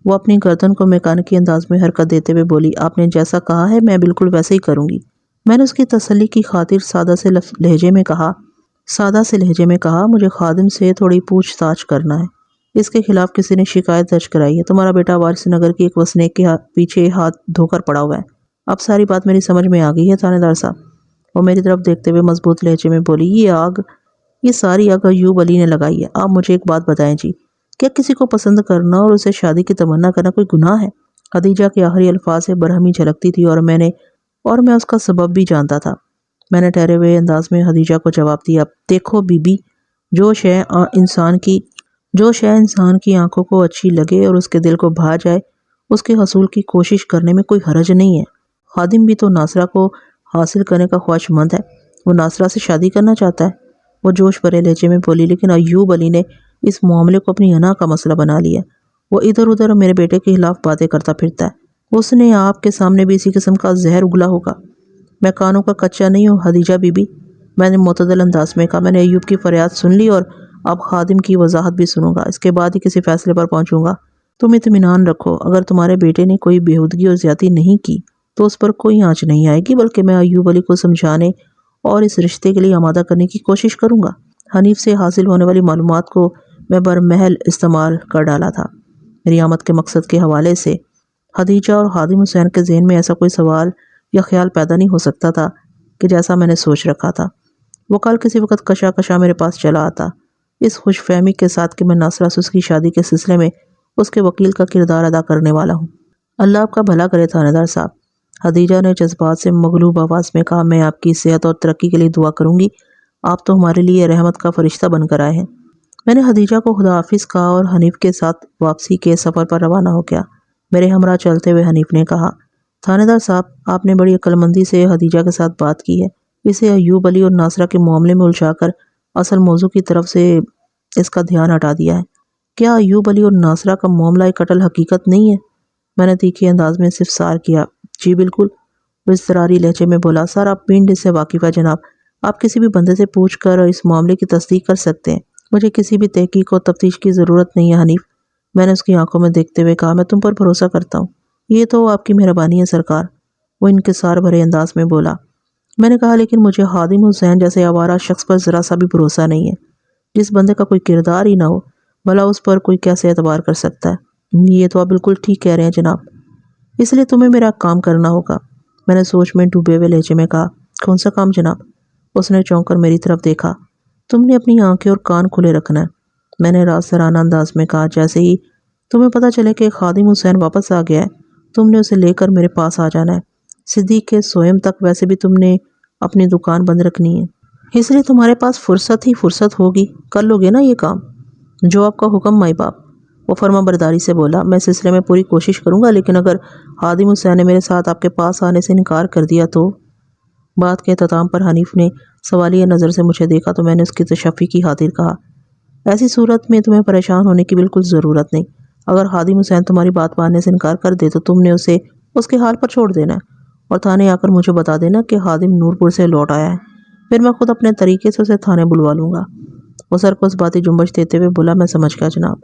وہ اپنی گردن کو میکانکی انداز میں حرکت دیتے ہوئے بولی، آپ نے جیسا کہا ہے میں بالکل ویسے ہی کروں گی۔ میں نے اس کی تسلی کی خاطر سادہ سے لہجے میں کہا، مجھے خادم سے تھوڑی پوچھ تاچھ کرنا ہے، اس کے خلاف کسی نے شکایت درج کرائی ہے، تمہارا بیٹا وارث نگر کی ایک وسنیک کے پیچھے ہاتھ دھو کر پڑا ہوا ہے۔ اب ساری بات میری سمجھ میں آ گئی ہے تھانے دار صاحب، وہ میری طرف دیکھتے ہوئے مضبوط لہجے میں بولی، یہ ساری آگ ایوب علی نے لگائی ہے۔ آپ مجھے ایک بات بتائیں جی، کیا کسی کو پسند کرنا اور اسے شادی کی تمنا کرنا کوئی گناہ ہے؟ خدیجہ کے آخری الفاظ سے برہمی جھلکتی تھی اور میں اس کا سبب بھی جانتا تھا۔ میں نے ٹھہرے ہوئے انداز میں خدیجہ کو جواب دیا، دیکھو بی بی، جو شے انسان کی آنکھوں کو اچھی لگے اور اس کے دل کو بھا جائے اس کے حصول کی کوشش کرنے میں کوئی حرج نہیں ہے۔ خادم بھی تو ناصرہ کو حاصل کرنے کا خواہش مند ہے، وہ ناصرہ سے شادی کرنا چاہتا ہے، وہ جوش بھرے لہجے میں بولی۔ لیکن ایوب علی نے اس معاملے کو اپنی انا کا مسئلہ بنا لیا، وہ ادھر ادھر میرے بیٹے کے خلاف باتیں کرتا پھرتا ہے، اس نے آپ کے سامنے بھی اسی قسم کا زہر اگلا ہوگا۔ میں کانوں کا کچا نہیں ہوں خدیجہ بی بی، میں نے معتدل انداز میں کہا، میں نے ایوب کی فریاد سن لی اور اب خادم کی وضاحت بھی سنوں گا، اس کے بعد ہی کسی فیصلے پر پہنچوں گا۔ تم اطمینان رکھو، اگر تمہارے بیٹے نے کوئی بےہودگی اور زیادتی نہیں کی تو اس پر کوئی آنچ نہیں آئے گی، بلکہ میں ایوب علی کو سمجھانے اور اس رشتے کے لیے آمادہ کرنے کی کوشش کروں گا۔ حنیف سے حاصل ہونے والی معلومات کو میں برمحل استعمال کر ڈالا تھا۔ میری آمد کے مقصد کے حوالے سے خدیجہ اور خادم حسین کے ذہن میں ایسا کوئی سوال یا خیال پیدا نہیں ہو سکتا تھا کہ جیسا میں نے سوچ رکھا تھا۔ وہ کل کسی وقت کشا کشا میرے پاس چلا آتا، اس خوش فہمی کے ساتھ کہ میں ناصرہ سے اس کی شادی کے سلسلے میں اس کے وکیل کا کردار ادا کرنے والا ہوں۔ اللہ آپ کا بھلا کرے تھانے دار صاحب، خدیجہ نے جذبات سے مغلوب آواز میں کہا۔ میں آپ کی صحت اور ترقی کے لیے دعا کروں گی، آپ تو ہمارے لیے رحمت کا فرشتہ بن کر آئے ہیں۔ میں نے خدیجہ کو خدا حافظ کہا اور حنیف کے ساتھ واپسی کے سفر پر روانہ ہو گیا۔ میرے ہمراہ چلتے ہوئے حنیف نے کہا، تھانے دار صاحب، آپ نے بڑی عقل مندی سے خدیجہ کے ساتھ بات کی ہے، اسے ایوب علی اور ناصرہ کے معاملے میں الجھا کر اصل موضوع کی طرف سے اس کا دھیان ہٹا دیا ہے۔ کیا ایوب علی اور ناصرہ کا معاملہ ایک اٹل حقیقت نہیں ہے؟ میں نے تیکھے انداز میں استفسار کیا۔ جی بالکل، وہ اضطراری لہجے میں بولا۔ سر، آپ پینڈ اس سے واقف ہے جناب، آپ کسی بھی بندے سے پوچھ کر اس معاملے کی تصدیق کر سکتے ہیں۔ مجھے کسی بھی تحقیق اور تفتیش کی ضرورت نہیں ہے حنیف، میں نے اس کی آنکھوں میں دیکھتے ہوئے کہا۔ میں تم پر بھروسہ کرتا ہوں، یہ تو آپ کی مہربانی ہے سرکار، وہ انکسار بھرے انداز میں بولا۔ میں نے کہا، لیکن مجھے خادم حسین جیسے آوارہ شخص پر ذرا سا بھی بھروسہ نہیں ہے۔ جس بندے کا کوئی کردار ہی نہ ہو، بھلا اس پر کوئی کیسے اعتبار کر سکتا ہے؟ یہ تو آپ بالکل ٹھیک کہہ رہے ہیں جناب، اس لیے تمہیں میرا کام کرنا ہوگا، میں نے سوچ میں ڈوبے ہوئے لہجے میں کہا۔ کون سا کام جناب؟ اس نے چونک کر میری طرف دیکھا۔ تم نے اپنی آنکھیں اور کان کھلے رکھنا ہے، میں نے راز سرانہ انداز میں کہا۔ جیسے ہی تمہیں پتہ چلے کہ خادم حسین واپس آ گیا ہے، تم نے اسے لے کر میرے پاس آ جانا ہے۔ صدیق کے سوئم تک ویسے بھی تم نے اپنی دکان بند رکھنی ہے، اس لیے تمہارے پاس فرصت ہی فرصت ہوگی، کر لو گے نا یہ کام؟ جو آپ کا حکم مائی باپ، وہ فرما برداری سے بولا۔ میں سلسلے میں پوری کوشش کروں گا، لیکن اگر خادم حسین نے میرے ساتھ آپ کے پاس آنے سے انکار کر دیا تو؟ بات کے اختتام پر حنیف نے سوالیہ نظر سے مجھے دیکھا تو میں نے اس کی تشفی کی خاطر کہا، ایسی صورت میں تمہیں پریشان ہونے کی بالکل ضرورت نہیں۔ اگر خادم حسین تمہاری بات ماننے سے انکار کر دے تو تم نے اسے اس کے حال پر چھوڑ دینا ہے اور تھانے آ کر مجھے بتا دینا کہ خادم نورپور سے لوٹ آیا ہے، پھر میں خود اپنے طریقے سے اسے تھانے بلوا لوں گا۔ وہ سر کو اس باتیں جنبش دیتے ہوئے بولا، میں سمجھ گیا جناب۔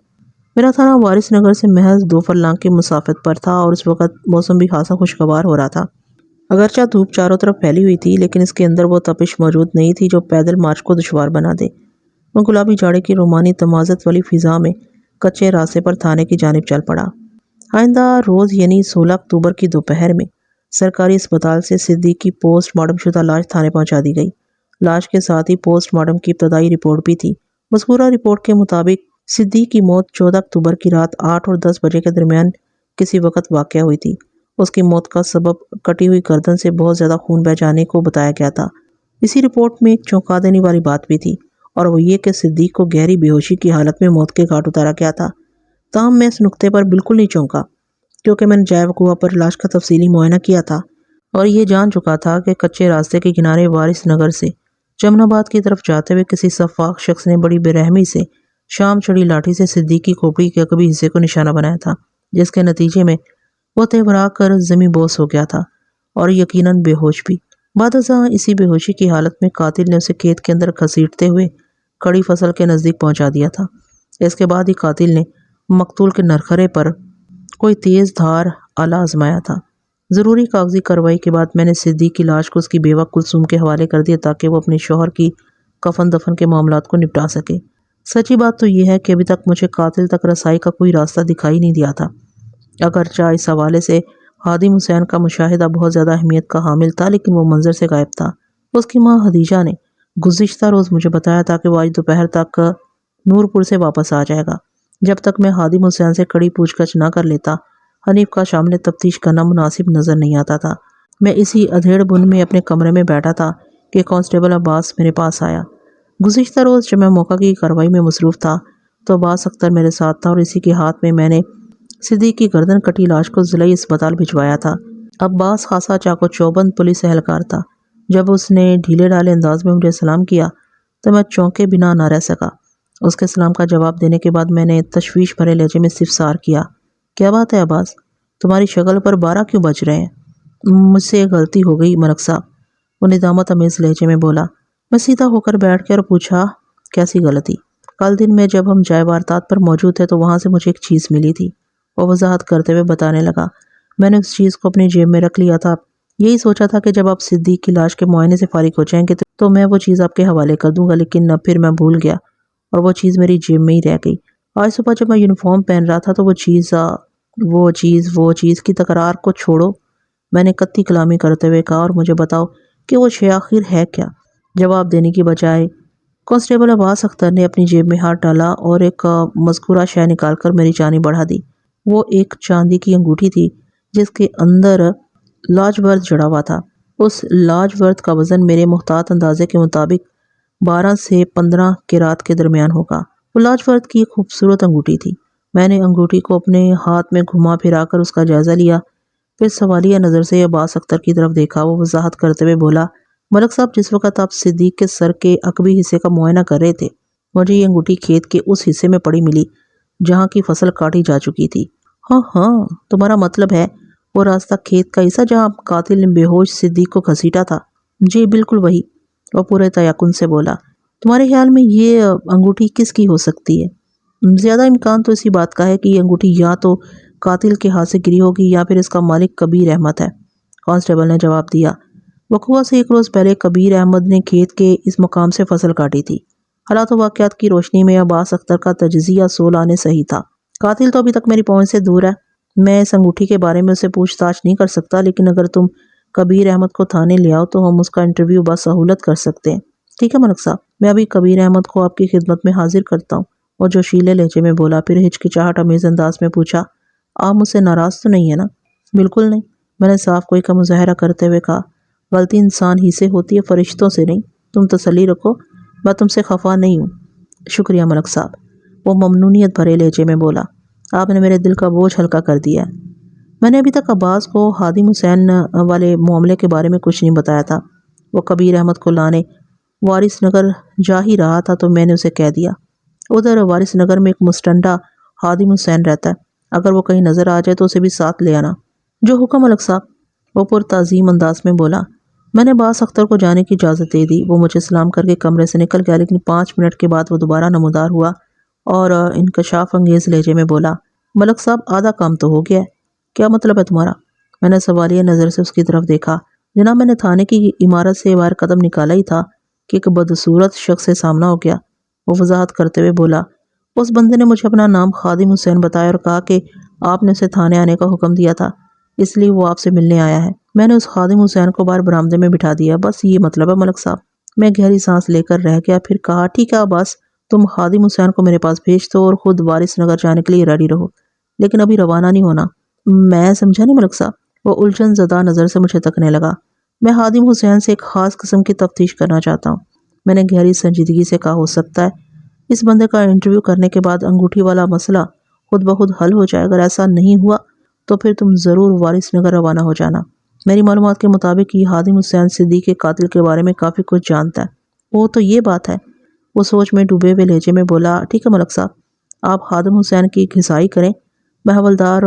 میرا تھانہ وارث نگر سے محض 2 فرلانگ کی مسافت پر تھا اور اس وقت موسم بھی خاصا خوشگوار ہو رہا تھا۔ اگرچہ دھوپ چاروں طرف پھیلی ہوئی تھی، لیکن اس کے اندر وہ تپش موجود نہیں تھی جو پیدل مارچ کو دشوار بنا دے۔ وہ گلابی جاڑے کی رومانی تمازت والی فضا میں کچے راستے پر تھانے کی جانب چل پڑا۔ آئندہ روز یعنی 16 اکتوبر کی دوپہر میں سرکاری اسپتال سے صدیق کی پوسٹ مارٹم شدہ لاش تھانے پہنچا دی گئی۔ لاش کے ساتھ ہی پوسٹ مارٹم کی ابتدائی رپورٹ بھی تھی۔ مذکورہ رپورٹ کے مطابق صدیق کی موت 14 اکتوبر کی رات 8 اور 10 بجے کے درمیان کسی وقت واقع ہوئی تھی۔ اس کی موت کا سبب کٹی ہوئی گردن سے بہت زیادہ خون بہہ جانے کو بتایا گیا تھا۔ اسی رپورٹ میں ایک چونکا دینے والی بات بھی تھی، اور وہ یہ کہ صدیق کو گہری بے ہوشی کی حالت میں موت کے گھاٹ اتارا گیا تھا۔ تاہم میں اس نقطے پر بالکل نہیں چونکا، کیونکہ میں نے جائے وقوع پر لاش کا تفصیلی معائنہ کیا تھا اور یہ جان چکا تھا کہ کچے راستے کے کنارے وارث نگر سے جمن آباد کی طرف جاتے ہوئے کسی سفاک شخص نے بڑی بے رحمی سے شام چڑھی لاٹھی سے صدیق کی کھوپڑی کے قبی حصے کو نشانہ بنایا تھا، جس کے نتیجے میں وہ تیورا کر زمیں بوس ہو گیا تھا اور یقیناً بے ہوش بھی۔ بعد ازاں اسی بے ہوشی کی حالت میں قاتل نے اسے کھیت کے اندر گھسیٹتے ہوئے کڑی فصل کے نزدیک پہنچا دیا تھا۔ اس کے بعد ہی قاتل نے مقتول کے نرخرے پر کوئی تیز دھار آلہ آزمایا تھا۔ ضروری کاغذی کارروائی کے بعد میں نے صدیق کی لاش کو اس کی بیوہ کلثوم کے حوالے کر دیا تاکہ وہ اپنے شوہر کی کفن دفن کے معاملات کو نپٹا سکے۔ سچی بات تو یہ ہے کہ ابھی تک مجھے قاتل تک رسائی کا کوئی راستہ دکھائی نہیں دیا تھا۔ اگرچہ اس حوالے سے خادم حسین کا مشاہدہ بہت زیادہ اہمیت کا حامل تھا، لیکن وہ منظر سے غائب تھا۔ اس کی ماں خدیجہ نے گزشتہ روز مجھے بتایا تھا کہ وہ آج دوپہر تک نورپور سے واپس آ جائے گا۔ جب تک میں خادم حسین سے کڑی پوچھ گچھ نہ کر لیتا، حنیف کا شامل تفتیش کرنا مناسب نظر نہیں آتا تھا۔ میں اسی ادھیڑ بن میں اپنے کمرے میں بیٹھا تھا کہ کانسٹیبل عباس میرے پاس آیا۔ گزشتہ روز جب میں موقع کی کارروائی میں مصروف تھا تو عباس اختر میرے ساتھ تھا اور اسی کے ہاتھ میں نے صدیق کی گردن کٹی لاش کو ضلعی اسپتال بھجوایا تھا۔ عباس خاصا چاق و چوبند پولیس اہلکار تھا۔ جب اس نے ڈھیلے ڈھالے انداز میں مجھے سلام کیا تو میں چونکے بنا نہ رہ سکا۔ اس کے سلام کا جواب دینے کے بعد میں نے تشویش بھرے لہجے میں استفسار کیا، کیا بات ہے عباس، تمہاری شکل پر 12 کیوں بج رہے ہیں؟ مجھ سے ایک غلطی ہو گئی مرک صاحب، وہ ندامت امیز لہجے میں بولا۔ میں سیدھا ہو کر بیٹھ گیا اور پوچھا، کیسی غلطی؟ کل دن میں جب ہم جائے واردات پر موجود تھے تو وہاں سے مجھے ایک چیز ملی تھی، وہ وضاحت کرتے ہوئے بتانے لگا۔ میں نے اس چیز کو اپنی جیب میں رکھ لیا تھا، یہی سوچا تھا کہ جب آپ صدیق کی لاش کے معائنے سے فارغ ہو جائیں گے تو میں وہ چیز آپ کے حوالے کر دوں گا، لیکن پھر میں بھول گیا اور وہ چیز میری جیب میں ہی رہ گئی۔ آج صبح جب میں یونیفارم پہن رہا تھا تو وہ چیز وہ چیز کی تکرار کو چھوڑو، میں نے قطعی کلامی کرتے ہوئے کہا، اور مجھے بتاؤ کہ وہ شے آخر ہے کیا؟ جواب دینے کی بجائے کانسٹیبل عباس اختر نے اپنی جیب میں ہاتھ ڈالا اور ایک مذکورہ شے نکال کر میری جانب بڑھا دی۔ وہ ایک چاندی کی انگوٹھی تھی جس کے اندر لاجورد جڑا ہوا تھا۔ اس لاجورد کا وزن میرے محتاط اندازے کے مطابق 12 سے 15 کیرات کے درمیان ہوگا۔ وہ لاجورد کی ایک خوبصورت انگوٹھی تھی۔ میں نے انگوٹھی کو اپنے ہاتھ میں گھما پھرا کر اس کا جائزہ لیا، پھر سوالیہ نظر سے عباس اختر کی طرف دیکھا۔ وہ وضاحت کرتے ہوئے بولا، ملک صاحب، جس وقت آپ صدیق کے سر کے عقبی حصے کا معائنہ کر رہے تھے، مجھے یہ انگوٹھی کھیت کے اس حصے میں پڑی ملی جہاں کی فصل کاٹی جا چکی تھی۔ ہاں، تمہارا مطلب ہے وہ راستہ کھیت کا حصہ جہاں قاتل نے بے ہوش صدیق کو گھسیٹا تھا؟ جی بالکل وہی، وہ پورے تیقن سے بولا۔ تمہارے خیال میں یہ انگوٹھی کس کی ہو سکتی ہے؟ زیادہ امکان تو اسی بات کا ہے کہ یہ انگوٹھی یا تو قاتل کے ہاتھ سے گری ہوگی یا پھر اس کا مالک کبیر احمد ہے، کانسٹیبل نے جواب دیا۔ وقوع سے ایک روز پہلے کبیر احمد نے کھیت کے اس مقام سے فصل کاٹی تھی۔ حالات و واقعات کی روشنی میں عباس اختر کا تجزیہ 16 آنے صحیح تھا۔ قاتل تو ابھی تک میری پہنچ سے دور ہے، میں اس انگوٹھی کے بارے میں اسے پوچھ تاچھ نہیں کر سکتا، لیکن اگر تم کبیر احمد کو تھانے لے آؤ تو ہم اس کا انٹرویو بسہولت کر سکتے ہیں۔ ٹھیک ہے ملک صاحب، میں ابھی کبیر احمد کو آپ کی خدمت میں حاضر کرتا ہوں۔ اور جوشیلے لہجے میں بولا، پھر ہچکچاہٹ امیز انداز میں پوچھا، آپ مجھ سے ناراض تو نہیں ہے نا؟ بالکل نہیں، میں نے صاف کوئی کا مظاہرہ کرتے ہوئے کہا۔ غلطی انسان ہی سے ہوتی ہے، فرشتوں سے نہیں۔ تم تسلی رکھو، میں تم سے خفا نہیں ہوں۔ شکریہ ملک صاحب، وہ ممنونیت بھرے لہجے میں بولا، آپ نے میرے دل کا بوجھ ہلکا کر دیا ہے۔ میں نے ابھی تک عباس کو خادم حسین والے معاملے کے بارے میں کچھ نہیں بتایا تھا۔ وہ کبیر احمد کو لانے وارث نگر جا ہی رہا تھا تو میں نے اسے کہہ دیا، ادھر وارث نگر میں ایک مستنڈا خادم حسین رہتا ہے، اگر وہ کہیں نظر آ جائے تو اسے بھی ساتھ لے آنا۔ جو حکم ملک صاحب، وہ پرتعظیم انداز میں بولا۔ میں نے عباس اختر کو جانے کی اجازت دے دی۔ وہ مجھے سلام کر کے کمرے سے نکل گیا، لیکن 5 منٹ کے بعد وہ دوبارہ نمودار ہوا اور انکشاف انگیز لہجے میں بولا، ملک صاحب، آدھا کام تو ہو گیا ہے۔ کیا مطلب ہے تمہارا؟ میں نے سوالیہ نظر سے اس کی طرف دیکھا۔ جناب، میں نے تھانے کی عمارت سے باہر قدم نکالا ہی تھا کہ ایک بدصورت شخص سے سامنا ہو گیا۔ وہ وضاحت کرتے ہوئے بولا، اس بندے نے مجھے اپنا نام خادم حسین بتایا اور کہا کہ آپ نے اسے تھانے آنے کا حکم دیا تھا، اس لیے وہ آپ سے ملنے آیا ہے۔ میں نے اس خادم حسین کو باہر برآمدے میں بٹھا دیا، بس یہ مطلب ہے ملک صاحب۔ میں گہری سانس لے کر رہ گیا، پھر کہا، ٹھیک ہے عباس، تم خادم حسین کو میرے پاس بھیج دو اور خود وارث نگر جانے کے لیے ریڈی رہو، لیکن ابھی روانہ نہیں ہونا۔ میں سمجھا نہیں ملک صاحب۔ وہ الجھن زدہ نظر سے مجھے تکنے لگا۔ میں خادم حسین سے ایک خاص قسم کی تفتیش کرنا چاہتا ہوں۔ میں نے گہری سنجیدگی سے کہا، ہو سکتا ہے اس بندے کا انٹرویو کرنے کے بعد انگوٹھی والا مسئلہ خود بخود حل ہو جائے۔ اگر ایسا نہیں ہوا تو پھر تم ضرور وارث نگر روانہ ہو جانا۔ میری معلومات کے مطابق یہ خادم حسین صدیق کے قاتل کے بارے میں کافی کچھ جانتا ہے۔ وہ تو یہ بات ہے، وہ سوچ میں ڈوبے ہوئے لہجے میں بولا، ٹھیک ہے ملک صاحب، آپ خادم حسین کی گھسائی کریں، میں حوالدار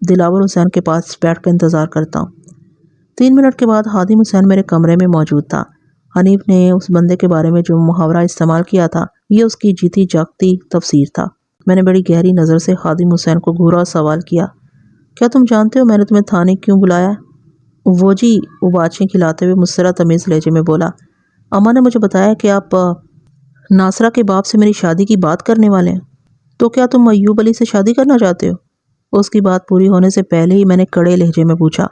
دلاور حسین کے پاس بیٹھ کر انتظار کرتا ہوں۔ 3 منٹ کے بعد خادم حسین میرے کمرے میں موجود تھا۔ حنیف نے اس بندے کے بارے میں جو محاورہ استعمال کیا تھا، یہ اس کی جیتی جاگتی تفسیر تھا۔ میں نے بڑی گہری نظر سے خادم حسین کو گھورا اور سوال کیا، کیا تم جانتے ہو میں نے تمہیں تھانے کیوں بلایا ہے؟ وہ جی، وہ باتیں کھلاتے ہوئے مسرت امیز لہجے میں بولا، اما نے مجھے بتایا کہ آپ ناصرہ کے باپ سے میری شادی کی بات کرنے والے ہیں، تو کیا تم ایوب علی سے شادی کرنا چاہتے ہو؟ اس کی بات پوری ہونے سے پہلے ہی میں نے کڑے لہجے میں پوچھا،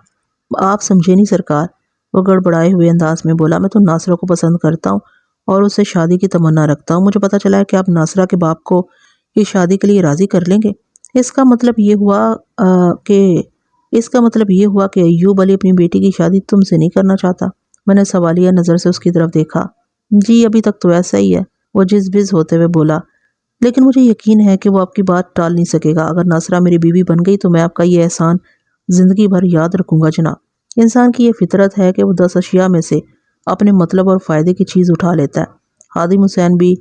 آپ سمجھے نہیں سرکار، وہ گڑبڑائے ہوئے انداز میں بولا، میں تو ناصرہ کو پسند کرتا ہوں اور اس سے شادی کی تمنا رکھتا ہوں۔ مجھے پتا چلا ہے کہ آپ ناصرہ کے باپ کو اس شادی کے لیے راضی کر لیں گے۔ اس کا مطلب یہ ہوا کہ ایوب علی اپنی بیٹی کی شادی تم سے نہیں کرنا چاہتا۔ میں نے سوالیہ نظر سے اس کی طرف دیکھا۔ جی ابھی تک تو ایسا ہی ہے، وہ جز بز ہوتے ہوئے بولا، لیکن مجھے یقین ہے کہ وہ آپ کی بات ٹال نہیں سکے گا۔ اگر ناصرہ میری بیوی بن گئی تو میں آپ کا یہ احسان زندگی بھر یاد رکھوں گا جناب۔ انسان کی یہ فطرت ہے کہ وہ 10 اشیاء میں سے اپنے مطلب اور فائدے کی چیز اٹھا لیتا ہے۔ خادم حسین بھی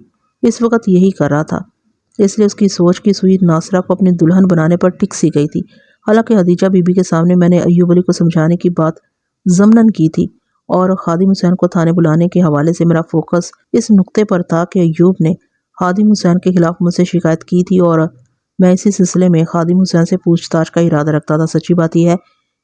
اس وقت یہی کر رہا تھا، اس لیے اس کی سوچ کی سوئی ناصرہ کو اپنی دلہن بنانے پر ٹک سی گئی تھی۔ حالانکہ خدیجہ بی بی کے سامنے میں نے ایوب علی کو سمجھانے کی بات ضمناً کی تھی اور خادم حسین کو تھانے بلانے کے حوالے سے میرا فوکس اس نقطے پر تھا کہ ایوب نے خادم حسین کے خلاف مجھ سے شکایت کی تھی اور میں اسی سلسلے میں خادم حسین سے پوچھ تاچھ کا ارادہ رکھتا تھا۔ سچی بات یہ ہے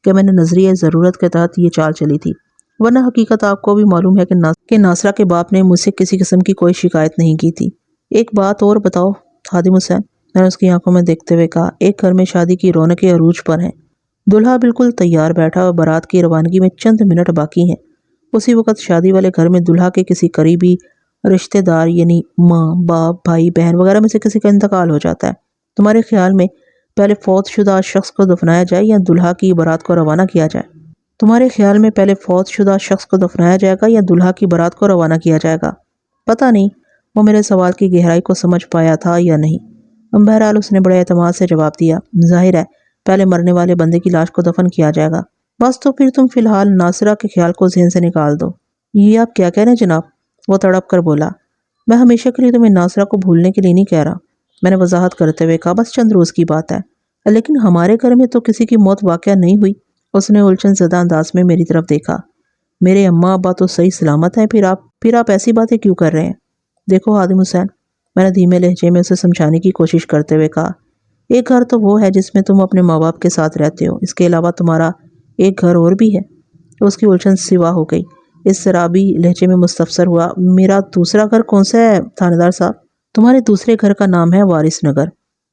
کہ میں نے نظریہ ضرورت کے تحت یہ چال چلی تھی، ورنہ حقیقت آپ کو بھی معلوم ہے کہ ناصرہ کے باپ نے مجھ سے کسی قسم کی کوئی شکایت نہیں کی تھی۔ ایک بات اور بتاؤ خادم حسین، میں نے اس کی آنکھوں میں دیکھتے ہوئے کہا، ایک گھر میں شادی کی رونقیں عروج پر ہیں، دلہا بالکل تیار بیٹھا اور بارات کی روانگی میں چند منٹ باقی ہیں۔ اسی وقت شادی والے گھر میں دلہا کے کسی قریبی رشتہ دار یعنی ماں، باپ، بھائی، بہن وغیرہ میں سے کسی کا انتقال ہو جاتا ہے۔ تمہارے خیال میں پہلے فوت شدہ شخص کو دفنایا جائے یا دلہا کی بارات کو روانہ کیا جائے؟ تمہارے خیال میں پہلے فوت شدہ شخص کو دفنایا جائے گا یا دلہا کی بارات کو روانہ کیا جائے گا؟ پتہ نہیں وہ میرے سوال کی گہرائی کو سمجھ پایا تھا یا نہیں۔ بہرحال اس نے بڑے اعتماد سے جواب دیا، ظاہر ہے پہلے مرنے والے بندے کی لاش کو دفن کیا جائے گا۔ بس تو پھر تم فی الحال ناصرہ کے خیال کو ذہن سے نکال دو۔ یہ آپ کیا کہہ رہے ہیں جناب؟ وہ تڑپ کر بولا، میں ہمیشہ کے لیے تمہیں ناصرہ کو بھولنے کے لیے نہیں کہہ رہا۔ میں نے وضاحت کرتے ہوئے کہا، بس چند روز کی بات ہے، لیکن ہمارے گھر میں تو کسی کی موت واقعہ نہیں ہوئی۔ اس نے الجھن زدہ انداز میں میری طرف دیکھا، میرے اماں ابا تو صحیح سلامت ہیں، پھر آپ ایسی باتیں کیوں کر رہے ہیں؟ دیکھو خادم حسین، میں نے دھیمے لہجے میں اسے سمجھانے کی کوشش کرتے ہوئے کہا، ایک گھر تو وہ ہے جس میں تم اپنے ماں باپ کے ساتھ رہتے ہو، اس کے علاوہ تمہارا ایک گھر اور بھی ہے۔ اس کی الجھن سوا ہو گئی، اس شرابی لہجے میں مستفسر ہوا، میرا دوسرا گھر کون سا ہے تھانے دار صاحب؟ تمہارے دوسرے گھر کا نام ہے وارث نگر۔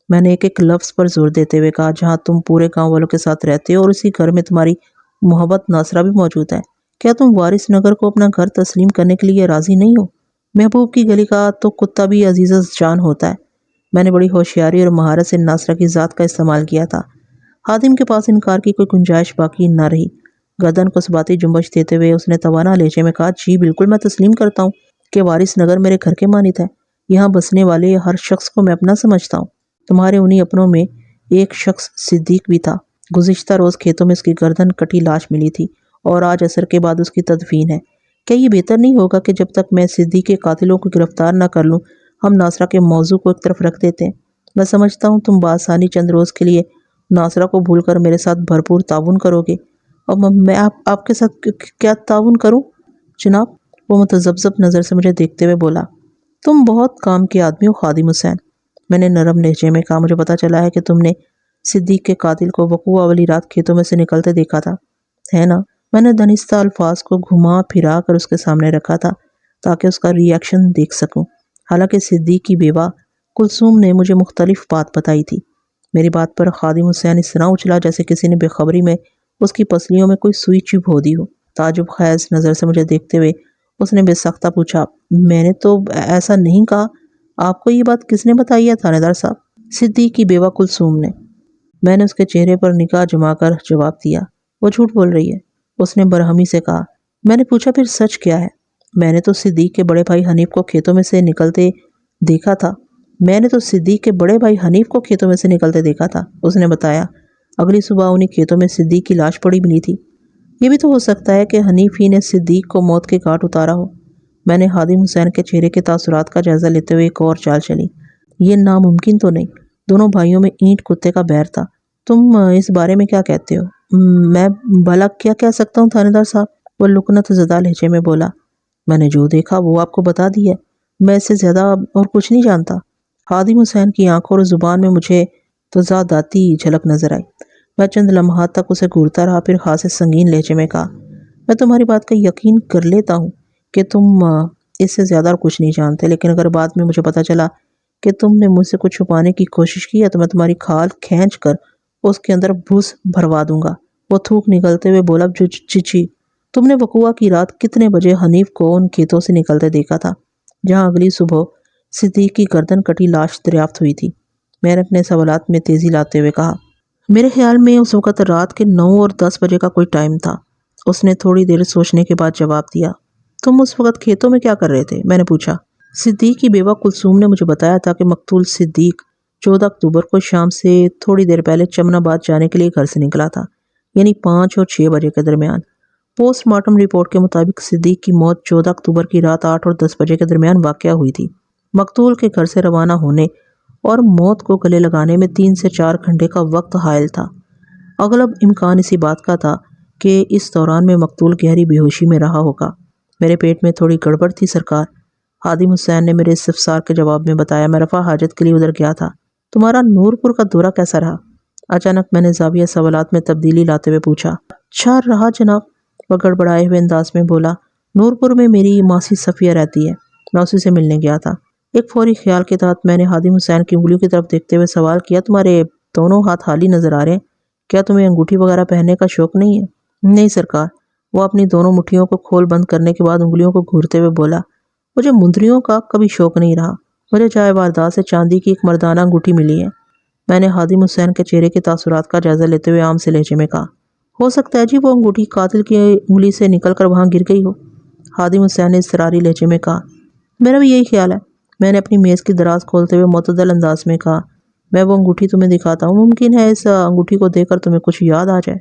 میں نے ایک ایک لفظ پر زور دیتے ہوئے کہا، جہاں تم پورے گاؤں والوں کے ساتھ رہتے ہو اور اسی گھر میں تمہاری محبت ناصرہ بھی موجود ہے۔ کیا تم وارث نگر کو اپنا گھر تسلیم کرنے کے لیے راضی نہیں ہو؟ محبوب کی گلی کا تو کتا بھی عزیز جان ہوتا ہے۔ میں نے بڑی ہوشیاری اور مہارت سے ناصرہ کی ذات کا استعمال کیا تھا۔ خادم کے پاس انکار کی کوئی گنجائش باقی نہ رہی۔ گردن کو ثباتی جنبش دیتے ہوئے اس نے توانا لہجے میں کہا، جی بالکل میں تسلیم کرتا ہوں کہ وارث نگر میرے گھر کے مانند ہے۔ یہاں بسنے والے ہر شخص کو میں اپنا سمجھتا ہوں۔ تمہارے انہی اپنوں میں ایک شخص صدیق بھی تھا۔ گزشتہ روز کھیتوں میں اس کی گردن کٹی لاش ملی تھی اور آج عصر کے بعد اس کی تدفین ہے۔ کیا یہ بہتر نہیں ہوگا کہ جب تک میں صدیق کے قاتلوں کو گرفتار نہ کر لوں ہم ناصرہ کے موضوع کو ایک طرف رکھ دیتے ہیں؟ میں سمجھتا ہوں تم بآسانی چند روز کے لیے ناصرہ کو بھول کر میرے ساتھ بھرپور تعاون کرو گے۔ اور میں آپ کے ساتھ کیا تعاون کروں جناب؟ وہ متذبذب نظر سے مجھے دیکھتے ہوئے بولا، تم بہت کام کے آدمی ہو خادم حسین۔ میں نے نرم لہجے میں کہا، مجھے پتا چلا ہے کہ تم نے صدیق کے قاتل کو وقوع والی رات کھیتوں میں سے نکلتے دیکھا تھا، ہے نا؟ میں نے دنستہ الفاظ کو گھما پھرا کر اس کے سامنے رکھا تھا تاکہ اس کا ری ایکشن دیکھ سکوں۔ حالانکہ صدیق کی بیوہ کلثوم نے مجھے مختلف بات بتائی تھی۔ میری بات پر خادم حسین اس طرح اچھلا جیسے کسی نے بے خبری میں اس کی پسلیوں میں کوئی سوئی چبھو دی ہو۔ تعجب خیز نظر سے مجھے دیکھتے ہوئے اس نے بے سختہ پوچھا، میں نے تو ایسا نہیں کہا، آپ کو یہ بات کس نے بتائی ہے تھانے دار صاحب؟ صدیق کی بیوہ کلثوم نے۔ میں نے اس کے چہرے پر نگاہ جما کر جواب دیا، وہ جھوٹ بول رہی ہے۔ اس نے برہمی سے کہا۔ میں نے پوچھا، پھر سچ کیا ہے؟ میں نے تو صدیق کے بڑے بھائی حنیف کو کھیتوں میں سے نکلتے دیکھا تھا۔ اس نے بتایا، اگلی صبح انہی کھیتوں میں صدیق کی لاش پڑی ملی تھی۔ یہ بھی تو ہو سکتا ہے کہ حنیف ہی نے صدیق کو موت کے گھاٹ اتارا ہو۔ میں نے خادم حسین کے چہرے کے تاثرات کا جائزہ لیتے ہوئے ایک اور چال چلی، یہ ناممکن تو نہیں، دونوں بھائیوں میں اینٹ کتے کا بیر تھا۔ تم اس بارے میں کیا کہتے ہو؟ میں بھلا کیا کہہ سکتا ہوں تھانے دار صاحب؟ وہ لکنت زدہ لہجے میں بولا، میں نے جو دیکھا وہ آپ کو بتا دیا، میں اس سے زیادہ اور کچھ نہیں جانتا۔ خادم حسین کی آنکھوں اور زبان میں مجھے تضاداتی جھلک نظر آئی۔ میں چند لمحات تک اسے گھورتا رہا، پھر خاصے سنگین لہجے میں کہا، میں تمہاری بات کا یقین کر لیتا ہوں کہ تم اس سے زیادہ اور کچھ نہیں جانتے، لیکن اگر بعد میں مجھے پتا چلا کہ تم نے مجھ سے کچھ چھپانے کی کوشش کی ہے تو میں تمہاری کھال کھینچ کر اس کے اندر بھوس بھروا دوں گا۔ وہ تھوک نگلتے ہوئے بولا، چچی، تم نے وقوع کی رات کتنے بجے حنیف کو ان کھیتوں سے نکلتے دیکھا تھا جہاں اگلی صبح صدیق کی گردن کٹی لاش دریافت ہوئی تھی؟ میں نے اپنے سوالات میں تیزی لاتے ہوئے کہا، میرے خیال میں اس وقت رات کے 9 اور 10 بجے کا کوئی ٹائم تھا۔ اس نے تھوڑی دیر سوچنے کے بعد جواب دیا، تم اس وقت کھیتوں میں کیا کر رہے تھے؟ میں نے پوچھا۔ صدیق کی بیوہ کلثوم نے مجھے بتایا تھا کہ مقتول صدیق 14 اکتوبر کو شام سے تھوڑی دیر پہلے چمن آباد جانے کے لیے گھر سے نکلا تھا، یعنی 5 اور 6 بجے کے درمیان۔ پوسٹ مارٹم رپورٹ کے مطابق صدیق کی موت 14 اکتوبر کی رات 8 اور 10 بجے کے درمیان واقع ہوئی تھی۔ مقتول کے گھر سے روانہ ہونے اور موت کو گلے لگانے میں 3 سے 4 گھنٹے کا وقت حائل تھا۔ اغلب امکان اسی بات کا تھا کہ اس دوران میں مقتول گہری بے ہوشی میں رہا ہوگا۔ میرے پیٹ میں تھوڑی گڑبڑ تھی سرکار، خادم حسین نے میرے استفسار کے جواب میں بتایا۔ میں رفع حاجت کے لیے ادھر گیا تھا۔ تمہارا نورپور کا دورہ کیسا رہا؟ اچانک میں نے زاویہ سوالات میں تبدیلی لاتے ہوئے پوچھا۔ اچھا رہا جناب، وہ گڑبڑائے ہوئے انداز میں بولا، نورپور میں میری ماسی صفیہ رہتی ہے، میں اسی سے ملنے گیا تھا۔ ایک فوری خیال کے تحت میں نے خادم حسین کی انگلیوں کی طرف دیکھتے ہوئے سوال کیا، تمہارے دونوں ہاتھ خالی نظر آ رہے ہیں، کیا تمہیں انگوٹھی وغیرہ پہننے کا شوق نہیں ہے؟ نہیں سرکار۔ وہ اپنی دونوں مٹھیوں کو کھول بند کرنے کے بعد انگلیوں کو گھورتے ہوئے بولا، مجھے مندریوں کا کبھی شوق نہیں رہا، مجھے چائے واردات سے چاندی کی ایک مردانہ انگوٹھی ملی ہے۔ میں نے خادم حسین کے چہرے کے تاثرات کا جائزہ لیتے ہوئے عام سے لہجے میں کہا، ہو سکتا ہے جی وہ انگوٹھی قاتل کی انگلی سے نکل کر وہاں گر گئی ہو۔ خادم حسین نے اضطراری لہجے میں کہا، میرا بھی یہی خیال ہے۔ میں نے اپنی میز کی دراز کھولتے ہوئے معتدل انداز میں کہا، میں وہ انگوٹھی تمہیں دکھاتا ہوں، ممکن ہے اس انگوٹھی کو دیکھ کر تمہیں کچھ یاد آ جائے۔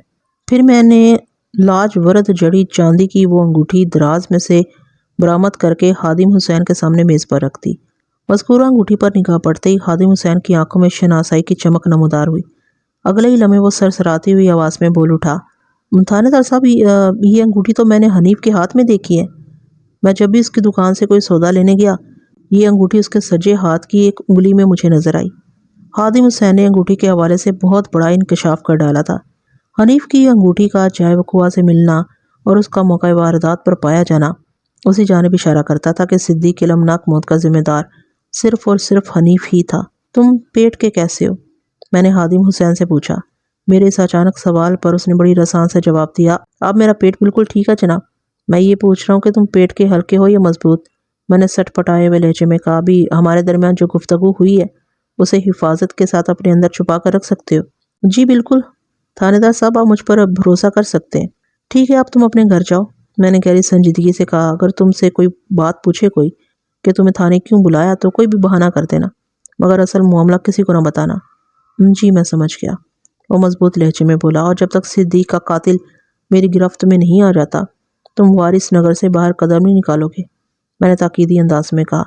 پھر میں نے لاجورد جڑی چاندی کی وہ انگوٹھی دراز میں سے برآمد کر کے خادم حسین کے سامنے میز پر رکھ دی۔ مذکورہ انگوٹھی پر نگاہ پڑتے ہی خادم حسین کی آنکھوں میں شناسائی کی چمک نمودار ہوئی۔ اگلے ہی لمحے وہ سرسراتی ہوئی آواز میں بول اٹھا، تھانے دار صاحب، یہ انگوٹھی تو میں نے حنیف کے ہاتھ میں دیکھی ہے۔ میں جب بھی اس کی دکان سے کوئی سودا لینے گیا، یہ انگوٹھی اس کے سجے ہاتھ کی ایک انگلی میں مجھے نظر آئی۔ خادم حسین نے انگوٹھی کے حوالے سے بہت بڑا انکشاف کر ڈالا تھا۔ حنیف کی انگوٹھی کا جائے وقوع سے ملنا اور اس کا موقع واردات پر پایا جانا اسی جانب اشارہ کرتا تھا کہ صدیق کی المناک موت کا ذمہ دار صرف اور صرف حنیف ہی تھا۔ تم پیٹ کے کیسے ہو؟ میں نے خادم حسین سے پوچھا۔ میرے اس اچانک سوال پر اس نے بڑی رسان سے جواب دیا، اب میرا پیٹ بالکل ٹھیک ہے جناب۔ میں یہ پوچھ رہا ہوں کہ تم پیٹ کے ہلکے ہو یا مضبوط؟ میں نے سٹ پٹائے ہوئے لہجے میں کہا، ابھی ہمارے درمیان جو گفتگو ہوئی ہے اسے حفاظت کے ساتھ اپنے اندر چھپا کر رکھ سکتے ہو؟ جی بالکل تھانے دار صاحب، آپ مجھ پر بھروسہ کر سکتے ہیں۔ ٹھیک ہے، اب تم اپنے گھر جاؤ۔ میں نے گہری سنجیدگی سے کہا، اگر تم سے کوئی بات پوچھے کوئی کہ تمہیں تھانے کیوں بلایا تو کوئی بھی بہانہ کر دینا، مگر اصل معاملہ کسی کو نہ بتانا۔ جی میں سمجھ گیا، وہ مضبوط لہجے میں بولا، اور جب تک صدیق کا قاتل میری گرفت میں نہیں آ جاتا تم وارث نگر سے باہر قدم نہیں نکالو گے۔ میں نے تاکیدی انداز میں کہا،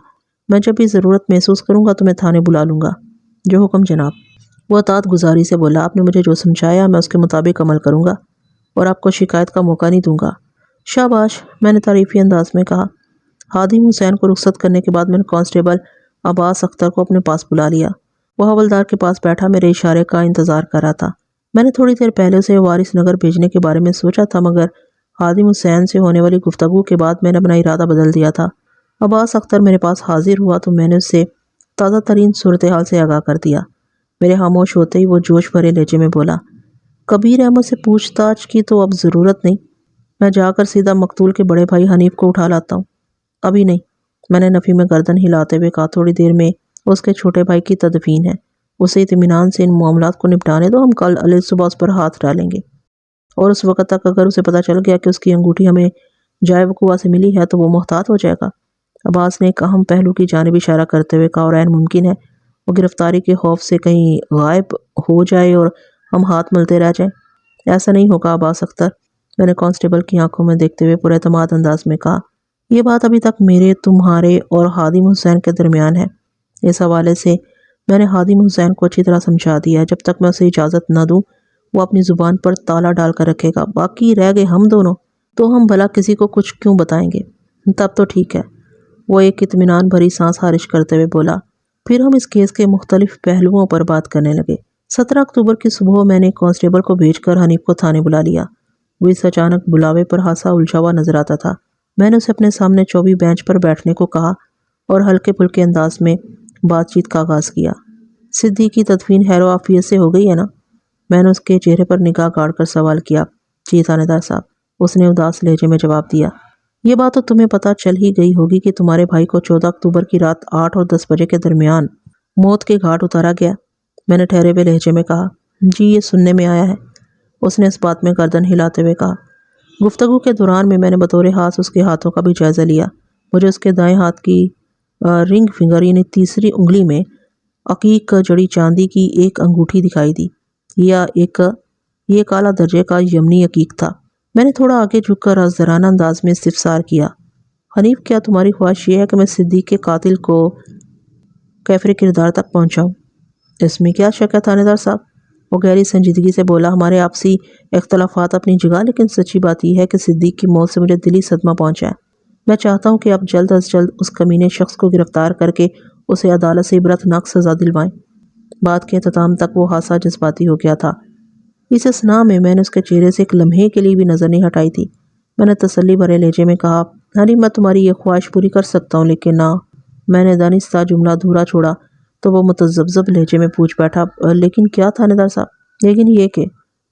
میں جب بھی ضرورت محسوس کروں گا تو میں تھانے بلا لوں گا۔ جو حکم جناب۔ وہ اطاعت گزاری سے بولا، آپ نے مجھے جو سمجھایا میں اس کے مطابق عمل کروں گا اور آپ کو شکایت کا موقع نہیں دوں گا۔ شاباش، میں نے تعریفی انداز میں کہا۔ خادم حسین کو رخصت کرنے کے بعد میں نے کانسٹیبل عباس اختر کو اپنے پاس بلا لیا۔ وہ حوالدار کے پاس بیٹھا میرے اشارے کا انتظار کر رہا تھا۔ میں نے تھوڑی دیر پہلے اسے وارث نگر بھیجنے کے بارے میں سوچا تھا، مگر خادم حسین سے ہونے والی گفتگو کے بعد میں نے اپنا ارادہ بدل دیا تھا۔ عباس اختر میرے پاس حاضر ہوا تو میں نے اس سے تازہ ترین صورتحال سے آگاہ کر دیا۔ میرے خاموش ہوتے ہی وہ جوش بھرے لہجے میں بولا، کبیر احمد سے پوچھ تاچھ کی تو اب ضرورت نہیں، میں جا کر سیدھا مقتول کے بڑے بھائی حنیف کو اٹھا لاتا ہوں۔ ابھی نہیں، میں نے نفی میں گردن ہلاتے ہوئے کہا، تھوڑی دیر میں اس کے چھوٹے بھائی کی تدفین ہے، اسے اطمینان سے ان معاملات کو نپٹانے دو، ہم کل علیہ صبح اس پر ہاتھ ڈالیں گے، اور اس وقت تک اگر اسے پتہ چل گیا کہ اس کی انگوٹھی ہمیں جائے وقوع سے ملی ہے تو وہ محتاط ہو جائے گا۔ عباس نے ایک اہم پہلو کی جانب اشارہ کرتے ہوئے کہا، اور عین ممکن ہے وہ گرفتاری کے خوف سے کہیں غائب ہو جائے اور ہم ہاتھ ملتے رہ جائیں۔ ایسا نہیں ہوگا عباس اختر، میں نے کانسٹیبل کی آنکھوں میں دیکھتے ہوئے پر اعتماد انداز میں کہا، یہ بات ابھی تک میرے، تمہارے اور خادم حسین کے درمیان ہے۔ اس حوالے سے میں نے خادم حسین کو اچھی طرح سمجھا دیا ہے، جب تک میں اسے اجازت نہ دوں وہ اپنی زبان پر تالا ڈال کر رکھے گا، باقی رہ گئے ہم دونوں تو ہم بھلا کسی کو کچھ کیوں بتائیں گے؟ تب تو ٹھیک ہے، وہ ایک اطمینان بھری سانس خارج کرتے ہوئے بولا۔ پھر ہم اس کیس کے مختلف پہلوؤں پر بات کرنے لگے۔ 17 اکتوبر کی صبح میں نے کانسٹیبل کو بھیج کر حنیف کو تھانے بلا لیا۔ وہ اس اچانک بلاوے پر ہنسا الجھا ہوا نظر آتا تھا۔ میں نے اسے اپنے سامنے چوبی بینچ پر بیٹھنے کو کہا اور ہلکے پھلکے انداز میں بات چیت کا آغاز کیا۔ صدیق کی تدفین خیر و عافیت سے ہو گئی ہے نا؟ میں نے اس کے چہرے پر نگاہ گاڑ کر سوال کیا۔ جی تھانے دار صاحب، اس نے اداس لہجے میں جواب دیا۔ یہ بات تو تمہیں پتہ چل ہی گئی ہوگی کہ تمہارے بھائی کو 14 اکتوبر کی رات 8 اور 10 بجے کے درمیان موت کے گھاٹ اتارا گیا۔ میں نے ٹھہرے ہوئے لہجے میں کہا، جی یہ سننے میں آیا ہے۔ اس نے اس بات میں گردن ہلاتے ہوئے کہا۔ گفتگو کے دوران میں نے بطور خاص اس کے ہاتھوں کا بھی جائزہ لیا۔ مجھے اس کے دائیں ہاتھ کی رنگ فنگر یعنی تیسری انگلی میں عقیق جڑی چاندی کی ایک انگوٹھی دکھائی دی۔ یہ اعلیٰ درجے کا یمنی عقیق تھا۔ میں نے تھوڑا آگے جھک کر آزرانہ انداز میں استفسار کیا، حنیف کیا تمہاری خواہش یہ ہے کہ میں صدیق کے قاتل کو کیفر کردار تک پہنچاؤں؟ اس میں کیا شک ہے تھانے دار صاحب، وہ گہری سنجیدگی سے بولا، ہمارے آپسی اختلافات اپنی جگہ، لیکن سچی بات یہ ہے کہ صدیق کی موت سے مجھے دلی صدمہ پہنچا ہے۔ میں چاہتا ہوں کہ آپ جلد از جلد اس کمینے شخص کو گرفتار کر کے اسے عدالت سے عبرتناک سزا دلوائیں۔ بات کے اختتام تک وہ خاصا جذباتی ہو گیا تھا۔ اس اثناء میں نے اس کے چہرے سے ایک لمحے کے لیے بھی نظر نہیں ہٹائی تھی۔ میں نے تسلی بھرے لہجے میں کہا، ہری میں تمہاری یہ خواہش پوری کر سکتا ہوں، لیکن میں نے دانستہ جملہ ادھورا چھوڑا تو وہ متذبذب لہجے میں پوچھ بیٹھا، لیکن کیا تھانے دار صاحب؟ لیکن یہ کہ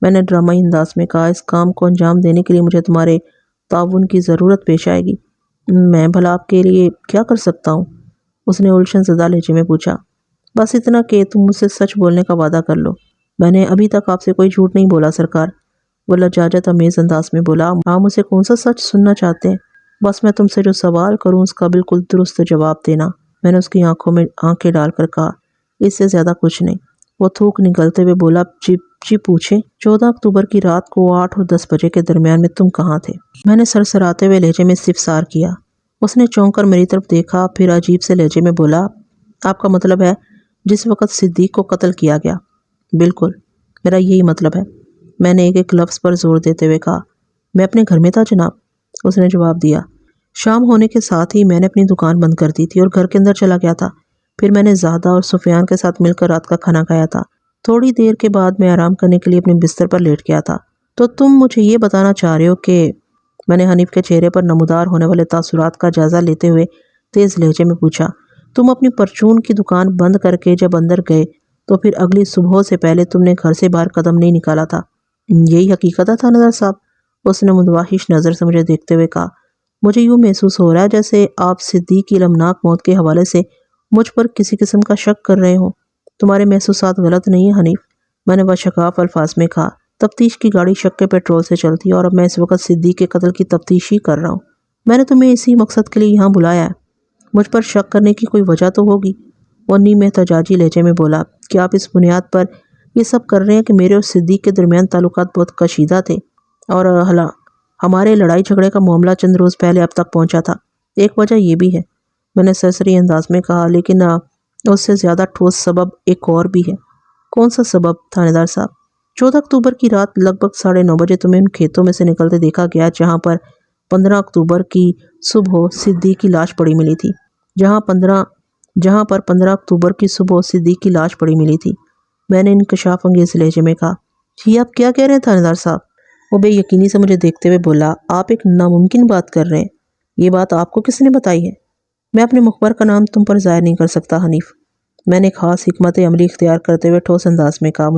میں نے ڈرامائی انداز میں کہا، اس کام کو انجام دینے کے لیے مجھے تمہارے تعاون کی ضرورت پیش آئے گی۔ میں بھلا آپ کے لیے کیا کر سکتا ہوں؟ اس نے الجھن زدہ لہجے میں پوچھا۔ بس اتنا کہ تم مجھ سے سچ بولنے کا وعدہ کر لو۔ میں نے ابھی تک آپ سے کوئی جھوٹ نہیں بولا سرکار، وہ لجاجت امیز انداز میں بولا۔ آپ مجھ سے کون سا سچ سننا چاہتے ہیں؟ بس میں تم سے جو سوال کروں اس کا بالکل درست جواب دینا۔ میں نے اس کی آنکھوں میں آنکھیں ڈال کر کہا، اس سے زیادہ کچھ نہیں۔ وہ تھوک نگلتے ہوئے بولا، جی پوچھیں۔ 14 اکتوبر کی رات کو 8 اور 10 بجے کے درمیان میں تم کہاں تھے؟ میں نے سرسراتے ہوئے لہجے میں استفسار کیا۔ اس نے چونک کر میری طرف دیکھا، پھر عجیب سے لہجے میں بولا، آپ کا مطلب ہے جس وقت صدیق کو قتل کیا گیا؟ بالکل، میرا یہی مطلب ہے۔ میں نے ایک ایک لفظ پر زور دیتے ہوئے کہا۔ میں اپنے گھر میں تھا جناب، اس نے جواب دیا۔ شام ہونے کے ساتھ ہی میں نے اپنی دکان بند کر دی تھی اور گھر کے اندر چلا گیا تھا۔ پھر میں نے زاہدہ اور سفیان کے ساتھ مل کر رات کا کھانا کھایا تھا۔ تھوڑی دیر کے بعد میں آرام کرنے کے لیے اپنے بستر پر لیٹ گیا تھا۔ تو تم مجھے یہ بتانا چاہ رہے ہو کہ… میں نے حنیف کے چہرے پر نمودار ہونے والے تاثرات کا جائزہ لیتے ہوئے تیز لہجے میں پوچھا، تم اپنی پرچون کی دکان بند کر کے جب اندر گئے تو پھر اگلی صبح سے پہلے تم نے گھر سے باہر قدم نہیں نکالا تھا؟ یہی حقیقت ہے تھانیدار صاحب، اس نے مدوحش نظر سے مجھے دیکھتے ہوئے کہا۔ مجھے یوں محسوس ہو رہا ہے جیسے آپ صدیق کی المناک موت کے حوالے سے مجھ پر کسی قسم کا شک کر رہے ہوں۔ تمہارے محسوسات غلط نہیں ہیں حنیف، میں نے بشکاف الفاظ میں کہا۔ تفتیش کی گاڑی شک کے پیٹرول سے چلتی ہے اور اب میں اس وقت صدیق کے قتل کی تفتیش ہی کر رہا ہوں۔ میں نے تمہیں اسی مقصد کے لیے یہاں بلایا ہے۔ مجھ پر شک کرنے کی کوئی وجہ تو ہوگی، وہ نیم احتجاجی لہجے میں بولا۔ کیا آپ اس بنیاد پر یہ سب کر رہے ہیں کہ میرے اور صدیق کے درمیان تعلقات بہت کشیدہ تھے اور ہمارے لڑائی جھگڑے کا معاملہ چند روز پہلے اب تک پہنچا تھا؟ ایک وجہ یہ بھی ہے، میں نے سرسری انداز میں کہا، لیکن اس سے زیادہ ٹھوس سبب ایک اور بھی ہے۔ کون سا سبب تھانیدار صاحب؟ 14 اکتوبر کی رات لگ بھگ 9:30 بجے تمہیں ان کھیتوں میں سے نکلتے دیکھا گیا جہاں پر 15 اکتوبر کی صبح صدیق کی لاش پڑی ملی تھی۔ جہاں پر 15 اکتوبر کی صبح صدیق کی لاش پڑی ملی تھی، میں نے انکشاف انگیز لہجے میں کہا۔ یہ آپ کیا کہہ رہے ہیں تھانیدار صاحب؟ وہ بے یقینی سے مجھے دیکھتے ہوئے بولا، آپ ایک ناممکن بات کر رہے ہیں۔ یہ بات آپ کو کس نے بتائی ہے؟ میں اپنے مخبر کا نام تم پر ظاہر نہیں کر سکتا حنیف، میں نے خاص حکمت عملی اختیار کرتے ہوئے ٹھوس انداز میں کہا۔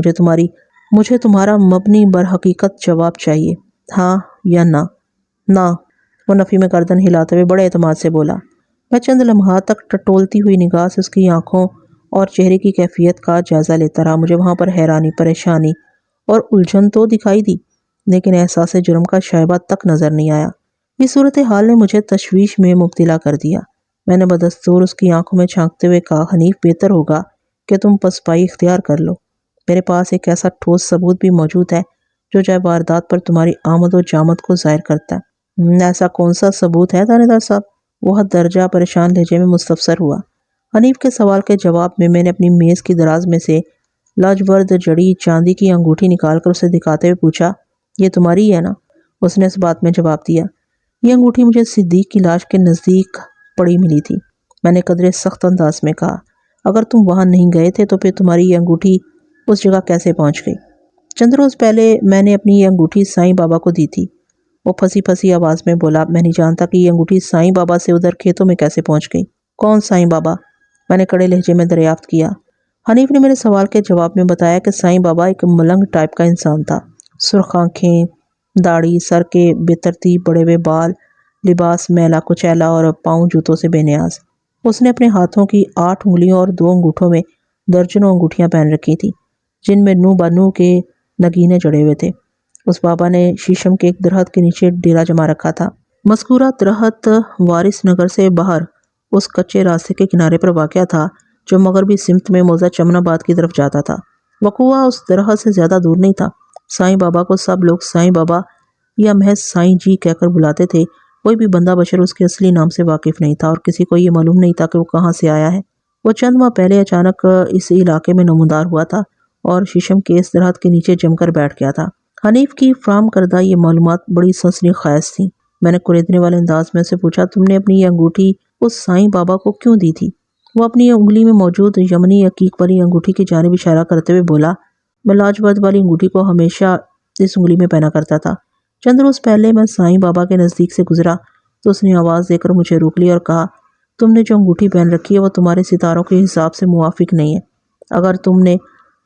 مجھے تمہارا مبنی بر حقیقت جواب چاہیے، ہاں یا نہ؟ نہ، وہ نفی میں گردن ہلاتے ہوئے بڑے اعتماد سے بولا۔ میں چند لمحات تک ٹٹولتی ہوئی نگاہ سے اس کی آنکھوں اور چہرے کی کیفیت کا جائزہ لیتا رہا۔ مجھے وہاں پر حیرانی، پریشانی اور الجھن تو دکھائی دی، لیکن احساس جرم کا شائبہ تک نظر نہیں آیا۔ اس صورتحال نے مجھے تشویش میں مبتلا کر دیا۔ میں نے بدستور اس کی آنکھوں میں جھانکتے ہوئے کہا، حنیف بہتر ہوگا کہ تم پسپائی اختیار کر لو۔ میرے پاس ایک ایسا ٹھوس ثبوت بھی موجود ہے جو جائے واردات پر تمہاری آمد و جامد کو ظاہر کرتا ہے۔ ایسا کون سا ثبوت ہے تھانیدار صاحب؟ وہ حد درجہ پریشان لہجے میں مستفسر ہوا۔ حنیف کے سوال کے جواب میں نے اپنی میز کی دراز میں سے لاجورد جڑی چاندی کی انگوٹھی نکال کر اسے دکھاتے ہوئے پوچھا، یہ تمہاری ہے نا؟ اس نے اس بات میں جواب دیا۔ یہ انگوٹھی مجھے صدیق کی لاش کے نزدیک پڑی ملی تھی، میں نے قدرے سخت انداز میں کہا۔ اگر تم وہاں نہیں گئے تھے تو پھر تمہاری یہ انگوٹھی اس جگہ کیسے پہنچ گئی؟ چند روز پہلے میں نے اپنی یہ انگوٹھی سائیں بابا کو دی تھی، وہ پھنسی پھنسی آواز میں بولا۔ میں نہیں جانتا کہ یہ انگوٹھی سائیں بابا سے ادھر کھیتوں میں کیسے پہنچ گئی۔ کون سائیں بابا؟ میں نے کڑے لہجے میں دریافت کیا۔ حنیف نے میرے سوال کے جواب میں بتایا کہ سائیں بابا ایک ملنگ ٹائپ کا انسان تھا، سرخ آنکھیں، داڑھی، سر کے بے ترتیب بڑے ہوئے بال، لباس میلا کچیلا اور پاؤں جوتوں سے بے نیاز۔ اس نے اپنے ہاتھوں کی 8 انگلیوں اور 2 انگوٹھوں میں درجنوں انگوٹھیاں پہن رکھی تھیں جن میں نو بنو کے نگینے جڑے ہوئے تھے۔ اس بابا نے شیشم کے ایک درخت کے نیچے ڈیرا جما رکھا تھا۔ مذکورہ درخت وارث نگر سے باہر اس کچے راستے کے کنارے پر واقع تھا جو مغربی سمت میں موضع چمن آباد کی طرف جاتا تھا۔ وقوع اس درخت سے زیادہ دور نہیں تھا۔ سائیں بابا کو سب لوگ سائیں بابا یا محض سائیں جی کہہ کر بلاتے تھے۔ کوئی بھی بندہ بشر اس کے اصلی نام سے واقف نہیں تھا اور کسی کو یہ معلوم نہیں تھا کہ وہ کہاں سے آیا ہے۔ وہ چند ماہ پہلے اچانک اس علاقے میں نمودار ہوا تھا اور شیشم کے اس درخت کے نیچے جم کر بیٹھ گیا تھا۔ حنیف کی فراہم کردہ یہ معلومات بڑی سنسنی خیز تھیں۔ میں نے کوریدنے والے انداز میں اسے پوچھا، تم نے اپنی یہ انگوٹھی اس سائیں بابا کو کیوں دی تھی؟ وہ اپنی انگلی میں موجود یمنی عقیق والی انگوٹھی کی جانب اشارہ کرتے ہوئے بولا، میں لاجورد والی انگوٹھی کو ہمیشہ اس انگلی میں پہنا کرتا تھا۔ چند روز پہلے میں سائیں بابا کے نزدیک سے گزرا تو اس نے آواز دے کر مجھے روک لیا اور کہا، تم نے جو انگوٹھی پہن رکھی ہے وہ تمہارے ستاروں کے حساب سے موافق نہیں ہے۔ اگر تم نے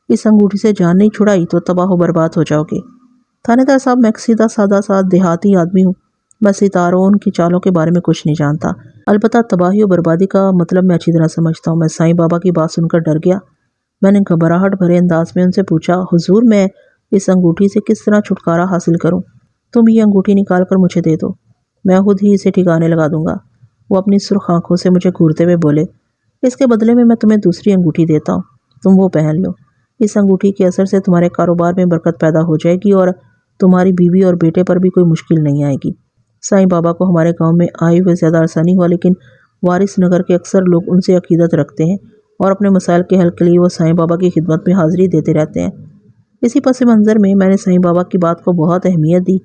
اس انگوٹھی سے جان نہیں چھڑائی تو تباہ و برباد ہو جاؤ گے۔ تھانے دار صاحب، میں سیدھا سادہ سا دیہاتی آدمی ہوں۔ میں ستاروں ان کی چالوں کے بارے میں کچھ نہیں جانتا، البتہ تباہی و بربادی کا مطلب میں اچھی طرح سمجھتا ہوں۔ میں سائیں بابا کی بات سن کر ڈر گیا۔ میں نے گھبراہٹ بھرے انداز میں ان سے پوچھا، حضور میں اس انگوٹھی سے کس طرح چھٹکارا حاصل کروں؟ تم یہ انگوٹھی نکال کر مجھے دے دو، میں خود ہی اسے ٹھکانے لگا دوں گا۔ وہ اپنی سرخ آنکھوں سے مجھے گھورتے ہوئے بولے، اس کے بدلے میں تمہیں دوسری انگوٹھی دیتا ہوں، تم وہ پہن لو۔ اس انگوٹھی کے اثر سے تمہارے کاروبار میں برکت پیدا ہو جائے گی اور تمہاری بیوی اور بیٹے پر بھی کوئی مشکل نہیں آئے گی۔ سائیں بابا کو ہمارے گاؤں میں آئے ہوئے زیادہ عرصہ نہیں ہوا، لیکن وارث نگر کے اکثر لوگ ان سے عقیدت رکھتے ہیں اور اپنے مسائل کے حل کے لیے وہ سائیں بابا کی خدمت میں حاضری دیتے رہتے ہیں۔ اسی پس منظر میں نے سائیں بابا کی بات کو بہت اہمیت دی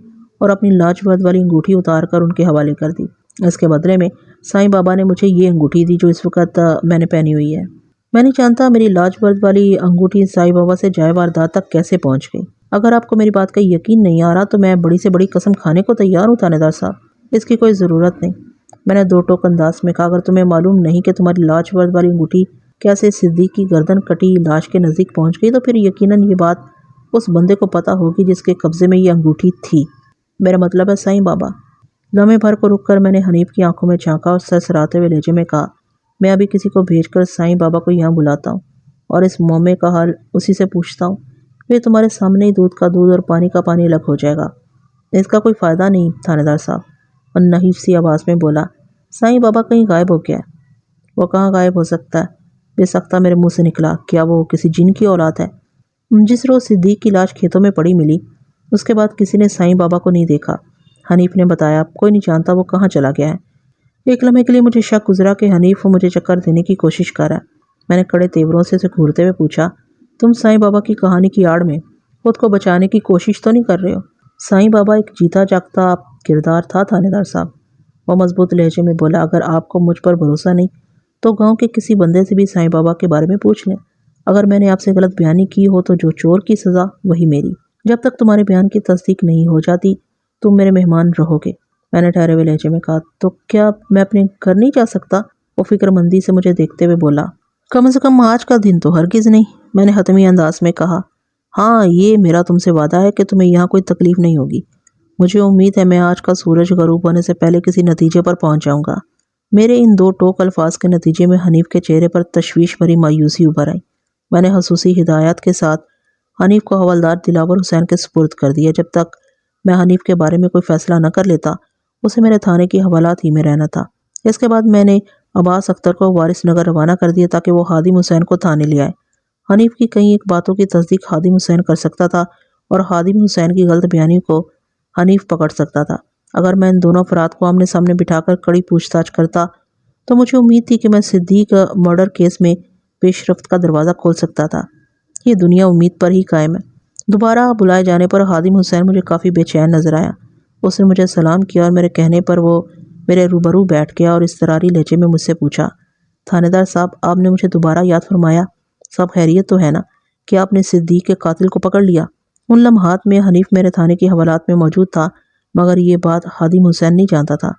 اور اپنی لاجورد والی انگوٹھی اتار کر ان کے حوالے کر دی۔ اس کے بدلے میں سائیں بابا نے مجھے یہ انگوٹھی دی جو اس وقت میں نے پہنی ہوئی ہے۔ میں نہیں جانتا میری لاجورد والی انگوٹھی سائیں بابا سے جائے واردات تک کیسے پہنچ گئی۔ اگر آپ کو میری بات کا یقین نہیں آ رہا تو میں بڑی سے بڑی قسم کھانے کو تیار ہوں تھانے دار صاحب، اس کی کوئی ضرورت نہیں۔ میں نے دو ٹوک انداز میں کہا، اگر تمہیں معلوم نہیں کہ تمہاری لاجورد والی انگوٹھی کیسے صدیق کی گردن کٹی لاش کے نزدیک پہنچ گئی تو پھر یقیناً یہ بات اس بندے کو پتہ ہوگی جس کے قبضے میں یہ انگوٹھی تھی، میرا مطلب ہے سائیں بابا۔ لمحے بھر کو رک کر میں نے حنیف کی آنکھوں میں جھانکا اور سرسراتے ہوئے لہجے میں کہا، میں ابھی کسی کو بھیج کر سائیں بابا کو یہاں بلاتا ہوں اور اس معاملے کا حل اسی سے پوچھتا ہوں۔ پھر تمہارے سامنے ہی دودھ کا دودھ اور پانی کا پانی الگ ہو جائے گا۔ اس کا کوئی فائدہ نہیں تھانے دار صاحب، اور نحیف سی آواز میں بولا، سائیں بابا کہیں غائب ہو گیا ہے۔ وہ کہاں غائب ہو سکتا ہے؟ بے سختہ میرے منہ سے نکلا، کیا وہ کسی جن کی اولاد ہے؟ جس روز صدیق کی لاش کھیتوں میں پڑی ملی اس کے بعد کسی نے سائیں بابا کو نہیں دیکھا۔ حنیف نے بتایا، کوئی نہیں جانتا وہ کہاں چلا گیا ہے۔ ایک لمحے کے لیے مجھے شک گزرا کہ حنیف مجھے چکر دینے کی کوشش کر رہا ہے۔ میں نے کڑے تیوروں سے اسے گھورتے ہوئے پوچھا، تم سائیں بابا کی کہانی کی آڑ میں خود کو بچانے کی کوشش تو نہیں کر رہے ہو؟ سائیں بابا ایک جیتا جاگتا کردار تھا تھانے دار صاحب، وہ مضبوط لہجے میں بولا۔ اگر آپ کو مجھ پر بھروسہ نہیں تو گاؤں کے کسی بندے سے بھی سائیں بابا کے بارے میں پوچھ لیں۔ اگر میں نے آپ سے غلط بیانی کی ہو تو جو چور کی سزا وہی میری۔ جب تک تمہارے بیان کی تصدیق نہیں ہو جاتی تم میرے مہمان رہو گے، میں نے ٹھہرے ہوئے لہجے میں کہا۔ تو کیا میں اپنے گھر نہیں جا سکتا؟ وہ فکر مندی سے مجھے دیکھتے ہوئے بولا، کم از کم آج کا دن تو ہرگز نہیں، میں نے حتمی انداز میں کہا۔ ہاں، یہ میرا تم سے وعدہ ہے کہ تمہیں یہاں کوئی تکلیف نہیں ہوگی۔ مجھے امید ہے میں آج کا سورج غروب ہونے سے پہلے کسی نتیجے پر پہنچ جاؤں گا۔ میرے ان دو ٹوک الفاظ کے نتیجے میں حنیف کے چہرے پر تشویش بھری مایوسی ابھر آئی۔ میں نے خصوصی ہدایات کے ساتھ حنیف کو حوالدار دلاور حسین کے سپرد کر دیا۔ جب تک میں حنیف کے بارے میں کوئی فیصلہ نہ کر لیتا اسے میرے تھانے کی حوالات ہی میں رہنا تھا۔ اس کے بعد میں نے عباس اختر کو وارث نگر روانہ کر دیا تاکہ وہ خادم حسین کو تھانے لے آئے۔ حنیف کی کئی ایک باتوں کی تصدیق خادم حسین کر سکتا تھا اور خادم حسین کی غلط بیانی کو حنیف پکڑ سکتا تھا۔ اگر میں ان دونوں افراد کو آمنے سامنے بٹھا کر کڑی پوچھ تاچھ کرتا تو مجھے امید تھی کہ میں صدیق مرڈر کیس میں پیش رفت کا دروازہ کھول سکتا تھا۔ یہ دنیا امید پر ہی قائم ہے۔ دوبارہ بلائے جانے پر خادم حسین مجھے کافی بے چین نظر آیا۔ اس نے مجھے سلام کیا اور میرے کہنے پر وہ میرے روبرو بیٹھ گیا اور اضطراری لہجے میں مجھ سے پوچھا، تھانے دار صاحب، آپ نے مجھے دوبارہ یاد فرمایا؟ سب خیریت تو ہے نا؟ کیا آپ نے صدیق کے قاتل کو پکڑ لیا؟ ان لمحات میں حنیف میرے تھانے کی حوالات میں موجود تھا، مگر یہ بات خادم حسین نہیں جانتا تھا۔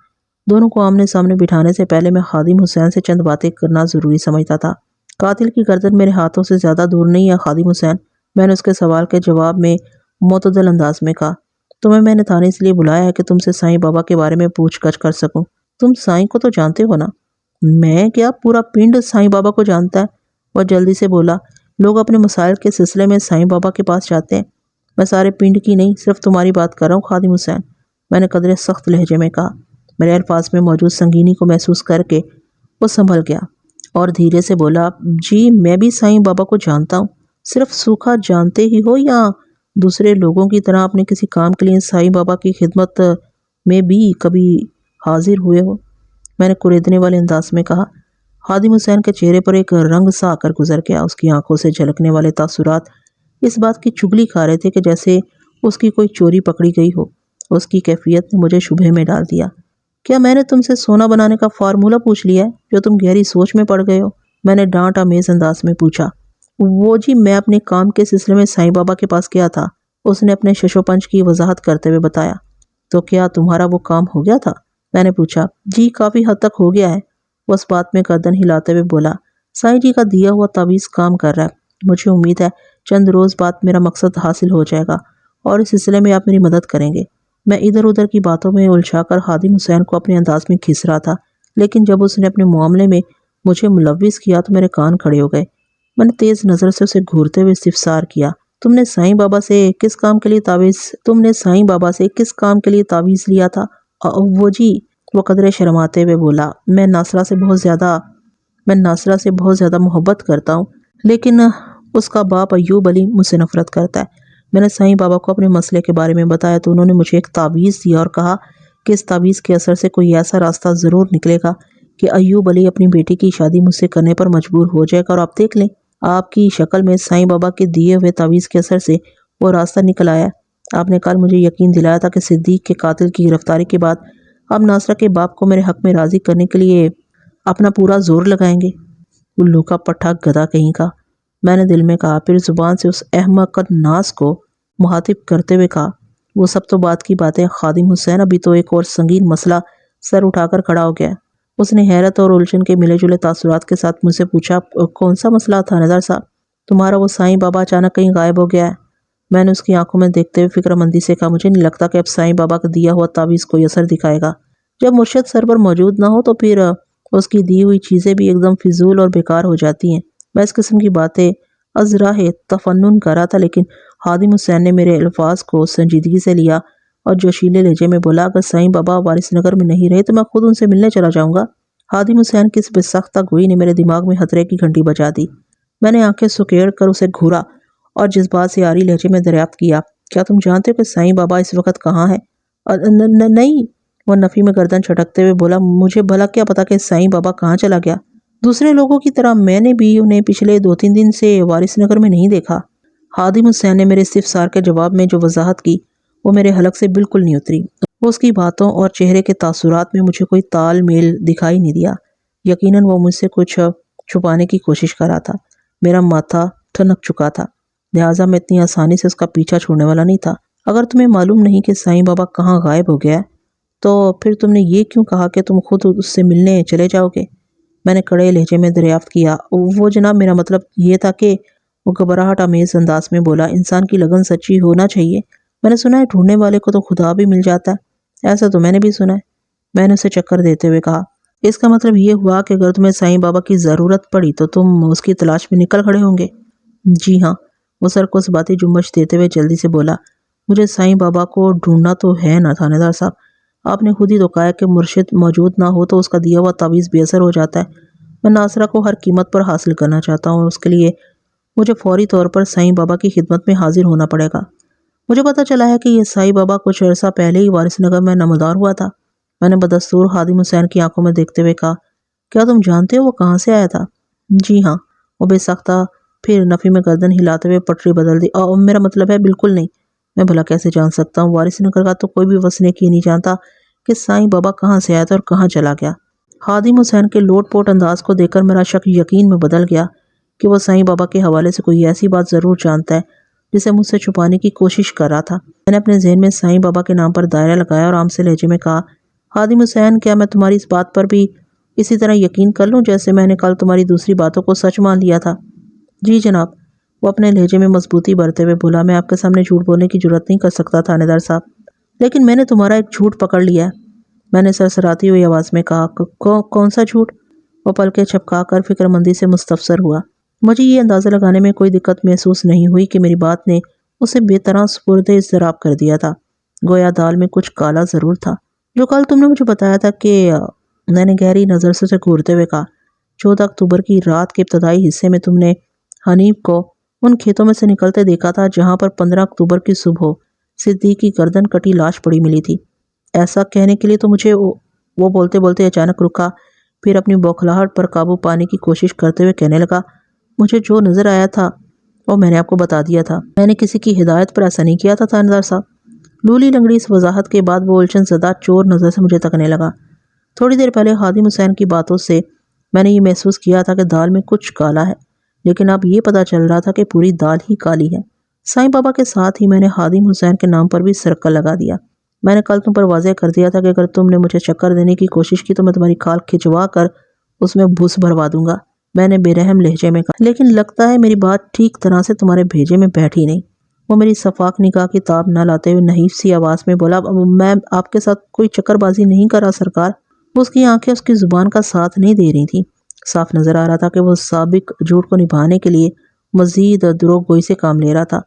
دونوں کو آمنے سامنے بٹھانے سے پہلے میں خادم حسین سے چند باتیں کرنا ضروری سمجھتا تھا۔ قاتل کی گردن میرے ہاتھوں سے زیادہ دور نہیں ہے خادم حسین، میں نے اس کے سوال کے جواب میں معتدل انداز میں کہا۔ تمہیں میں نے تھانے اس لیے بلایا ہے کہ تم سے سائیں بابا کے بارے میں پوچھ گچھ کر سکوں۔ تم سائیں کو تو جانتے ہو نا؟ میں کیا، پورا پنڈ سائیں بابا کو جانتا ہے، وہ جلدی سے بولا۔ لوگ اپنے مسائل کے سلسلے میں سائیں بابا کے پاس جاتے ہیں، میں سارے پنڈ کی نہیں صرف تمہاری بات کر رہا ہوں خادم حسین، میں نے قدرے سخت لہجے میں کہا۔ میرے الفاظ میں موجود سنگینی کو محسوس کر کے وہ سنبھل گیا اور دھیرے سے بولا، جی میں بھی سائیں بابا کو جانتا ہوں۔ صرف سوکھا جانتے ہی ہو یا دوسرے لوگوں کی طرح اپنے کسی کام کے لیے سائیں بابا کی خدمت میں بھی کبھی حاضر ہوئے ہو؟ میں نے کریدنے والے انداز میں کہا۔ خادم حسین کے چہرے پر ایک رنگ سا آ کر گزر گیا۔ اس کی آنکھوں سے جھلکنے والے تاثرات اس بات کی چگلی کھا رہے تھے کہ جیسے اس کی کوئی چوری پکڑی گئی ہو۔ اس کی کیفیت نے مجھے شبہے میں ڈال دیا۔ کیا میں نے تم سے سونا بنانے کا فارمولہ پوچھ لیا ہے جو تم گہری سوچ میں پڑ گئے ہو؟ میں نے ڈانٹ آمیز انداز میں پوچھا۔ وہ جی، میں اپنے کام کے سلسلے میں سائیں بابا کے پاس گیا تھا، اس نے اپنے شش و پنج کی وضاحت کرتے ہوئے بتایا۔ تو کیا تمہارا وہ کام ہو گیا تھا؟ میں نے پوچھا۔ جی کافی حد تک ہو گیا ہے، وہ اس بات میں گردن ہلاتے ہوئے بولا، سائیں جی کا دیا ہوا تعویذ کام کر رہا ہے، مجھے امید ہے چند روز بعد میرا مقصد حاصل ہو جائے گا اور اس سلسلے میں آپ میری مدد کریں گے۔ میں ادھر ادھر کی باتوں میں الجھا کر خادم حسین کو اپنے انداز میں کھس رہا تھا، لیکن جب اس نے اپنے معاملے میں مجھے ملوث کیا تو میرے کان کھڑے ہو گئے۔ میں نے تیز نظر سے اسے گھورتے ہوئے استفسار کیا، تم نے سائیں بابا سے کس کام کے لیے تعویذ لیا تھا؟ وہ جی، وہ قدرے شرماتے ہوئے بولا، میں ناصرہ سے بہت زیادہ محبت کرتا ہوں، لیکن اس کا باپ ایوب علی مجھ سے نفرت کرتا ہے۔ میں نے سائیں بابا کو اپنے مسئلے کے بارے میں بتایا تو انہوں نے مجھے ایک تعویذ دیا اور کہا کہ اس تعویذ کے اثر سے کوئی ایسا راستہ ضرور نکلے گا کہ ایوب علی اپنی بیٹی کی شادی مجھ سے کرنے پر مجبور ہو جائے گا، اور آپ دیکھ لیں، آپ کی شکل میں سائیں بابا کے دیے ہوئے تعویذ کے اثر سے وہ راستہ نکل آیا۔ آپ نے کل مجھے یقین دلایا تھا کہ صدیق کے قاتل کی گرفتاری کے بعد آپ ناصرہ کے باپ کو میرے حق میں راضی کرنے کے لیے اپنا پورا زور لگائیں گے۔ الو کا پٹھا گدھا کہیں کا، میں نے دل میں کہا، پھر زبان سے اس احمق ناس کو مخاطب کرتے ہوئے کہا، وہ سب تو بات کی باتیں خادم حسین، ابھی تو ایک اور سنگین مسئلہ سر اٹھا کر کھڑا ہو گیا۔ اس نے حیرت اور الجھن کے ملے جلے تاثرات کے ساتھ مجھ سے پوچھا، کون سا مسئلہ تھانیدار صاحب؟ تمہارا وہ سائیں بابا اچانک کہیں غائب ہو گیا ہے۔ میں نے اس کی آنکھوں میں دیکھتے ہوئے فکر مندی سے کہا، مجھے نہیں لگتا کہ اب سائیں بابا کا دیا ہوا تعویذ کوئی اثر دکھائے گا۔ جب مرشد سر پر موجود نہ ہو تو پھر اس کی دی ہوئی چیزیں بھی ایک دم فضول اور بیکار ہو جاتی ہیں۔ میں اس قسم کی باتیں از راہ تفنن کر رہا تھا، لیکن خادم حسین نے میرے الفاظ کو سنجیدگی سے لیا اور جوشیلے لہجے میں بولا، اگر سائیں بابا وارث نگر میں نہیں رہے تو میں خود ان سے ملنے چلا جاؤں گا۔ خادم حسین کی اس بے سختہ گوئی نے میرے دماغ میں خطرے کی گھنٹی بجا دی۔ میں نے آنکھیں سکیڑ کر اسے گھورا اور جذبات سے عاری لہجے میں دریافت کیا، کیا تم جانتے ہو کہ سائیں بابا اس وقت کہاں ہے؟ نہیں، وہ نفی میں گردن چھٹکتے ہوئے بولا، مجھے بھلا کیا پتا کہ سائیں بابا کہاں چلا گیا؟ دوسرے لوگوں کی طرح میں نے بھی انہیں پچھلے 2-3 دن سے وارث نگر میں نہیں دیکھا۔ خادم حسین نے میرے استفسار کے جواب میں جو وضاحت کی وہ میرے حلق سے بالکل نہیں اتری۔ اس کی باتوں اور چہرے کے تاثرات میں مجھے کوئی تال میل دکھائی نہیں دیا۔ یقیناً وہ مجھ سے کچھ چھپانے کی کوشش کر رہا تھا۔ میرا ماتھا ٹھنک چکا تھا، لہٰذا میں اتنی آسانی سے اس کا پیچھا چھوڑنے والا نہیں تھا۔ اگر تمہیں معلوم نہیں کہ سائیں بابا کہاں غائب ہو گیا ہے تو پھر تم نے یہ کیوں کہا کہ تم خود اس سے ملنے چلے جاؤ گے؟ میں نے کڑے لہجے میں دریافت کیا۔ وہ جناب، میرا مطلب یہ تھا کہ وہ گھبراہٹ آمیز انداز میں بولا، انسان کی لگن سچی ہونا چاہیے۔ میں نے سنا ہے ڈھونڈنے والے کو تو خدا بھی مل جاتا ہے۔ ایسا تو میں نے بھی سنا ہے، میں نے اسے چکر دیتے ہوئے کہا۔ اس کا مطلب یہ ہوا کہ اگر تمہیں سائیں بابا کی ضرورت پڑی تو تم اس کی تلاش میں نکل کھڑے ہوں گے؟ جی ہاں، وہ سر کو ثباتی جنبش دیتے ہوئے جلدی سے بولا، مجھے سائیں بابا کو ڈھونڈنا تو ہے نا تھانیدار صاحب، آپ نے خود ہی تو کہا ہے کہ مرشد موجود نہ ہو تو اس کا دیا ہوا تعویذ بے اثر ہو جاتا ہے۔ میں ناصرہ کو ہر قیمت پر حاصل کرنا چاہتا ہوں اور اس کے لیے مجھے فوری طور پر سائیں بابا کی خدمت میں حاضر ہونا پڑے گا۔ مجھے پتہ چلا ہے کہ یہ سائیں بابا کچھ عرصہ پہلے ہی وارث نگر میں نمودار ہوا تھا۔ میں نے بدستور خادم حسین کی آنکھوں میں دیکھتے ہوئے کہا، کیا تم جانتے ہو وہ کہاں سے آیا تھا؟ جی ہاں، وہ بے سختہ پھر نفی میں گردن ہلاتے ہوئے پٹری بدل دی، میرا مطلب ہے بالکل نہیں۔ میں بھلا کیسے جان سکتا ہوں؟ وارث نگر کا تو کوئی بھی وسنیک یہ نہیں جانتا کہ سائیں بابا کہاں سے آیا تھا اور کہاں چلا گیا۔ خادم حسین کے لوٹ پوٹ انداز کو دیکھ کر میرا شک یقین میں بدل گیا کہ وہ سائیں بابا کے حوالے سے کوئی ایسی بات ضرور جانتا ہے جسے مجھ سے چھپانے کی کوشش کر رہا تھا۔ میں نے اپنے ذہن میں سائیں بابا کے نام پر دائرہ لگایا اور عام سے لہجے میں کہا، خادم حسین، کیا میں تمہاری اس بات پر بھی اسی طرح یقین کر لوں جیسے میں نے کل تمہاری دوسری باتوں کو سچ مان لیا تھا؟ جی جناب، وہ اپنے لہجے میں مضبوطی برتے ہوئے بولا، میں آپ کے سامنے جھوٹ بولنے کی جرات نہیں کر سکتا تھانیدار صاحب، لیکن میں نے تمہارا ایک جھوٹ پکڑ لیا ہے۔ میں نے سرسراتی ہوئی آواز میں کہا، کون سا جھوٹ؟ وہ پلکیں چھپکا کر فکر مندی سے مستفسر ہوا۔ مجھے یہ اندازہ لگانے میں کوئی دقت محسوس نہیں ہوئی کہ میری بات نے اسے بے طرح سپرد اضطراب کر دیا تھا۔ گویا دال میں کچھ کالا ضرور تھا۔ جو کل تم نے مجھے بتایا تھا کہ میں نے گہری نظر سے اسے گھورتے ہوئے کہا، 14 اکتوبر کی رات کے ابتدائی حصے میں تم نے حنیف کو ان کھیتوں میں سے نکلتے دیکھا تھا جہاں پر 15 اکتوبر کی صبح صدیق کی گردن کٹی لاش پڑی ملی تھی۔ ایسا کہنے کے لیے تو مجھے وہ بولتے بولتے اچانک رکا، پھر اپنی بوکھلاہٹ پر قابو پانے کی کوشش کرتے ہوئے کہنے لگا، مجھے جو نظر آیا تھا وہ میں نے آپ کو بتا دیا تھا۔ میں نے کسی کی ہدایت پر ایسا نہیں کیا تھا تھانیدار صاحب۔ لولی لنگڑی اس وضاحت کے بعد وہ الجھن زدہ چور نظر سے مجھے تکنے لگا۔ تھوڑی دیر پہلے خادم حسین کی باتوں سے میں نے یہ محسوس کیا تھا کہ دال میں کچھ کالا ہے، لیکن اب یہ پتہ چل رہا تھا کہ پوری دال ہی کالی ہے۔ سائیں بابا کے ساتھ ہی میں نے خادم حسین کے نام پر بھی سرکل لگا دیا۔ میں نے کل تم پر واضح کر دیا تھا کہ اگر تم نے مجھے چکر دینے کی کوشش کی تو میں تمہاری کھال کھچوا کر اس میں بھوس بھروا دوں گا، میں نے بے رحم لہجے میں کہا۔ لیکن لگتا ہے میری بات ٹھیک طرح سے تمہارے بھیجے میں بیٹھی نہیں۔ وہ میری صفاق نکاح کی تاب نہ لاتے ہوئے نحیف سی آواز میں بولا، میں آپ کے ساتھ کوئی چکر بازی نہیں کر رہا سرکار۔ اس کی آنکھیں اس کی زبان کا ساتھ نہیں دے رہی تھی۔ صاف نظر آ رہا تھا کہ وہ سابق جھوٹ کو نبھانے کے لیے مزید دروغ گوئی سے کام لے رہا تھا۔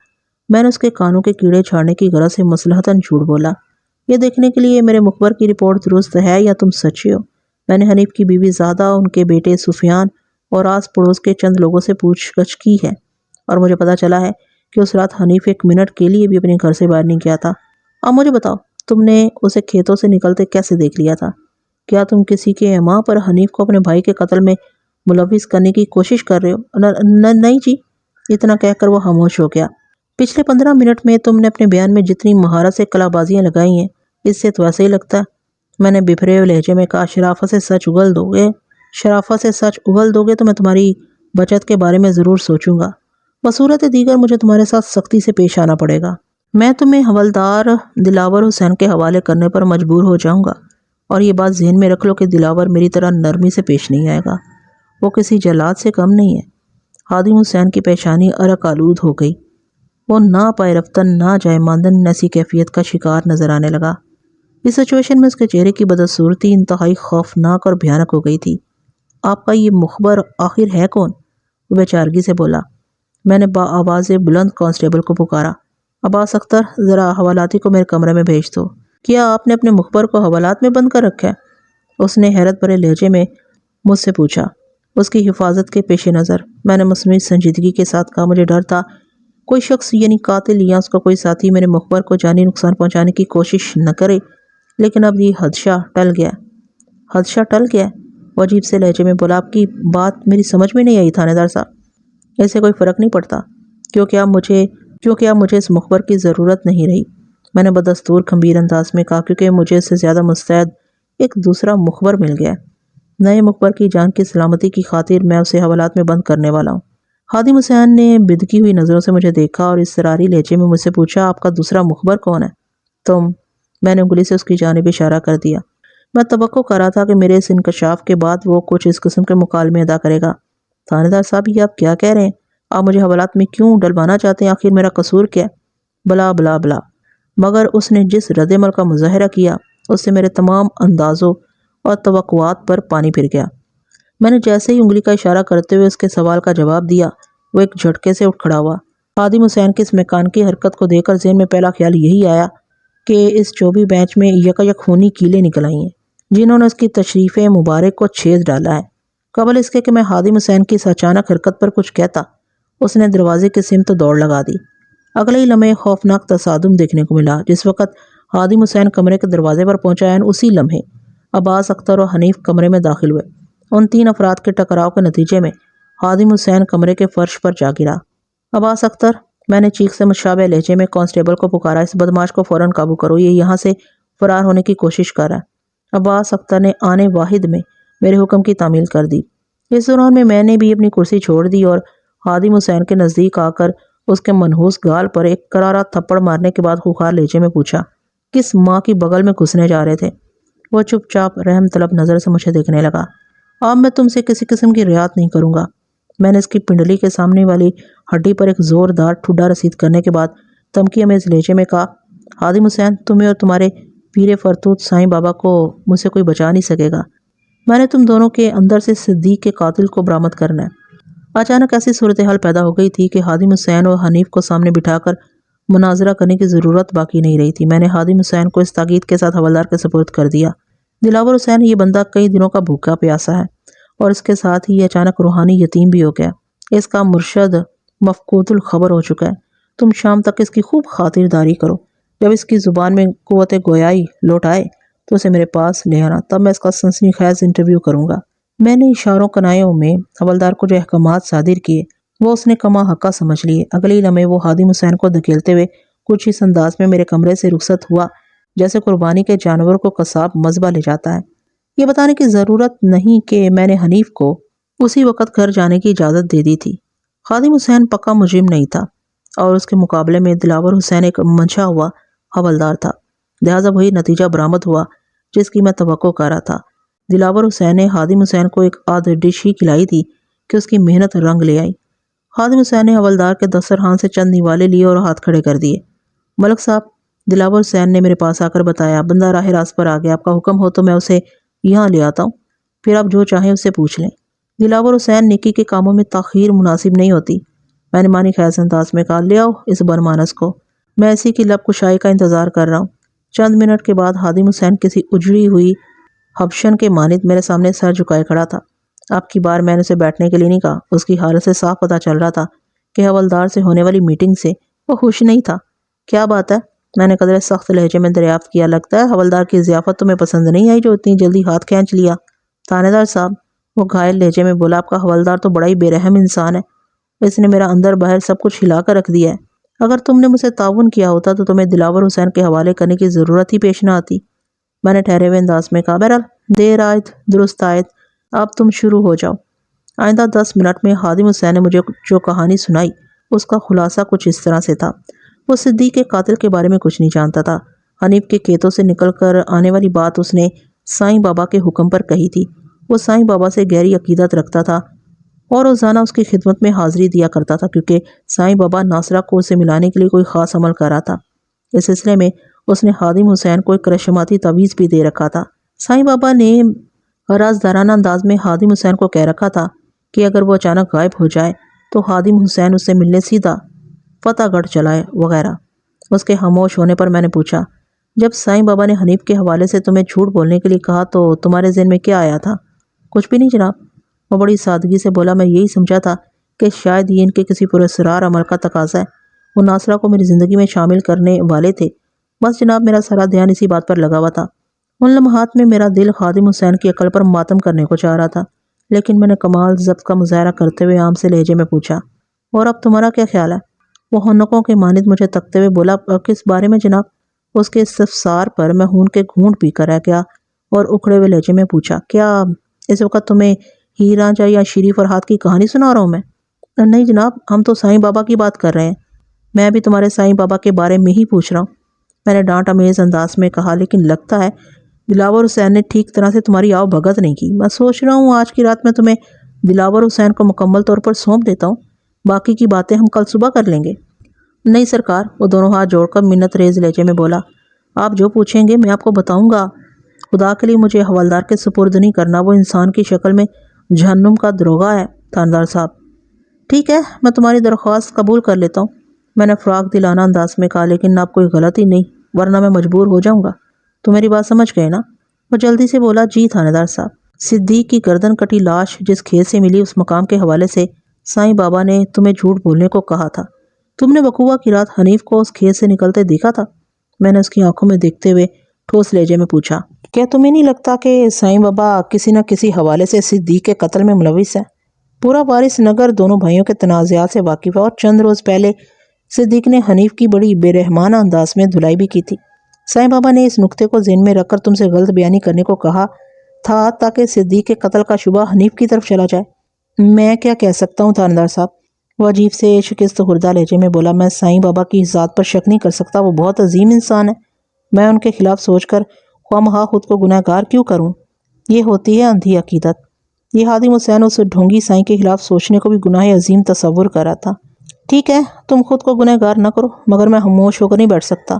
میں نے اس کے کانوں کے کیڑے چھاڑنے کی غرض سے مصلحتاً جھوٹ بولا، یہ دیکھنے کے لیے میرے مخبر کی رپورٹ درست ہے یا تم سچے ہو۔ میں نے حنیف کی بیوی زادہ، ان کے بیٹے سفیان اور آس پڑوس کے چند لوگوں سے پوچھ گچھ کی ہے، اور مجھے پتا چلا ہے کہ اس رات حنیف ایک منٹ کے لیے بھی اپنے گھر سے باہر نہیں گیا تھا۔ اب مجھے بتاؤ، تم نے اسے کھیتوں سے نکلتے کیسے دیکھ لیا تھا؟ کیا تم کسی کے ایما پر حنیف کو اپنے بھائی کے قتل میں ملوث کرنے کی کوشش کر رہے ہو؟ نہیں جی، اتنا کہہ کر وہ خاموش ہو گیا۔ پچھلے 15 منٹ میں تم نے اپنے بیان میں جتنی مہارت سے کلا بازیاں لگائی ہیں، اس سے تو ایسا ہی لگتا ہے۔ میں نے بفرے ہوئے لہجے میں کہا، شرافت سے سچ اگل دو گے تو میں تمہاری بچت کے بارے میں ضرور سوچوں گا۔ بصورت دیگر مجھے تمہارے ساتھ سختی سے پیش آنا پڑے گا۔ میں تمہیں حوالدار دلاور حسین کے حوالے کرنے پر مجبور ہو جاؤں گا، اور یہ بات ذہن میں رکھ لو کہ دلاور میری طرح نرمی سے پیش نہیں آئے گا۔ وہ کسی جلاد سے کم نہیں ہے۔ خادم حسین کی پیشانی عرق آلود ہو گئی۔ وہ نہ پائے رفتن نہ جائے ماندن ایسی کیفیت کا شکار نظر آنے لگا۔ اس سچویشن میں اس کے چہرے کی بدصورتی انتہائی خوفناک اور بھیانک ہو گئی تھی۔ آپ کا یہ مخبر آخر ہے کون؟ وہ بے چارگی سے بولا۔ میں نے آواز بلند کانسٹیبل کو پکارا، عباس اختر، ذرا حوالاتی کو میرے کمرے میں بھیج دو۔ کیا آپ نے اپنے مخبر کو حوالات میں بند کر رکھا ہے؟ اس نے حیرت بھرے لہجے میں مجھ سے پوچھا۔ اس کی حفاظت کے پیش نظر میں نے مصنوعی سنجیدگی کے ساتھ کہا، مجھے ڈر تھا کوئی شخص یعنی قاتل یا اس کا کوئی ساتھی میرے مخبر کو جانی نقصان پہنچانے کی کوشش نہ کرے، لیکن اب یہ خدشہ ٹل گیا۔ وہ عجیب سے لہجے میں بولا، آپ کی بات میری سمجھ میں نہیں آئی تھانے دار صاحب۔ ایسے کوئی فرق نہیں پڑتا، کیونکہ اب مجھے اس مخبر کی ضرورت نہیں رہی۔ میں نے بدستور گھمبیر انداز میں کہا، کیونکہ مجھے اس سے زیادہ مستعد ایک دوسرا مخبر مل گیا ہے۔ نئے مخبر کی جان کی سلامتی کی خاطر میں اسے حوالات میں بند کرنے والا ہوں۔ خادم حسین نے بدکی ہوئی نظروں سے مجھے دیکھا اور اضطراری لہجے میں مجھ سے پوچھا، آپ کا دوسرا مخبر کون ہے؟ تم۔ میں نے انگلی سے اس کی جانب اشارہ کر دیا۔ میں توقع کر رہا تھا کہ میرے اس انکشاف کے بعد وہ کچھ اس قسم کے مکالمے ادا کرے گا۔ تھانے دار صاحب، یہ آپ کیا کہہ رہے ہیں؟ آپ مجھے حوالات میں کیوں ڈلوانا چاہتے ہیں؟ آخر میرا قصور کیا ہے؟ بلا بلا بلا۔ مگر اس نے جس رد عمل کا مظاہرہ کیا، اس سے میرے تمام اندازوں اور توقعات پر پانی پھر گیا۔ میں نے جیسے ہی انگلی کا اشارہ کرتے ہوئے اس کے سوال کا جواب دیا، وہ ایک جھٹکے سے اٹھ کھڑا ہوا۔ خادم حسین کی اس میکانیکی حرکت کو دیکھ کر ذہن میں پہلا خیال یہی آیا کہ اس چوبی بینچ میں یک خونی کیلیں نکل آئی ہیں، جنہوں نے اس کی تشریف مبارک کو چھید ڈالا ہے۔ قبل اس کے کہ میں خادم حسین کی اس اچانک حرکت پر کچھ کہتا، اس نے دروازے کی سمت دوڑ لگا دی۔ اگلے ہی لمحے خوفناک تصادم دیکھنے کو ملا۔ جس وقت خادم حسین کمرے کے دروازے پر پہنچا، اسی لمحے عباس اختر اور حنیف کمرے میں داخل ہوئے۔ ان 3 افراد کے ٹکراؤ کے نتیجے میں خادم حسین کمرے کے فرش پر جا گرا۔ عباس اختر، میں نے چیخ سے مشابہ لہجے میں کانسٹیبل کو پکارا، اس بدماش کو فوراً قابو کرو، یہ یہاں سے فرار ہونے کی کوشش کر رہا ہے۔ عباس اختر نے آنے واحد میں میرے حکم کی تعمیل کر دی۔ اس دوران میں نے بھی اپنی کرسی چھوڑ دی اور خادم حسین کے نزدیک آ کر اس کے منحوس گال پر ایک کرارا تھپڑ مارنے کے بعد خوخار لہجے میں پوچھا، کس ماں کی بغل میں گھسنے جا رہے تھے؟ وہ چپ چاپ رحم طلب نظر سے مجھے دیکھنے لگا۔ اب میں تم سے کسی قسم کی رعایت نہیں کروں گا۔ میں نے اس کی پنڈلی کے سامنے والی ہڈی پر ایک زوردار ٹھڈا رسید کرنے کے بعد تمکی امیز لہجے میں کہا، خادم حسین، تمہیں اور تمہارے پیر فرتوت سائیں بابا کو مجھ سے کوئی بچا نہیں سکے گا۔ میں نے تم دونوں کے اندر سے صدیق کے قاتل کو برآمد کرنا ہے۔ اچانک ایسی صورتحال پیدا ہو گئی تھی کہ خادم حسین اور حنیف کو سامنے بٹھا کر مناظرہ کرنے کی ضرورت باقی نہیں رہی تھی۔ میں نے خادم حسین کو اس تاکید کے ساتھ حوالدار کے سپرد کر دیا، دلاور حسین، یہ بندہ کئی دنوں کا بھوکا پیاسا ہے، اور اس کے ساتھ ہی یہ اچانک روحانی یتیم بھی ہو گیا۔ اس کا مرشد مفقود الخبر ہو چکا ہے۔ تم شام تک اس کی خوب خاطرداری کرو۔ جب اس کی زبان میں قوت گویائی لوٹ آئے تو اسے میرے پاس لے آنا، تب میں اس کا سنسنی خیز انٹرویو کروں گا۔ میں نے اشاروں کنایوں میں حوالدار کو جو احکامات صادر کیے وہ اس نے کما حقہ سمجھ لیے۔ اگلے ہی لمحے وہ خادم حسین کو دھکیلتے ہوئے کچھ اس انداز میں میرے کمرے سے رخصت ہوا جیسے قربانی کے جانور کو قصاب مذبح لے جاتا ہے۔ یہ بتانے کی ضرورت نہیں کہ میں نے حنیف کو اسی وقت گھر جانے کی اجازت دے دی تھی۔ خادم حسین پکا مجرم نہیں تھا، اور اس کے مقابلے میں دلاور حسین ایک منچا ہوا حوالدار تھا، لہٰذا وہی نتیجہ برآمد ہوا جس کی میں توقع کر رہا تھا۔ دلاور حسین نے خادم حسین کو ایک آدھ ڈش ہی کھلائی تھی کہ اس کی محنت رنگ لے آئی۔ خادم حسین نے حوالدار کے دسترخوان سے چند نوالے لیے اور ہاتھ کھڑے کر دیے۔ ملک صاحب، دلاور حسین نے میرے پاس آ کر بتایا، بندہ راہ راست پر آ گیا، آپ کا حکم ہو تو میں اسے یہاں لے آتا ہوں، پھر آپ جو چاہیں اس سے پوچھ لیں۔ دلاور حسین، نیکی کے کاموں میں تاخیر مناسب نہیں ہوتی، میں نے مانی خیز انداز میں کہا۔ لے آؤ اس برمانس کو، میں اسی کی لب کشائی کا انتظار کر رہا ہوں۔ چند منٹ کے بعد خادم حسین کسی اجڑی ہوئی حبشن کے مانند میرے سامنے سر جھکائے کھڑا تھا۔ آپ کی بار میں نے اسے بیٹھنے کے لیے نہیں کہا، اس کی حالت سے صاف پتہ چل رہا تھا کہ حوالدار سے ہونے والی میٹنگ سے وہ خوش نہیں تھا۔ کیا بات ہے؟ میں نے قدرے سخت لہجے میں دریافت کیا۔ لگتا ہے حوالدار کی ضیافت تمہیں پسند نہیں آئی جو اتنی جلدی ہاتھ کھینچ لیا۔ تھانے دار صاحب، وہ گھائل لہجے میں بولا، آپ کا حوالدار تو بڑا ہی بے رحم انسان ہے، اس نے میرا اندر باہر سب کچھ ہلا کر رکھ دیا ہے۔ اگر تم نے مجھ سے تعاون کیا ہوتا تو تمہیں دلاور حسین کے حوالے کرنے کی ضرورت ہی پیش نہ آتی، میں نے ٹھہرے ہوئے انداز میں کہا۔ بہرحال دیر آید درست آید، اب تم شروع ہو جاؤ۔ آئندہ 10 منٹ میں خادم حسین نے مجھے جو کہانی سنائی اس کا خلاصہ کچھ اس طرح سے تھا۔ وہ صدیق کے قاتل کے بارے میں کچھ نہیں جانتا تھا۔ حنیف کے کھیتوں سے نکل کر آنے والی بات اس نے سائیں بابا کے حکم پر کہی تھی۔ وہ سائیں بابا سے گہری عقیدت رکھتا تھا اور روزانہ اس کی خدمت میں حاضری دیا کرتا تھا، کیونکہ سائیں بابا ناصرہ کو اسے ملانے کے لیے کوئی خاص عمل کر رہا تھا۔ اس سلسلے میں اس نے خادم حسین کو ایک کرشماتی تعویذ بھی دے رکھا تھا۔ سائیں بابا نے رازدارانہ انداز میں خادم حسین کو کہہ رکھا تھا کہ اگر وہ اچانک غائب ہو جائے تو خادم حسین اس سے ملنے سیدھا فتح گڑھ چلائے وغیرہ۔ اس کے خاموش ہونے پر میں نے پوچھا، جب سائیں بابا نے حنیف کے حوالے سے تمہیں جھوٹ بولنے کے لیے کہا تو تمہارے ذہن میں کیا آیا تھا؟ کچھ بھی نہیں جناب، وہ بڑی سادگی سے بولا۔ میں یہی سمجھا تھا کہ شاید یہ ان کے کسی پراسرار عمل کا تقاضا ہے، وہ ناصرہ کو میری زندگی میں شامل کرنے والے تھے۔ بس جناب، میرا سارا دھیان اسی بات پر لگا ہوا تھا۔ ان لمحات میں میرا دل خادم حسین کی عقل پر ماتم کرنے کو چاہ رہا تھا، لیکن میں نے کمال ضبط کا مظاہرہ کرتے ہوئے عام سے لہجے میں پوچھا، اور اب تمہارا کیا خیال ہے؟ وہ ہونکوں کے مانند مجھے تکتے ہوئے بولا، کس بارے میں جناب؟ اس کے استفسار پر میں خون کے گھونٹ پی کر رہ گیا اور اکھڑے ہوئے لہجے میں پوچھا، کیا اس وقت تمہیں ہیر رانجھا یا شیریں فرہاد کی کہانی سنا رہا ہوں میں؟ نہیں جناب، ہم تو سائیں بابا کی بات کر رہے ہیں۔ میں بھی تمہارے سائیں بابا کے بارے میں ہی پوچھ رہا ہوں، میں نے ڈانٹ امیز انداز میں کہا۔ لیکن لگتا ہے دلاور حسین نے ٹھیک طرح سے تمہاری آؤ بھگت نہیں کی۔ میں سوچ رہا ہوں آج کی رات میں تمہیں دلاور حسین کو مکمل طور پر سونپ دیتا ہوں، باقی کی باتیں ہم کل صبح کر لیں گے۔ نہیں سرکار، وہ دونوں ہاتھ جوڑ کر منت ریز لہجے میں بولا، آپ جو پوچھیں گے میں آپ کو بتاؤں گا۔ خدا کے لیے مجھے حوالدار کے سپرد نہیں کرنا، وہ انسان کی شکل میں جہنم کا دروغہ ہے تھاندار صاحب۔ ٹھیک ہے، میں تمہاری درخواست قبول کر لیتا ہوں، میں نے فراغ دلانہ انداز میں کہا، لیکن اب کوئی غلطی نہیں ورنہ میں مجبور ہو جاؤں گا۔ تو میری بات سمجھ گئے نا؟ وہ جلدی سے بولا، جی تھانے دار صاحب۔ صدیق کی گردن کٹی لاش جس کھیت سے ملی اس مقام کے حوالے سے سائیں بابا نے تمہیں جھوٹ بولنے کو کہا تھا۔ تم نے وقوعہ کی رات حنیف کو اس کھیت سے نکلتے دیکھا تھا؟ میں نے اس کی آنکھوں میں دیکھتے ہوئے ٹھوس لہجے میں پوچھا، کیا تمہیں نہیں لگتا کہ سائیں بابا کسی نہ کسی حوالے سے صدیق کے قتل میں ملوث ہے؟ پورا وارث نگر دونوں بھائیوں کے تنازعات سے واقف ہے، اور چند روز پہلے صدیق نے حنیف کی بڑی بے رحمانہ انداز میں دھلائی بھی کی تھی۔ سائیں بابا نے اس نکتے کو ذہن میں رکھ کر تم سے غلط بیانی کرنے کو کہا تھا تاکہ صدیق کے قتل کا شبہ حنیف کی طرف چلا جائے۔ میں کیا کہہ سکتا ہوں تھاندار صاحب، وہ عجیب سے شکست خوردہ لہجے میں بولا۔ میں سائیں بابا کی ذات پر شک نہیں کر سکتا، وہ بہت عظیم انسان ہے، میں ان کے خلاف سوچ کر خواہ خود کو گناہ گار کیوں کروں؟ یہ ہوتی ہے اندھی عقیدت۔ یہ خادم حسین اس ڈھونگی سائیں کے خلاف سوچنے کو بھی گناہ عظیم تصور کر رہا تھا۔ ٹھیک ہے، تم خود کو گناہ گار نہ کرو، مگر میں خاموش ہو کر نہیں بیٹھ سکتا،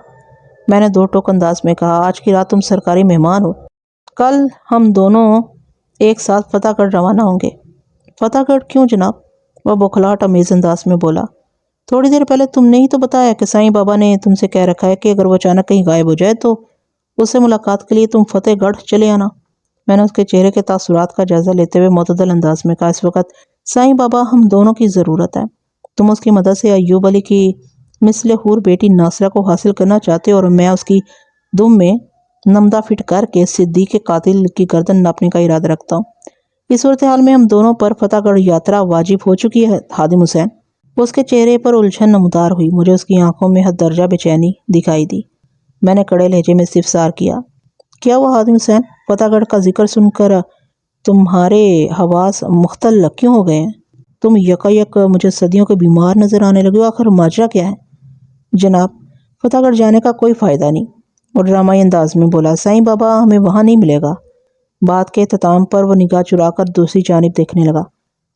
میں نے دو ٹوک انداز میں کہا۔ آج کی رات تم سرکاری مہمان ہو، کل ہم دونوں ایک ساتھ فتح گڑھ روانہ ہوں گے۔ فتح گڑھ کیوں جناب؟ وہ بوکھلاہٹ امیز انداز میں بولا۔ تھوڑی دیر پہلے تم نے ہی تو بتایا کہ سائیں بابا نے تم سے کہہ رکھا ہے کہ اگر وہ اچانک کہیں غائب ہو جائے تو اس سے ملاقات کے لیے تم فتح گڑھ چلے آنا۔ میں نے اس کے چہرے کے تاثرات کا جائزہ لیتے ہوئے معتدل انداز میں کہا، اس وقت سائیں بابا ہم دونوں کی ضرورت ہے۔ تم اس کی مدد سے ایوب علی کی مثل حور بیٹی ناصرہ کو حاصل کرنا چاہتے ہو، اور میں اس کی دم میں نمدہ فٹ کر کے صدیق کے قاتل کی گردن ناپنے کا ارادہ رکھتا ہوں۔ اس صورتحال میں ہم دونوں پر فتح گڑھ یاترا واجب ہو چکی ہے خادم حسین۔ اس کے چہرے پر الجھن نمودار ہوئی، مجھے اس کی آنکھوں میں حد درجہ بے چینی دکھائی دی۔ میں نے کڑے لہجے میں استفسار کیا، کیا ہوا خادم حسین؟ فتح گڑھ کا ذکر سن کر تمہارے حواس مختل کیوں ہو گئے ہیں؟ تم یکایک مجھے صدیوں کے بیمار نظر آنے لگے ہو، آخر ماجرا کیا ہے؟ جناب، فتح گڑھ جانے کا کوئی فائدہ نہیں، اور ڈرامائی انداز میں بولا، سائیں بابا ہمیں وہاں نہیں ملے گا۔ بات کے اختتام پر وہ نگاہ چرا کر دوسری جانب دیکھنے لگا۔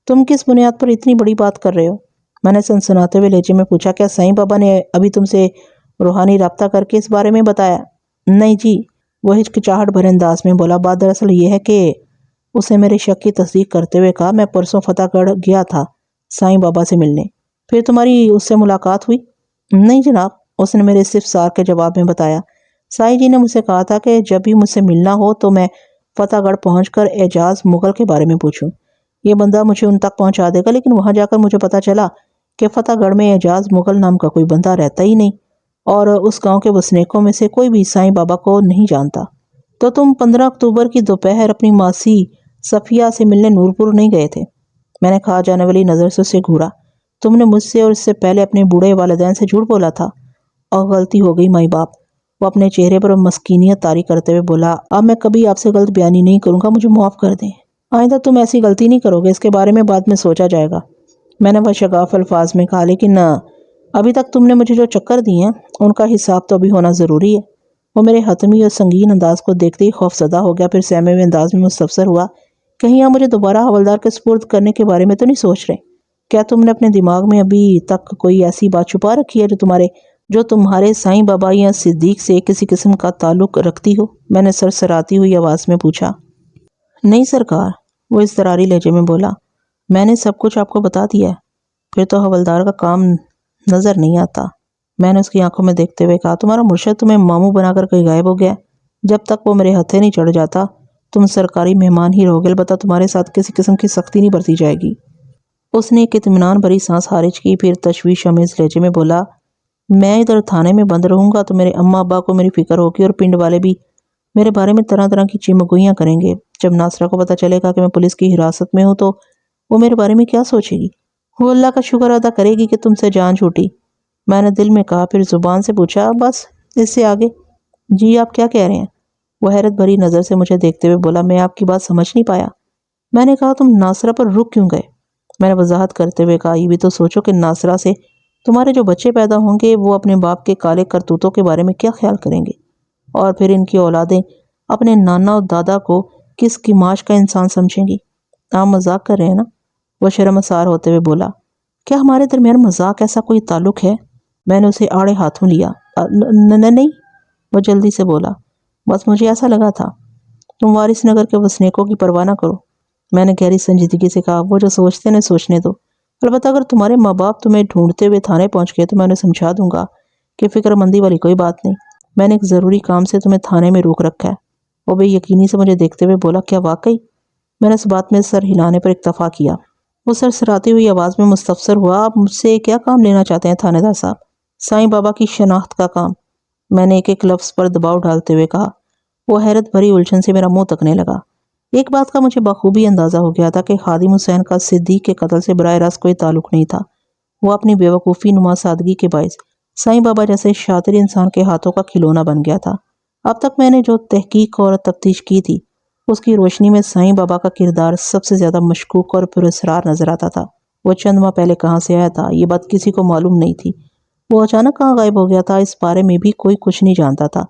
تم کس بنیاد پر اتنی بڑی بات کر رہے ہو؟ میں نے سنسناتے ہوئے لہجے میں پوچھا۔ کیا سائیں بابا نے ابھی تم سے روحانی رابطہ کر کے اس بارے میں بتایا؟ نہیں جی، وہ ہچکچاہٹ بھرے انداز میں بولا۔ بات دراصل یہ ہے کہ اسے میرے شک کی تصدیق کرتے ہوئے کہا، میں پرسوں فتح گڑھ گیا تھا سائیں بابا سے ملنے۔ پھر تمہاری اس سے ملاقات ہوئی؟ نہیں جناب، اس نے میرے استفسار کے جواب میں بتایا۔ سائیں جی نے مجھ سے کہا تھا کہ جب بھی مجھ سے ملنا ہو تو میں فتح گڑھ پہنچ کر اعجاز مغل کے بارے میں پوچھوں۔ یہ بندہ مجھے ان تک پہنچا دے گا، لیکن وہاں جا کر مجھے پتا چلا کہ فتح گڑھ میں اعجاز مغل نام کا کوئی بندہ رہتا ہی نہیں، اور اس گاؤں کے وسنیکوں میں سے کوئی بھی سائیں بابا کو نہیں جانتا۔ تو تم 15 اکتوبر کی دوپہر اپنی ماسی صفیہ سے ملنے نورپور نہیں گئے تھے؟ میں نے کھا جانے والی نظر سے اسے گھورا۔ تم نے مجھ سے اور اس سے پہلے اپنے بوڑھے والدین سے جھوٹ بولا تھا، اور غلطی ہو گئی مائی باپ۔ وہ اپنے چہرے پر مسکینیت طاری کرتے ہوئے بولا، اب میں کبھی آپ سے غلط بیانی نہیں کروں گا، مجھے معاف کر دیں۔ آئندہ تم ایسی غلطی نہیں کرو گے، اس کے بارے میں بعد میں سوچا جائے گا، میں نے وہ شگاف الفاظ میں کہا۔ لیکن ابھی تک تم نے مجھے جو چکر دی ہیں ان کا حساب تو ابھی ہونا ضروری ہے۔ وہ میرے حتمی اور سنگین انداز کو دیکھتے ہی خوف زدہ ہو گیا، پھر سہمے ہوئے انداز میں مستفسر ہوا، کہیں آپ مجھے دوبارہ حوالدار کے سپرد کرنے کے بارے میں تو نہیں سوچ رہے؟ کیا تم نے اپنے دماغ میں ابھی تک کوئی ایسی بات چھپا رکھی ہے جو تمہارے سائیں بابا یا صدیق سے کسی قسم کا تعلق رکھتی ہو؟ میں نے سرسراتی ہوئی آواز میں پوچھا۔ نہیں سرکار، وہ اضطراری لہجے میں بولا، میں نے سب کچھ آپ کو بتا دیا ہے۔ پھر تو حوالدار کا کام نظر نہیں آتا، میں نے اس کی آنکھوں میں دیکھتے ہوئے کہا۔ تمہارا مرشد تمہیں ماموں بنا کر کہیں غائب ہو گیا، جب تک وہ میرے ہتھے نہیں چڑھ جاتا تم سرکاری مہمان ہی رہو گے، البتہ تمہارے ساتھ کسی قسم کی سختی نہیں برتی جائے گی۔ اس نے ایک اطمینان بھری سانس خارج کی، پھر تشویش آمیز لہجے میں بولا، میں ادھر تھانے میں بند رہوں گا تو میرے اماں ابا کو میری فکر ہوگی، اور پنڈ والے بھی میرے بارے میں طرح طرح کی چمگوئیاں کریں گے۔ جب ناصرہ کو پتہ چلے گا کہ میں پولیس کی حراست میں ہوں تو وہ میرے بارے میں کیا سوچے گی؟ وہ اللہ کا شکر ادا کرے گی کہ تم سے جان چھوٹی، میں نے دل میں کہا، پھر زبان سے پوچھا، بس اس سے آگے؟ جی آپ کیا کہہ رہے ہیں؟ وہ حیرت بھری نظر سے مجھے دیکھتے ہوئے بولا، میں آپ کی بات سمجھ نہیں پایا۔ میں نے کہا، تم ناصرہ پر رک کیوں گئے؟ میں نے وضاحت کرتے ہوئے کہا، یہ بھی تو سوچو کہ ناصرہ سے تمہارے جو بچے پیدا ہوں گے وہ اپنے باپ کے کالے کرتوتوں کے بارے میں کیا خیال کریں گے، اور پھر ان کی اولادیں اپنے نانا اور دادا کو کس کماش کا انسان سمجھیں گی؟ آپ مذاق کر رہے ہیں نا؟ وہ شرمسار ہوتے ہوئے بولا۔ کیا ہمارے درمیان مذاق ایسا کوئی تعلق ہے؟ میں نے اسے آڑے ہاتھوں لیا۔ نہیں، وہ جلدی سے بولا، بس مجھے ایسا لگا تھا۔ تم وارث نگر کے وسنیکوں کی پرواہ نہ کرو، میں نے گہری سنجیدگی سے کہا، وہ جو سوچتے ہیں سوچنے دو، البتہ اگر تمہارے ماں باپ تمہیں ڈھونڈتے ہوئے تھانے پہنچ گئے تو میں انہیں سمجھا دوں گا کہ فکر مندی والی کوئی بات نہیں، میں نے ایک ضروری کام سے تمہیں تھانے میں روک رکھا ہے۔ وہ بے یقینی سے مجھے دیکھتے ہوئے بولا، کیا واقعی؟ میں نے اس بات میں سر ہلانے پر اکتفا کیا۔ وہ سرسراتی ہوئی آواز میں مستفسر ہوا، آپ مجھ سے کیا کام لینا چاہتے ہیں تھانے دار صاحب؟ سائیں بابا کی شناخت کا کام، میں نے ایک ایک لفظ پر دباؤ ڈالتے ہوئے کہا۔ وہ حیرت بھری الجھن سے میرا منہ تکنے لگا۔ ایک بات کا مجھے بخوبی اندازہ ہو گیا تھا کہ خادم حسین کا صدیق کے قتل سے براہ راست کوئی تعلق نہیں تھا۔ وہ اپنی بے وقوفی نما سادگی کے باعث سائیں بابا جیسے شاطر انسان کے ہاتھوں کا کھلونا بن گیا تھا۔ اب تک میں نے جو تحقیق اور تفتیش کی تھی اس کی روشنی میں سائیں بابا کا کردار سب سے زیادہ مشکوک اور پراسرار نظر آتا تھا۔ وہ چند ماہ پہلے کہاں سے آیا تھا یہ بات کسی کو معلوم نہیں تھی۔ وہ اچانک کہاں غائب ہو گیا تھا اس بارے میں بھی کوئی کچھ نہیں جانتا تھا،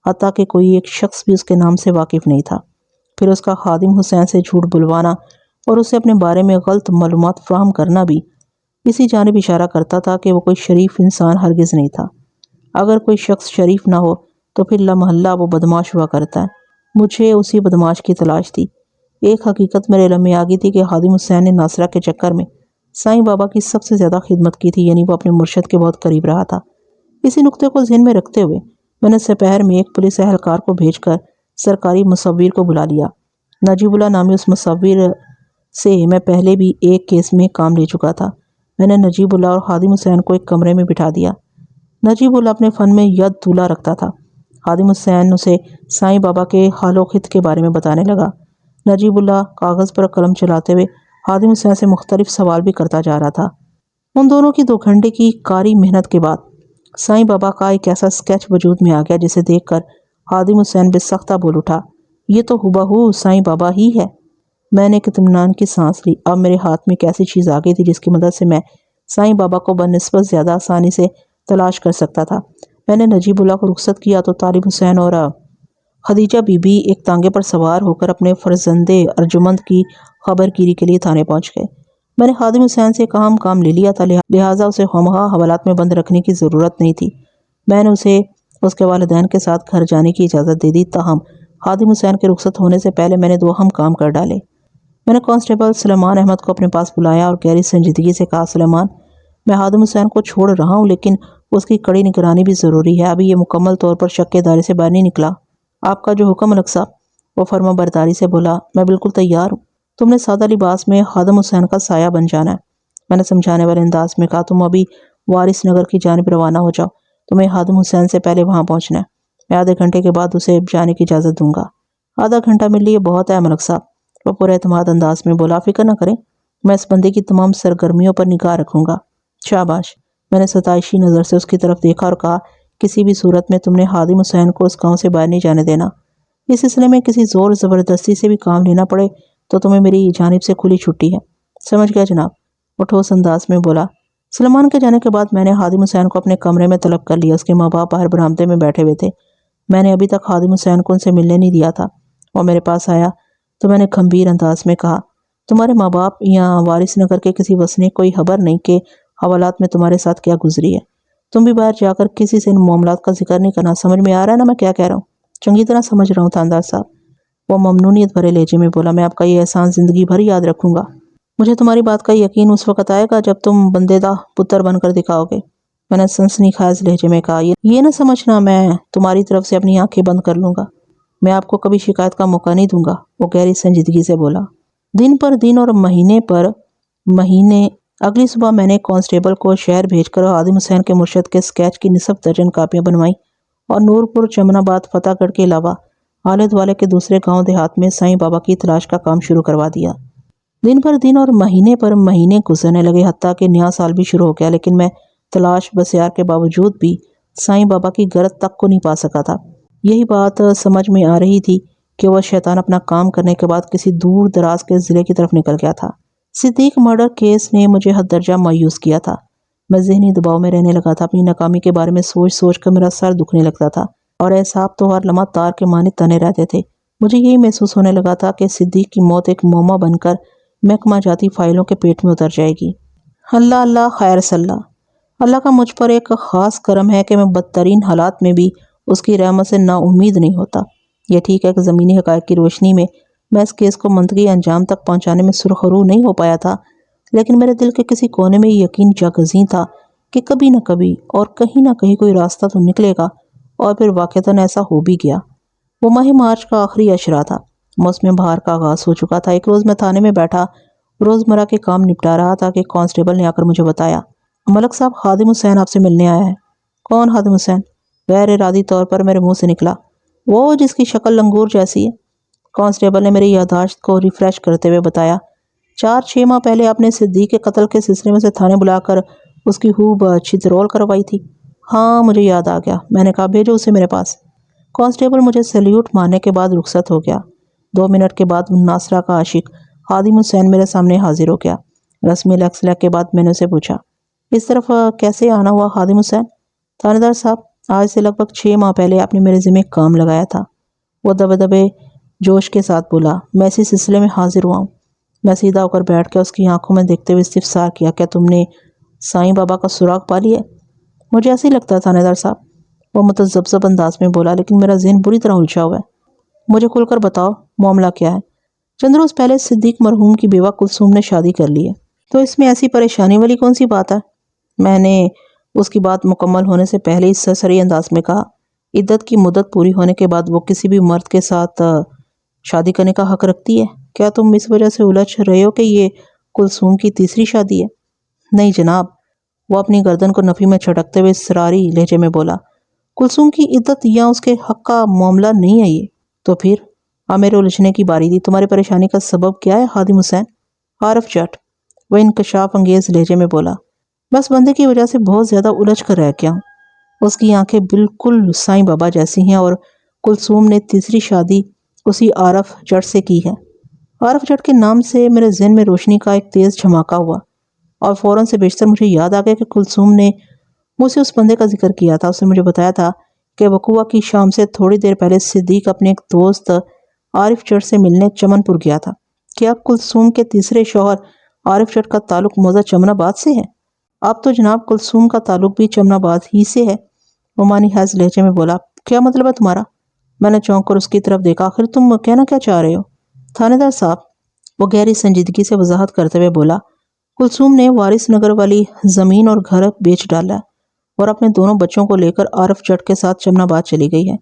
حتیٰ کہ کوئی ایک شخص بھی اس کے نام سے واقف نہیں تھا۔ پھر اس کا خادم حسین سے جھوٹ بلوانا اور اسے اپنے بارے میں غلط معلومات فراہم کرنا بھی اسی جانب اشارہ کرتا تھا کہ وہ کوئی شریف انسان ہرگز نہیں تھا۔ اگر کوئی شخص شریف نہ ہو تو پھر لامحالہ وہ بدمعاش ہوا کرتا ہے۔ مجھے اسی بدمعاش کی تلاش تھی۔ ایک حقیقت میرے علم میں آ گئی تھی کہ خادم حسین نے ناصرہ کے چکر میں سائیں بابا کی سب سے زیادہ خدمت کی تھی، یعنی وہ اپنے مرشد کے بہت قریب رہا تھا۔ اسی نقطے کو ذہن میں رکھتے ہوئے میں نے سپہر میں ایک پولیس اہلکار کو بھیج کر سرکاری مصور کو بلا لیا۔ نجیب اللہ نامی اس مصور سے میں پہلے بھی ایک کیس میں کام لے چکا تھا۔ میں نے نجیب اللہ اور خادم حسین کو ایک کمرے میں بٹھا دیا۔ نجیب اللہ اپنے فن میں ید تولا رکھتا تھا، خادم حسین اسے سائیں بابا کے حال و خط کے بارے میں بتانے لگا۔ نجیب اللہ کاغذ پر قلم چلاتے ہوئے خادم حسین سے مختلف سوال بھی کرتا جا رہا تھا۔ ان دونوں کی 2 گھنٹے کی کاری محنت کے بعد سائیں بابا کا ایک ایسا سکیچ وجود میں آ گیا جسے دیکھ کر خادم حسین بے سختہ بول اٹھا، یہ تو ہبہو سائیں بابا ہی ہے۔ میں نے ایک اطمینان کی سانس لی۔ اب میرے ہاتھ میں ایک ایسی چیز آ گئی تھی جس کی مدد سے میں سائیں بابا کو بنسبت زیادہ آسانی سے تلاش کر سکتا تھا۔ میں نے نجیب اللہ کو رخصت کیا تو طالب حسین اور خدیجہ بی بی ایک تانگے پر سوار ہو کر اپنے فرزند ارجمند کی خبر گیری کے لیے تھانے پہنچ گئے۔ میں نے خادم حسین سے کام لے لیا تھا، لہٰذا اسے خواہ حوالات میں بند رکھنے کی ضرورت نہیں تھی۔ میں نے اسے اس کے والدین کے ساتھ گھر جانے کی اجازت دے دی، تاہم خادم حسین کے رخصت ہونے سے پہلے میں نے 2 اہم کام کر ڈالے۔ میں نے کانسٹیبل سلیمان احمد کو اپنے پاس بلایا اور گہری سنجیدگی سے کہا، سلیمان، میں خادم حسین کو چھوڑ رہا ہوں، لیکن اس کی کڑی نگرانی بھی ضروری ہے۔ ابھی یہ مکمل طور پر شک کے دائرے سے باہر نہیں نکلا۔ آپ کا جو حکم ملک صاحب۔ وہ فرما برداری سے بولا، میں بالکل تیار ہوں۔ تم نے سادہ لباس میں خادم حسین کا سایہ بن جانا ہے۔ میں نے سمجھانے والے انداز میں کہا، تم ابھی وارث نگر کی جانب روانہ ہو جاؤ، تمہیں خادم حسین سے پہلے وہاں پہنچنا ہے۔ میں آدھے گھنٹے کے بعد اسے جانے کی اجازت دوں گا۔ آدھا گھنٹہ میرے لیے بہت ہے ملک صاحب، وہ پورے اعتماد انداز میں بولا، فکر نہ کریں، میں اس بندے کی تمام سرگرمیوں پر نگاہ رکھوں گا۔ شاباش۔ میں نے ستائشی نظر سے اس کی طرف دیکھا اور کہا، کسی بھی صورت میں تم نے خادم حسین کو اس گاؤں سے باہر نہیں جانے دینا۔ اس سلسلے میں کسی زور زبردستی سے بھی کام لینا پڑے تو تمہیں میری جانب سے کھلی چھٹی ہے۔ سمجھ گیا جناب، وہ ٹھوس انداز میں بولا۔ سلیمان کے جانے کے بعد میں نے خادم حسین کو اپنے کمرے میں طلب کر لیا۔ اس کے ماں باپ باہر برآمدے میں بیٹھے ہوئے تھے۔ میں نے ابھی تک خادم حسین کو ان سے ملنے نہیں دیا تھا۔ وہ میرے پاس آیا تو میں نے گمبھیر انداز میں کہا، تمہارے ماں باپ یا وارث نگر کے کسی وسنیک کوئی خبر نہیں کہ حوالات میں تمہارے ساتھ کیا گزری ہے؟ تم بھی باہر جا کر کسی سے ان معاملات کا ذکر نہیں کرنا۔ سمجھ میں آ رہا ہے نا میں کیا کہہ رہا ہوں؟ چنگی طرح سمجھ رہا ہوں تھاندار صاحب، وہ ممنونیت بھرے لہجے میں بولا۔ میں آپ کا یہ احسان زندگی بھر یاد رکھوں گا۔ مجھے تمہاری بات کا یقین اس وقت آئے گا جب تم بندے دا پتر بن کر دکھاؤ گے۔ میں نے سنسنی خیز لہجے میں کہا، یہ نہ سمجھنا میں تمہاری طرف سے اپنی آنکھیں بند کر لوں گا۔ میں آپ کو کبھی شکایت کا موقع نہیں دوں گا، وہ گہری سنجیدگی سے بولا۔ دن پر دن اور مہینے پر مہینے اگلی صبح میں نے کانسٹیبل کو شہر بھیج کر خادم حسین کے مرشد کے سکیچ کی نصف درجن کاپیاں بنوائیں اور نور پور، چمن آباد، فتح گڑھ کے علاوہ آلد والے کے دوسرے گاؤں دیہات میں سائیں بابا کی تلاش کا کام شروع کروا دیا۔ دن پر دن اور مہینے پر مہینے گزرنے لگے، حتیٰ کہ نیا سال بھی شروع ہو گیا، لیکن میں تلاش بسیار کے باوجود بھی سائیں بابا کی گرد تک کو نہیں پا سکا تھا۔ یہی بات سمجھ میں آ رہی تھی کہ وہ شیطان اپنا کام کرنے کے بعد کسی دور دراز کے ضلع کی طرف نکل گیا تھا۔ صدیق مرڈر کیس نے مجھے حد درجہ مایوس کیا تھا۔ میں ذہنی دباؤ میں رہنے لگا تھا۔ اپنی ناکامی کے بارے میں سوچ سوچ کر میرا سر دکھنے لگتا تھا اور اعصاب تو ہر لمحہ تار کے مانند تنے رہتے تھے۔ مجھے یہی محسوس ہونے لگا تھا کہ صدیق کی موت ایک معمہ بن کر محکمہ جاتی فائلوں کے پیٹ میں اتر جائے گی۔ اللہ اللہ خیر صلی اللہ کا مجھ پر ایک خاص کرم ہے کہ میں بدترین حالات میں بھی اس کی رحمت سے نا امید نہیں ہوتا۔ یہ ٹھیک ہے کہ زمینی حقائق کی روشنی میں اس کیس کو منطقی انجام تک پہنچانے میں سرخرو نہیں ہو پایا تھا، لیکن میرے دل کے کسی کونے میں یہ یقین جاگزیں تھا کہ کبھی نہ کبھی اور کہیں نہ کہیں کوئی راستہ تو نکلے گا، اور پھر واقعتاً ایسا ہو بھی گیا۔ وہ ماہ مارچ کا آخری عشرہ تھا۔ موسم بہار کا آغاز ہو چکا تھا۔ ایک روز میں تھانے میں بیٹھا روزمرہ کے کام نپٹا رہا تھا کہ کانسٹیبل نے آ کر مجھے بتایا، ملک صاحب، خادم حسین آپ سے ملنے آیا ہے۔ کون خادم حسین؟ غیر ارادی طور پر میرے منہ سے نکلا۔ وہ جس کی شکل لنگور جیسی ہے۔ کانسٹیبل نے میری یادداشت کو ریفریش کرتے ہوئے بتایا، 4-6 ماہ پہلے آپ نے صدیق کے قتل کے سلسلے میں اسے تھانے بلا کر اس کی خوب چھترول کروائی تھی۔ ہاں مجھے یاد آ گیا۔ میں نے کہا، بھیجو اسے میرے پاس۔ کانسٹیبل مجھے سیلیوٹ مارنے کے بعد رخصت ہو گیا۔ 2 منٹ کے بعد ناصرہ کا عاشق خادم حسین میرے سامنے حاضر ہو گیا۔ رسمی لیکس کے بعد میں نے اسے پوچھا، اس طرف کیسے آنا ہوا خادم حسین؟ تھانے صاحب، آج سے لگ بھگ 6 ماہ پہلے آپ نے میرے ذمہ کام لگایا تھا، وہ دبے دبے جوش کے ساتھ بولا۔ میں اسی سلسلے میں حاضر ہوا ہوں۔ میں سیدھا ہو کر بیٹھ کے اس کی آنکھوں میں دیکھتے ہوئے استفسار کیا، کیا تم نے سائیں بابا کا سراغ پا لیا ہے؟ مجھے ایسے ہی لگتا ہے تھانے دار صاحب، وہ متذبذب انداز میں بولا، لیکن میرا ذہن بری طرح الجھا ہوا ہے۔ مجھے کھل کر بتاؤ، معاملہ کیا ہے؟ چند روز پہلے صدیق مرحوم کی بیوہ کلثوم نے شادی کر لی ہے، تو اس میں ایسی پریشانی والی کون سی بات ہے؟ میں نے اس کی بات مکمل ہونے سے پہلے اس سرسری انداز میں کہا، عدت کی مدت پوری ہونے کے بعد وہ کسی بھی مرد کے ساتھ شادی کرنے کا حق رکھتی ہے۔ کیا تم اس وجہ سے الجھ رہے ہو کہ یہ کلثوم کی تیسری شادی ہے؟ نہیں جناب، وہ اپنی گردن کو نفی میں چھٹکتے ہوئے اصراری لہجے میں بولا، کلثوم کی عدت یا اس کے حق کا معاملہ نہیں ہے یہ۔ تو پھر؟ میرے الجھنے کی باری تھی۔ تمہاری پریشانی کا سبب کیا ہے خادم حسین؟ عارف جٹ، وہ انکشاف انگیز لہجے میں بولا، بس بندے کی وجہ سے بہت زیادہ الجھ کر رہ گیا ہوں۔ اس کی آنکھیں بالکل سائیں بابا جیسی ہیں، اور کلثوم نے تیسری شادی اسی عارف جٹ سے کی ہے۔ عارف جٹ کے نام سے میرے ذہن میں روشنی کا ایک تیز جھماکا ہوا، اور فوراً سے بیشتر مجھے یاد آ گیا کہ کلثوم نے مجھ سے اس بندے کا ذکر کیا تھا۔ اس نے مجھے بتایا تھا کہ وقوع کی شام سے تھوڑی دیر پہلے صدیق اپنے ایک دوست عارف چٹ سے ملنے چمن پور گیا تھا کہ اب کلثوم کے تیسرے شوہر عارف چٹ کا تعلق موضع چمن آباد سے ہے۔ اب تو جناب کلثوم کا تعلق بھی چمن آباد ہی سے ہے، عمانی حیض لہجے میں بولا۔ کیا مطلب ہے تمہارا؟ میں نے چونک کر اس کی طرف دیکھا۔ آخر تم کہنا کیا چاہ رہے ہو؟ تھانے دار صاحب، وہ گہری سنجیدگی سے وضاحت کرتے ہوئے بولا، کلثوم نے وارث نگر والی زمین اور گھر بیچ ڈالا ہے اور اپنے دونوں بچوں کو لے کر عارف چٹ کے ساتھ چمن آباد چلی گئی ہے۔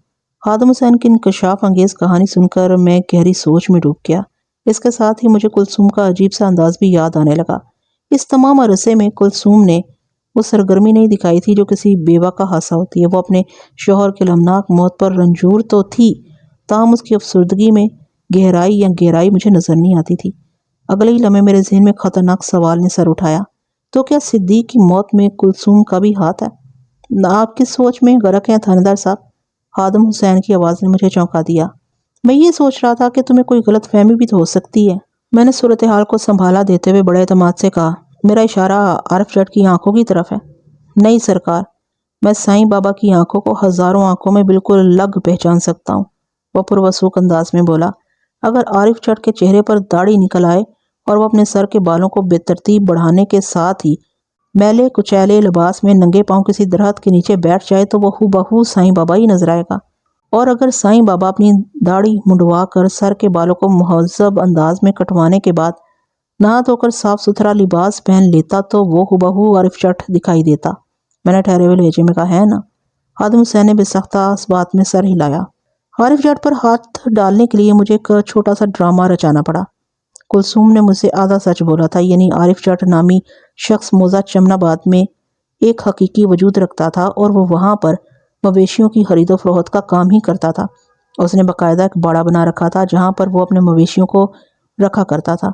خادم حسین کی انکشاف انگیز کہانی سن کر میں گہری سوچ میں ڈوب گیا۔ اس کے ساتھ ہی مجھے کلثوم کا عجیب سا انداز بھی یاد آنے لگا۔ اس تمام عرصے میں کلثوم نے وہ سرگرمی نہیں دکھائی تھی جو کسی بیوہ کا حادثہ ہوتی ہے۔ وہ اپنے شوہر کی المناک موت پر رنجور تو تھی، تاہم اس کی افسردگی میں گہرائی مجھے نظر نہیں آتی تھی۔ اگلے ہی لمحے میرے ذہن میں خطرناک سوال نے سر اٹھایا، تو کیا صدیق کی موت میں کلثوم کا بھی ہاتھ ہے؟ آپ کی سوچ میں غرق ہیں تھانے دار صاحب؟ خادم حسین کی آواز نے مجھے چونکا دیا۔ میں یہ سوچ رہا تھا کہ تمہیں کوئی غلط فہمی بھی تو ہو سکتی ہے۔ میں نے صورتحال کو سنبھالا دیتے ہوئے بڑے اعتماد سے کہا۔ میرا اشارہ عارف چٹ کی آنکھوں کی طرف ہے۔ نہیں سرکار، میں سائیں بابا کی آنکھوں کو ہزاروں آنکھوں میں بالکل لگ پہچان سکتا ہوں، وہ پروسوک انداز میں بولا۔ اگر عارف چٹ کے چہرے پر داڑھی نکل آئے اور وہ اپنے سر کے بالوں کو بے ترتیب بڑھانے کے ساتھ ہی میلے کچیلے لباس میں ننگے پاؤں کسی درخت کے نیچے بیٹھ جائے تو وہ بہو سائیں بابا ہی نظر آئے گا۔ اور اگر سائیں بابا اپنی داڑھی منڈوا کر سر کے بالوں کو مہذب انداز میں کٹوانے کے بعد نہا دھو کر صاف ستھرا لباس پہن لیتا تو وہ بہو عارف چٹ دکھائی دیتا۔ میں نے ٹھہرے ہوئے لہجے میں کہا، ہے نا؟ خادم حسین نے بے سختہ اس بات میں سر ہلایا۔ عارف چٹ پر ہاتھ ڈالنے کے لیے مجھے ایک چھوٹا سا ڈرامہ رچانا پڑا۔ کلثوم نے مجھ سے آدھا سچ بولا تھا، یعنی عارف چٹ نامی شخص موضع چمن آباد میں ایک حقیقی وجود رکھتا تھا اور وہ وہاں پر مویشیوں کی خرید و فروخت کا کام ہی کرتا تھا۔ اس نے باقاعدہ ایک باڑہ بنا رکھا تھا جہاں پر وہ اپنے مویشیوں کو رکھا کرتا تھا۔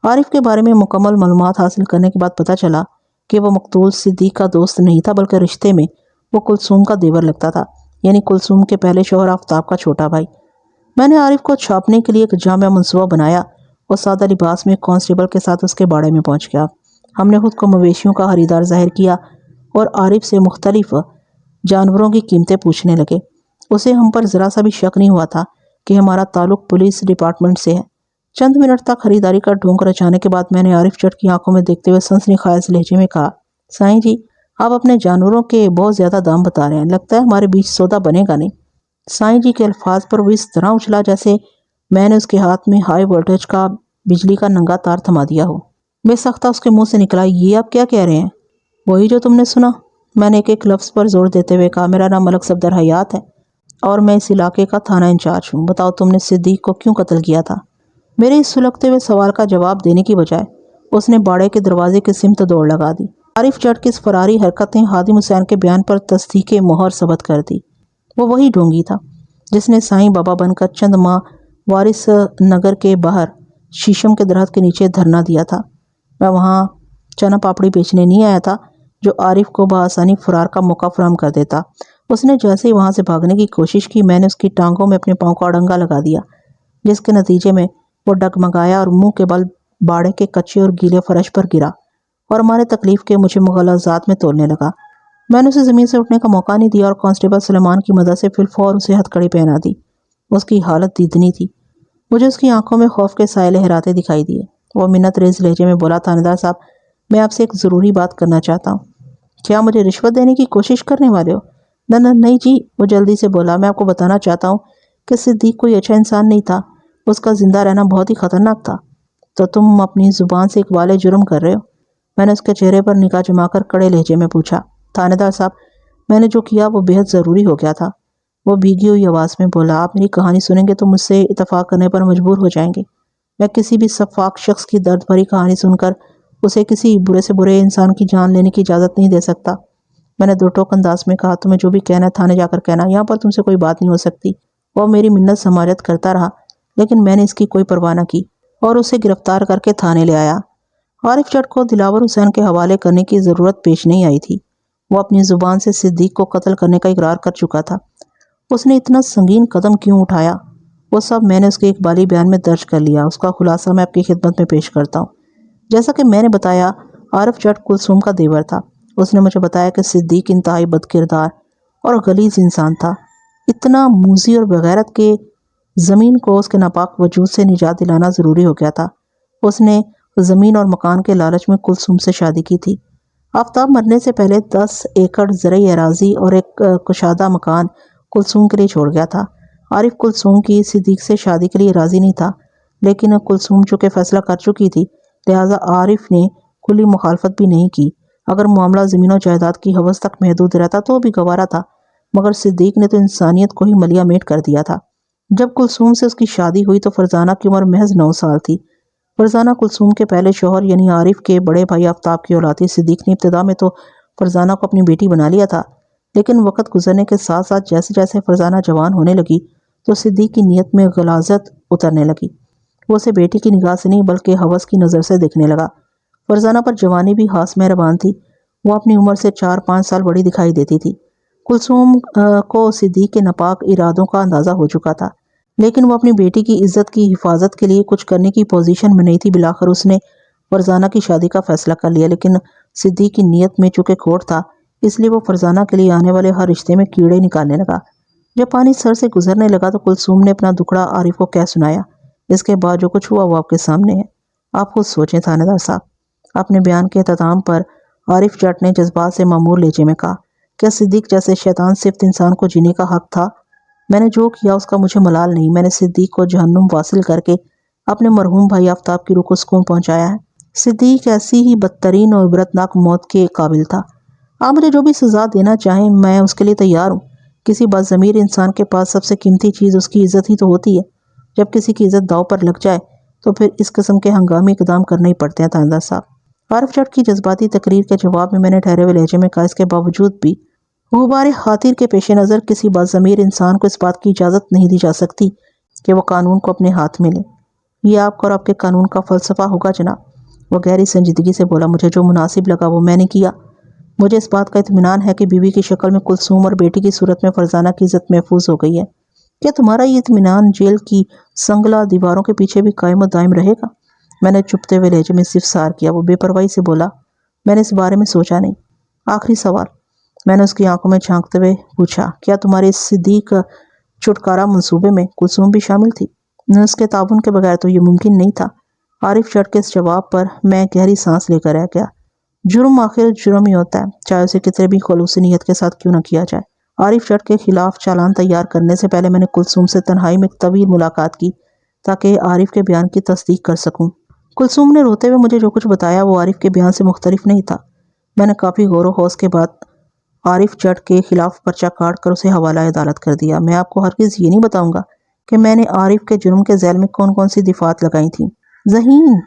عارف کے بارے میں مکمل معلومات حاصل کرنے کے بعد پتہ چلا کہ وہ مقتول صدیق کا دوست نہیں تھا، بلکہ رشتے میں وہ کلثوم کا دیور لگتا تھا، یعنی کلثوم کے پہلے شوہر آفتاب کا چھوٹا بھائی۔ میں نے عارف کو چھاپنے کے لیے ایک جامع منصوبہ بنایا اور سادہ لباس میں کانسٹیبل کے ساتھ اس کے باڑے میں پہنچ گیا۔ ہم نے خود کو مویشیوں کا خریدار ظاہر کیا اور عارف سے مختلف جانوروں کی قیمتیں پوچھنے لگے۔ اسے ہم پر ذرا سا بھی شک نہیں ہوا تھا کہ ہمارا تعلق پولیس ڈپارٹمنٹ سے ہے۔ چند منٹ تک خریداری کا ڈھونگ رچانے کے بعد میں نے عارف چٹ کی آنکھوں میں دیکھتے ہوئے سنسنی خیز لہجے میں کہا، سائیں جی، آپ اپنے جانوروں کے بہت زیادہ دام بتا رہے ہیں، لگتا ہے ہمارے بیچ سودا بنے گا نہیں۔ سائیں جی کے الفاظ پر وہ اس طرح اچھلا جیسے میں نے اس کے ہاتھ میں ہائی وولٹیج کا بجلی کا ننگا تار تھما دیا ہو۔ بے سختہ اس کے منہ سے نکلا، یہ آپ کیا کہہ رہے ہیں؟ وہی جو تم نے سنا۔ میں نے ایک لفظ پر زور دیتے ہوئے کہا، میرا نام ملک صفدر حیات ہے اور میں اس علاقے کا تھانہ انچارج ہوں۔ بتاؤ تم نے صدیق کو کیوں قتل کیا تھا؟ میرے اس سلگتے ہوئے سوال کا جواب دینے کی بجائے اس نے باڑے کے دروازے کی سمت دوڑ لگا دی۔ عارف چٹ کی اس فراری حرکت نے خادم حسین کے بیان پر تصدیق مہر ثبت کر دی۔ وہ وہی ڈھونگی تھا جس نے سائیں بابا بن کر چند ماہ وارث نگر کے باہر شیشم کے درخت کے نیچے دھرنا دیا تھا۔ میں وہاں چنا پاپڑی بیچنے نہیں آیا تھا جو عارف کو بآسانی فرار کا موقع فراہم کر دیتا۔ اس نے جیسے ہی وہاں سے بھاگنے کی کوشش کی، میں نے اس کی ٹانگوں میں اپنے پاؤں کا اڑنگا لگا دیا، جس کے نتیجے میں وہ ڈگمگایا اور منہ کے بل باڑے کے کچے اور گیلے فرش پر گرا اور ہمارے تکلیف کے مجھے مغالطات میں تولنے لگا۔ میں نے اسے زمین سے اٹھنے کا موقع نہیں دیا اور کانسٹیبل سلیمان کی مدد سے فی الفور اسے ہتھکڑی پہنا دی۔ اس کی حالت دیدنی تھی۔ مجھے اس کی آنکھوں میں خوف کے سائے لہراتے دکھائی دیے۔ وہ منت ریز لہجے میں بولا، تھانے دار صاحب، میں آپ سے ایک ضروری بات کرنا چاہتا ہوں۔ کیا مجھے رشوت دینے کی کوشش کرنے والے ہو؟ نہیں جی، وہ جلدی سے بولا، میں آپ کو بتانا چاہتا ہوں کہ صدیق کوئی اچھا انسان نہیں تھا، اس کا زندہ رہنا بہت ہی خطرناک تھا۔ تو تم اپنی زبان سے اقبال جرم کر رہے ہو؟ میں نے اس کے چہرے پر نگاہ جما کر کڑے لہجے میں پوچھا۔ تھانے دار صاحب، میں نے جو کیا وہ بے حد ضروری ہو گیا تھا، وہ بھیگی ہوئی آواز میں بولا۔ آپ میری کہانی سنیں گے تو مجھ سے اتفاق کرنے پر مجبور ہو جائیں گے۔ میں کسی بھی شفاق شخص کی درد بھری کہانی سن کر اسے کسی برے سے برے انسان کی جان لینے کی اجازت نہیں دے سکتا۔ میں نے دو ٹوک انداز میں کہا، تمہیں جو بھی کہنا ہے تھانے جا کر کہنا، یہاں پر تم سے کوئی بات نہیں ہو سکتی۔ وہ میری منت سماجت کرتا رہا، لیکن میں نے اس کی کوئی پرواہ نہ کی اور اسے گرفتار کر کے تھانے لے آیا۔ عارف چٹ کو دلاور حسین کے حوالے کرنے کی ضرورت پیش نہیں آئی تھی۔ وہ اپنی زبان سے صدیق کو قتل کرنے کا اقرار کر چکا تھا۔ اس نے اتنا سنگین قدم کیوں اٹھایا، وہ سب میں نے اس کے اقبالی بیان میں درج کر لیا۔ اس کا خلاصہ میں آپ کی خدمت میں پیش کرتا ہوں۔ جیسا کہ میں نے بتایا، عارف چٹ کلثوم کا دیور تھا۔ اس نے مجھے بتایا کہ صدیق انتہائی بد کردار اور غلیظ انسان تھا۔ اتنا موذی اور بغیرت کہ زمین کو اس کے ناپاک وجود سے نجات دلانا ضروری ہو گیا تھا۔ اس نے زمین اور مکان کے لالچ میں کلثوم سے شادی کی تھی۔ آفتاب مرنے سے پہلے 10 ایکڑ زرعی اراضی اور ایک کشادہ مکان کلثوم کے لیے چھوڑ گیا تھا۔ عارف کلثوم کی صدیق سے شادی کے لیے راضی نہیں تھا، لیکن کلثوم چونکہ فیصلہ کر چکی تھی، لہٰذا عارف نے کلی مخالفت بھی نہیں کی۔ اگر معاملہ زمین و جائیداد کی حوث تک محدود رہتا تو بھی گوارا تھا، مگر صدیق نے تو انسانیت کو ہی ملیا میٹ کر دیا تھا۔ جب کلثوم سے اس کی شادی ہوئی تو فرزانہ کی عمر محض 9 سال تھی۔ فرزانہ کلثوم کے پہلے شوہر یعنی عارف کے بڑے بھائی آفتاب کی اولاد تھی۔ صدیق نے ابتدا میں تو فرزانہ کو اپنی بیٹی بنا لیا تھا، لیکن وقت گزرنے کے ساتھ ساتھ جیسے جیسے فرزانہ جوان ہونے لگی تو صدیق کی نیت میں غلاظت اترنے لگی۔ وہ اسے بیٹی کی نگاہ سے نہیں بلکہ ہوس کی نظر سے دیکھنے لگا۔ فرزانہ پر جوانی بھی خاص مہربان تھی، وہ اپنی عمر سے 4-5 سال بڑی دکھائی دیتی تھی۔ کلثوم کو صدیق کے ناپاک ارادوں کا اندازہ ہو چکا تھا، لیکن وہ اپنی بیٹی کی عزت کی حفاظت کے لیے کچھ کرنے کی پوزیشن میں نہیں تھی۔ بالآخر اس نے فرزانہ کی شادی کا فیصلہ کر لیا، لیکن صدیق کی نیت میں چونکہ کھوٹ تھا، اس لیے وہ فرزانہ کے لیے آنے والے ہر رشتے میں کیڑے نکالنے لگا۔ جب پانی سر سے گزرنے لگا تو کلثوم نے اپنا دکھڑا عارف کو کہہ سنایا۔ اس کے بعد جو کچھ ہوا وہ آپ کے سامنے ہے، آپ خود سوچیں تھانے دار صاحب۔ اپنے بیان کے اختتام پر عارف جٹ نے جذبات سے معمور لہجے میں کہا، کیا صدیق جیسے شیطان صفت انسان کو جینے کا حق تھا؟ میں نے جو کیا اس کا مجھے ملال نہیں۔ میں نے صدیق کو جہنم واصل کر کے اپنے مرحوم بھائی آفتاب کی روح کو سکون پہنچایا ہے۔ صدیق ایسی ہی بدترین اور عبرتناک موت کے قابل تھا۔ آپ مجھے جو بھی سزا دینا چاہیں میں اس کے لیے تیار ہوں۔ کسی باضمیر انسان کے پاس سب سے قیمتی چیز اس کی عزت ہی تو ہوتی ہے۔ جب کسی کی عزت داؤ پر لگ جائے تو پھر اس قسم کے ہنگامی اقدام کرنے ہی پڑتے ہیں تھانے دار صاحب۔ عارف جٹ کی جذباتی تقریر کے جواب میں نے ٹھہرے ہوئے لہجے میں کہا، اس کے باوجود بھی غبار خاطر کے پیش نظر کسی باضمیر انسان کو اس بات کی اجازت نہیں دی جا سکتی کہ وہ قانون کو اپنے ہاتھ میں لے۔ یہ آپ کا اور آپ کے قانون کا فلسفہ ہوگا جناب۔ وہ گہری سنجیدگی سے بولا، مجھے جو مناسب لگا وہ میں نے کیا۔ مجھے اس بات کا اطمینان ہے کہ بیوی کی شکل میں کلثوم اور بیٹی کی صورت میں فرزانہ کی عزت محفوظ ہو گئی ہے۔ کیا تمہارا یہ اطمینان جیل کی سنگلا دیواروں کے پیچھے بھی قائم و دائم رہے گا؟ میں نے چپتے ہوئے لہجے میں استفسار کیا۔ وہ بے پرواہی سے بولا، میں نے اس بارے میں سوچا نہیں۔ آخری سوال، میں نے اس کی آنکھوں میں جھانکتے ہوئے پوچھا، کیا تمہارے صدیق چھٹکارا منصوبے میں کلثوم بھی شامل تھی؟ اس کے تعاون کے بغیر تو یہ ممکن نہیں تھا۔ عارف جٹ کے اس جواب پر میں گہری سانس لے کر رہ گیا۔ جرم آخر جرم ہی ہوتا ہے، چاہے اسے کتنے بھی خلوص نیت کے ساتھ کیوں نہ کیا جائے۔ عارف جٹ کے خلاف چالان تیار کرنے سے پہلے میں نے کلثوم سے تنہائی میں ایک طویل ملاقات کی تاکہ عارف کے بیان کی تصدیق کر سکوں۔ کلثوم نے روتے ہوئے مجھے جو کچھ بتایا وہ عارف کے بیان سے مختلف نہیں تھا۔ میں نے کافی غور و خوض کے بعد عارف جٹ کے خلاف پرچہ کاٹ کر اسے حوالہ عدالت کر دیا۔ میں آپ کو ہرگز یہ نہیں بتاؤں گا کہ میں نے عارف کے جرم کے ذیل میں کون کون سی دفعات لگائی تھیں۔ ذہین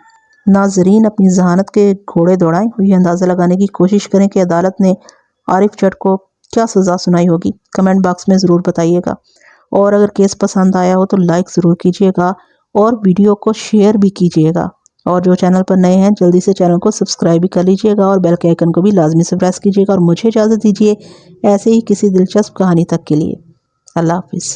ناظرین اپنی ذہانت کے گھوڑے دوڑائیں اور یہ اندازہ لگانے کی کوشش کریں کہ عدالت نے عارف جٹ کو کیا سزا سنائی ہوگی۔ کمنٹ باکس میں ضرور بتائیے گا، اور اگر کیس پسند آیا ہو تو لائک ضرور کیجیے گا اور ویڈیو کو شیئر بھی کیجیے گا، اور جو چینل پر نئے ہیں جلدی سے چینل کو سبسکرائب بھی کر لیجیے گا اور بیل کے آئیکن کو بھی لازمی سے پریس کیجیے گا، اور مجھے اجازت دیجیے ایسے ہی کسی دلچسپ کہانی تک کے لیے۔ اللہ حافظ۔